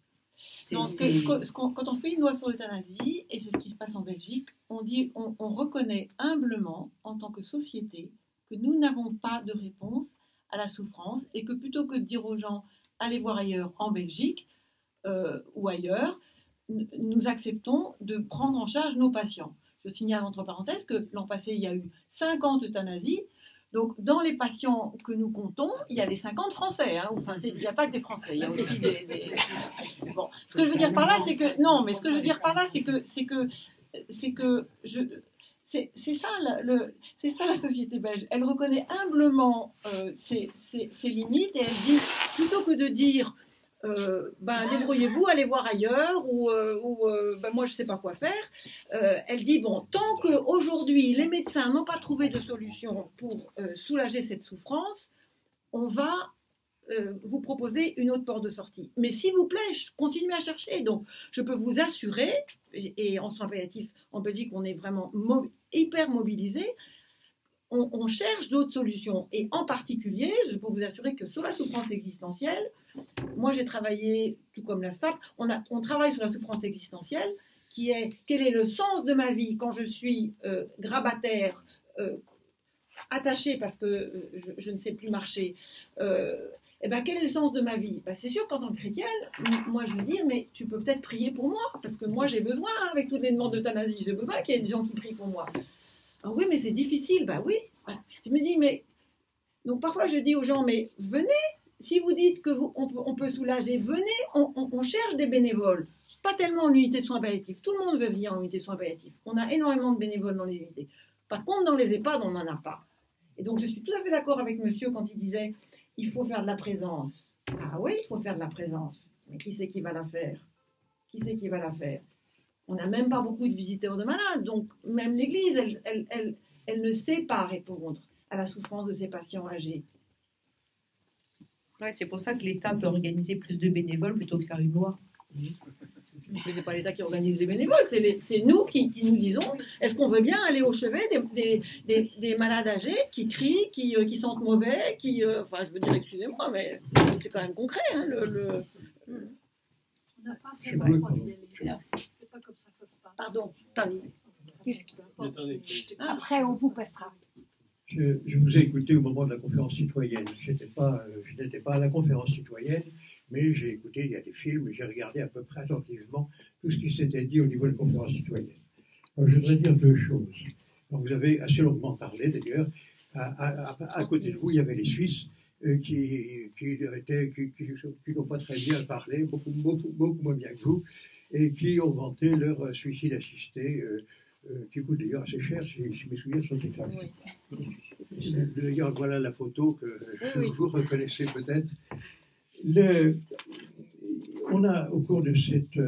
Quand on fait une loi sur l'euthanasie, et c'est ce qui se passe en Belgique, on reconnaît humblement, en tant que société, que nous n'avons pas de réponse à la souffrance et que plutôt que de dire aux gens « allez voir ailleurs en Belgique », ou ailleurs, nous acceptons de prendre en charge nos patients. Je signale entre parenthèses que l'an passé, il y a eu 50 euthanasies. Donc, dans les patients que nous comptons, il y a les 50 Français. Enfin, il n'y a pas que des Français, il y a aussi des... Bon, ce que je veux dire par là, c'est que... Non, mais ce que je veux dire par là, c'est ça la société belge. Elle reconnaît humblement ses limites et elle dit, plutôt que de dire... débrouillez-vous, allez voir ailleurs ou moi je sais pas quoi faire. Elle dit tant qu'aujourd'hui les médecins n'ont pas trouvé de solution pour soulager cette souffrance, on va vous proposer une autre porte de sortie. Mais s'il vous plaît, continuez à chercher. Donc je peux vous assurer, et en soins palliatifs en Belgique on est vraiment hyper mobilisés, on cherche d'autres solutions. Et en particulier, je peux vous assurer que sur la souffrance existentielle, moi j'ai travaillé, tout comme la SFAP, on travaille sur la souffrance existentielle, qui est quel est le sens de ma vie quand je suis grabataire, attachée parce que je ne sais plus marcher. Eh ben, quel est le sens de ma vie? Ben, c'est sûr qu'en tant que chrétienne, moi je veux dire, mais tu peux peut-être prier pour moi, parce que moi j'ai besoin, avec toutes les demandes d'euthanasie, j'ai besoin qu'il y ait des gens qui prient pour moi. Ah oui, mais c'est difficile. Ben oui. Je me dis, mais... Donc parfois je dis aux gens, mais venez, si vous dites qu'on peut soulager, venez, on cherche des bénévoles. Pas tellement en unité de soins palliatifs. Tout le monde veut venir en unité de soins palliatifs. On a énormément de bénévoles dans les unités. Par contre, dans les EHPAD, on n'en a pas. Et donc je suis tout à fait d'accord avec monsieur quand il disait, il faut faire de la présence. Ah oui, il faut faire de la présence. Mais qui c'est qui va la faire? Qui c'est qui va la faire? On n'a même pas beaucoup de visiteurs de malades. Donc même l'Église, elle ne sait pas répondre à la souffrance de ses patients âgés. Ouais, c'est pour ça que l'État peut organiser plus de bénévoles plutôt que faire une loi. Mais ce n'est pas l'État qui organise les bénévoles, c'est nous qui nous disons, est-ce qu'on veut bien aller au chevet des malades âgés qui crient, qui sentent mauvais, enfin je veux dire, excusez-moi, mais c'est quand même concret. Hein, On n'a pas fait le droit d'y aller. C'est pas comme ça que ça se passe. Pardon, Après, on vous passera. Je vous ai écouté au moment de la conférence citoyenne. Je n'étais pas à la conférence citoyenne, mais j'ai écouté, il y a des films, j'ai regardé à peu près attentivement tout ce qui s'était dit au niveau de la conférence citoyenne. Alors, je voudrais dire deux choses. Alors, vous avez assez longuement parlé, d'ailleurs. À côté de vous, il y avait les Suisses qui n'ont pas très bien parlé, beaucoup moins bien que vous, et qui ont vanté leur suicide assisté, qui coûte d'ailleurs assez cher, si mes souvenirs sont exacts. Oui. D'ailleurs, voilà la photo que vous reconnaissez peut-être. On a, au cours de cette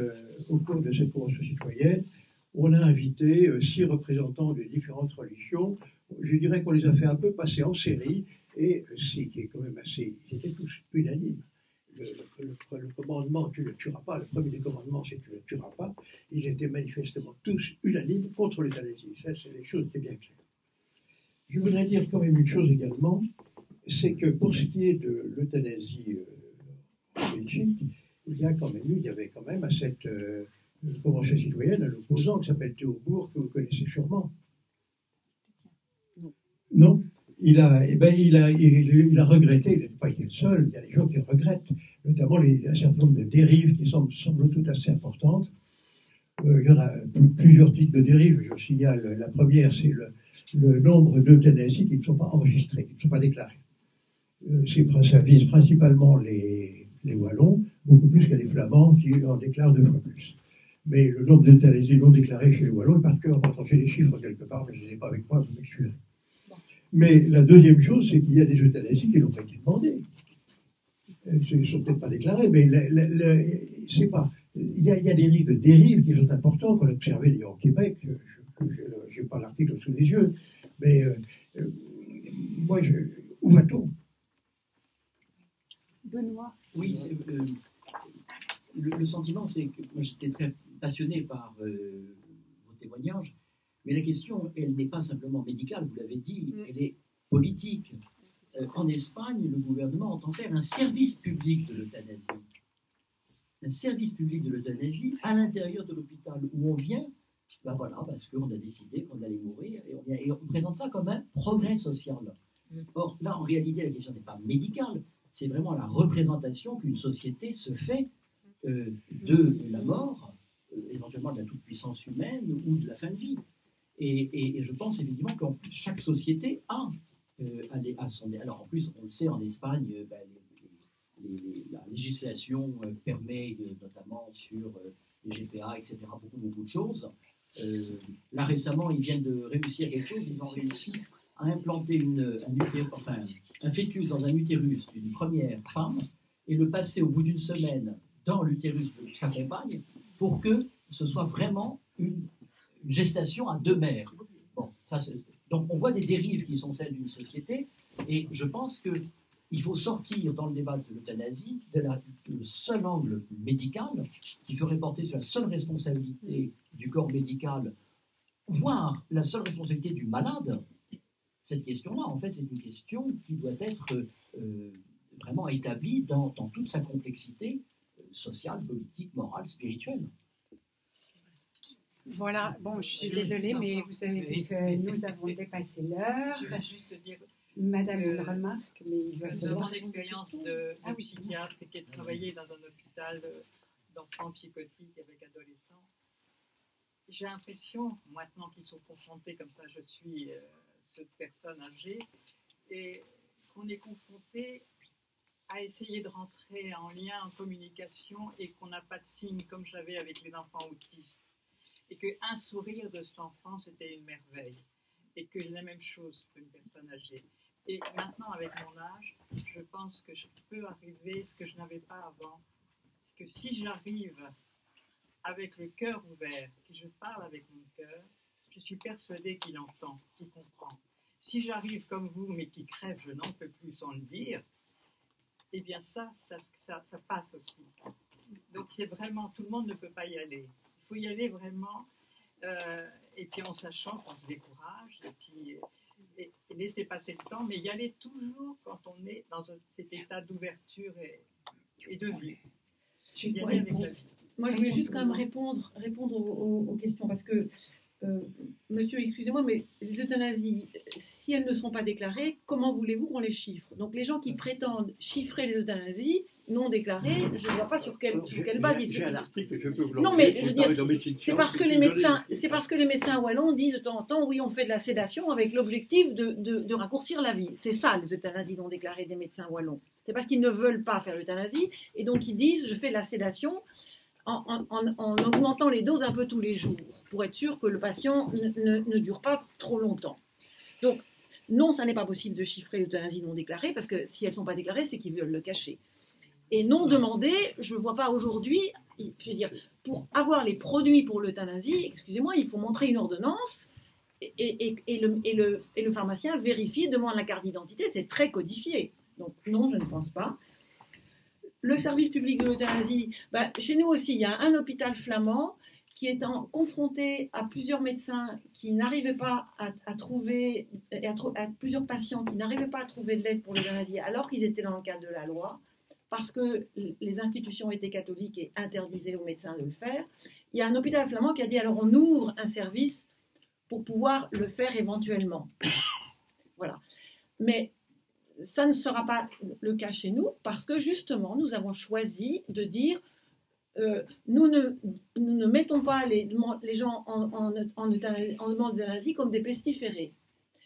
convention citoyenne, on a invité 6 représentants de différentes religions. Je dirais qu'on les a fait un peu passer en série, et c'est qui est quand même assez... Ils étaient tous unanimes. Le commandement, tu ne le tueras pas, le premier des commandements, c'est tu ne le tueras pas. Ils étaient manifestement tous unanimes contre l'euthanasie. Ça, c'est les choses étaient bien claires. Je voudrais dire quand même une chose également, c'est que pour ce qui est de l'euthanasie en Belgique, il y avait quand même à cette convention citoyenne un opposant qui s'appelle Théobourg, que vous connaissez sûrement. Non. Il a regretté, il n'a pas été le seul, il y a des gens qui regrettent, notamment un certain nombre de dérives qui semblent toutes assez importantes. Il y en a plusieurs types de dérives, je signale. La première, c'est le nombre d'euthanasies qui ne sont pas enregistrées, qui ne sont pas déclarées. Ça vise principalement les Wallons, beaucoup plus que les Flamands qui en déclarent 2 fois plus. Mais le nombre d'euthanasies non déclarées chez les Wallons est particulièrement important. J'ai des chiffres quelque part, mais je ne les ai pas avec moi, vous m'excusez. Mais la deuxième chose, c'est qu'il y a des euthanasies qui n'ont pas été demandées. Ils ne sont peut-être pas déclarées, mais c'est pas. Il y a des risques de dérives qui sont importants, qu'on a observé d'ailleurs au Québec. Je n'ai pas l'article sous les yeux, mais moi, où va-t-on? Benoît. Oui, le sentiment, c'est que moi j'étais très passionné par vos témoignages, mais la question, elle n'est pas simplement médicale, vous l'avez dit, elle est politique. En Espagne, le gouvernement entend faire un service public de l'euthanasie. Un service public de l'euthanasie à l'intérieur de l'hôpital où on vient, ben voilà, parce qu'on a décidé qu'on allait mourir, et on présente ça comme un progrès social. Or, là, en réalité, la question n'est pas médicale, c'est vraiment la représentation qu'une société se fait de la mort, éventuellement de la toute-puissance humaine ou de la fin de vie. Et je pense effectivement qu'en plus, chaque société a son... Alors en plus, on le sait, en Espagne, la législation permet, notamment sur les GPA, etc., beaucoup de choses. Là, récemment, ils viennent de réussir quelque chose. Ils ont réussi à implanter un fœtus dans un utérus d'une première femme et le passer au bout d'une semaine dans l'utérus de sa compagne pour que ce soit vraiment une gestation à 2 mères. Bon, donc on voit des dérives qui sont celles d'une société, et je pense qu'il faut sortir dans le débat de l'euthanasie le seul angle médical qui ferait porter sur la seule responsabilité du corps médical, voire la seule responsabilité du malade, cette question-là, en fait, c'est une question qui doit être vraiment établie dans toute sa complexité sociale, politique, morale, spirituelle. Voilà, bon, je suis désolée, mais vous avez vu que nous avons dépassé l'heure. Je vais juste dire Madame, une remarque, mais il va dans falloir... mon expérience de psychiatre qui a travaillé dans un hôpital d'enfants psychotiques avec adolescents, j'ai l'impression, maintenant qu'ils sont confrontés, comme ça je suis cette personne âgée, et qu'on est confronté à essayer de rentrer en lien, en communication, et qu'on n'a pas de signe, comme j'avais avec les enfants autistes. Et qu'un sourire de cet enfant, c'était une merveille. Et que la même chose pour une personne âgée. Et maintenant, avec mon âge, je pense que je peux arriver ce que je n'avais pas avant. Parce que si j'arrive avec le cœur ouvert, que je parle avec mon cœur, je suis persuadée qu'il entend, qu'il comprend. Si j'arrive comme vous, mais qui crève, je n'en peux plus sans le dire, eh bien ça passe aussi. Donc c'est vraiment, tout le monde ne peut pas y aller. Il faut y aller vraiment, et puis en sachant qu'on se décourage, et puis laisser passer le temps, mais y aller toujours quand on est dans cet état d'ouverture et de vie. Moi, je voulais juste quand même répondre aux questions, parce que, monsieur, excusez-moi, mais les euthanasies, si elles ne sont pas déclarées, comment voulez-vous qu'on les chiffre? Donc les gens qui prétendent chiffrer les euthanasies non déclarées, je ne vois pas sur quelle base ils se... J'ai un article, je peux vous Non, mais je veux dire, c'est parce que les médecins wallons disent de temps en temps, oui, on fait de la sédation avec l'objectif de raccourcir la vie. C'est ça, les euthanasies non déclarées des médecins wallons. C'est parce qu'ils ne veulent pas faire l'euthanasie, et donc ils disent, je fais de la sédation en augmentant les doses un peu tous les jours, pour être sûr que le patient ne dure pas trop longtemps. Donc, non, ça n'est pas possible de chiffrer l'euthanasie non déclarée, parce que si elles ne sont pas déclarées, c'est qu'ils veulent le cacher. Et non demandé, je ne vois pas aujourd'hui, je veux dire, pour avoir les produits pour l'euthanasie, excusez-moi, il faut montrer une ordonnance et le pharmacien vérifie, demande la carte d'identité, c'est très codifié. Donc non, je ne pense pas. Le service public de l'euthanasie, chez nous aussi, il y a un hôpital flamand qui est confronté à plusieurs médecins qui n'arrivaient pas à trouver, à plusieurs patients qui n'arrivaient pas à trouver de l'aide pour l'euthanasie alors qu'ils étaient dans le cadre de la loi, parce que les institutions étaient catholiques et interdisaient aux médecins de le faire. Il y a un hôpital flamand qui a dit, alors on ouvre un service pour pouvoir le faire éventuellement. Voilà. Mais ça ne sera pas le cas chez nous, parce que justement, nous avons choisi de dire, nous ne mettons pas les gens en demande d'euthanasie comme des pestiférés.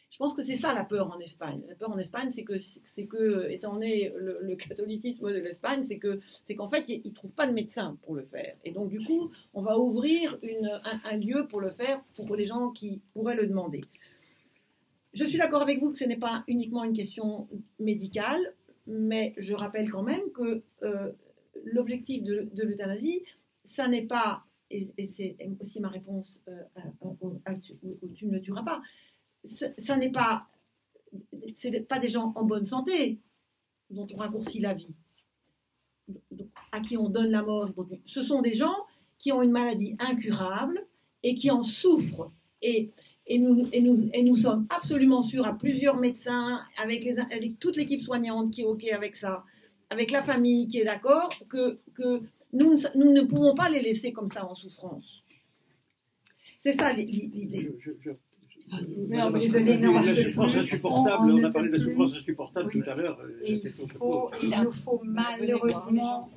Je pense que c'est ça la peur en Espagne. La peur en Espagne, c'est que étant donné le catholicisme de l'Espagne, c'est qu'en fait, ils ne trouvent pas de médecin pour le faire. Et donc, du coup, on va ouvrir un lieu pour le faire pour les gens qui pourraient le demander. Je suis d'accord avec vous que ce n'est pas uniquement une question médicale, mais je rappelle quand même que l'objectif de l'euthanasie, ça n'est pas, et c'est aussi ma réponse où tu ne le tueras pas, ça n'est pas, c'est pas des gens en bonne santé dont on raccourcit la vie, à qui on donne la mort. Ce sont des gens qui ont une maladie incurable et qui en souffrent. Et nous sommes absolument sûrs, à plusieurs médecins, avec toute l'équipe soignante qui est OK avec ça, avec la famille qui est d'accord, que nous ne pouvons pas les laisser comme ça en souffrance. C'est ça l'idée. La souffrance insupportable, on a parlé de la souffrance insupportable tout à l'heure. Il nous faut malheureusement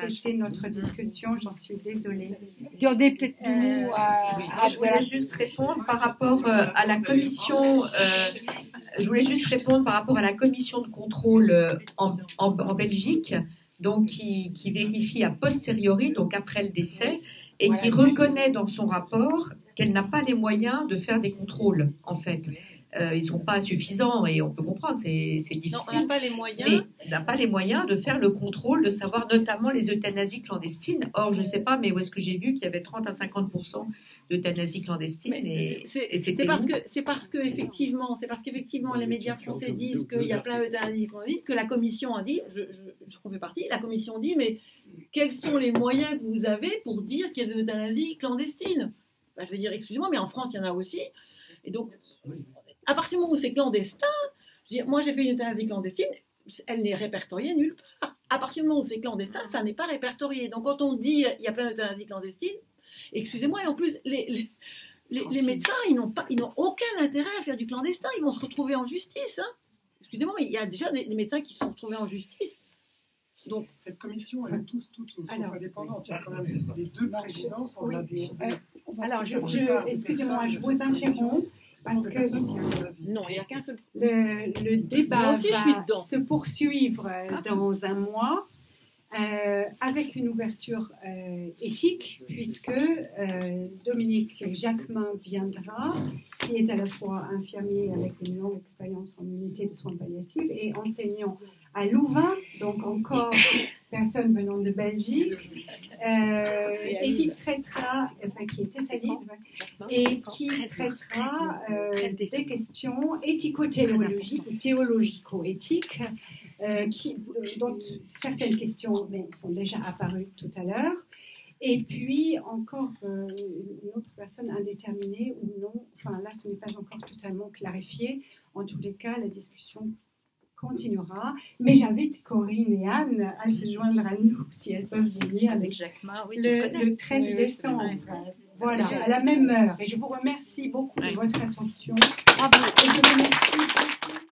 cesser notre discussion, j'en suis désolée. Gardez peut-être nous je voulais juste répondre par rapport à la commission. Je voulais juste répondre par rapport à la commission de contrôle en Belgique, donc qui vérifie a posteriori, donc après le décès, et qui reconnaît dans son rapport qu'elle n'a pas les moyens de faire des contrôles, en fait. Ils ne sont pas suffisants, et on peut comprendre, c'est difficile. Non, on n'a pas les moyens. Mais on n'a pas les moyens de faire le contrôle, de savoir notamment les euthanasies clandestines. Or, je ne sais pas, mais où est-ce que j'ai vu qu'il y avait 30 à 50% d'euthanasie clandestine. C'est parce qu'effectivement, les médias français disent qu'il y a plein d'euthanasies clandestines, que la commission a dit, je fais partie, la commission dit, mais quels sont les moyens que vous avez pour dire qu'il y a de l'euthanasie clandestine? Je veux dire, excusez-moi, mais en France, il y en a aussi. Et donc, À partir du moment où c'est clandestin, moi j'ai fait une euthanasie clandestine, elle n'est répertoriée nulle part. À partir du moment où c'est clandestin, ça n'est pas répertorié. Donc quand on dit il y a plein d'euthanasies clandestines, excusez-moi, et en plus les médecins, ils n'ont aucun intérêt à faire du clandestin, ils vont se retrouver en justice. Hein. Excusez-moi, mais il y a déjà des médecins qui se sont retrouvés en justice. Donc, cette commission, elle est toute indépendante. Il y a quand même les deux présidents sont alors, excusez-moi, je vous interromps. Parce que non, il n'y a qu'un seul. Le débat va se poursuivre dans un mois avec une ouverture éthique, puisque Dominique Jacquemin viendra, qui est à la fois infirmier avec une longue expérience en unité de soins palliatifs et enseignant à Louvain, donc encore personne venant de Belgique, et qui traitera, qui était sa livre, et qui traitera des questions éthico-théologiques ou théologico-éthiques, dont certaines questions sont déjà apparues tout à l'heure, et puis encore une autre personne indéterminée ou non, enfin là ce n'est pas encore totalement clarifié, en tous les cas la discussion continuera, mais j'invite Corinne et Anne à se joindre à nous si elles peuvent venir avec Jacquemin, le 13 décembre. Voilà, à la même heure. Et je vous remercie beaucoup de votre attention. Bravo. Et je remercie beaucoup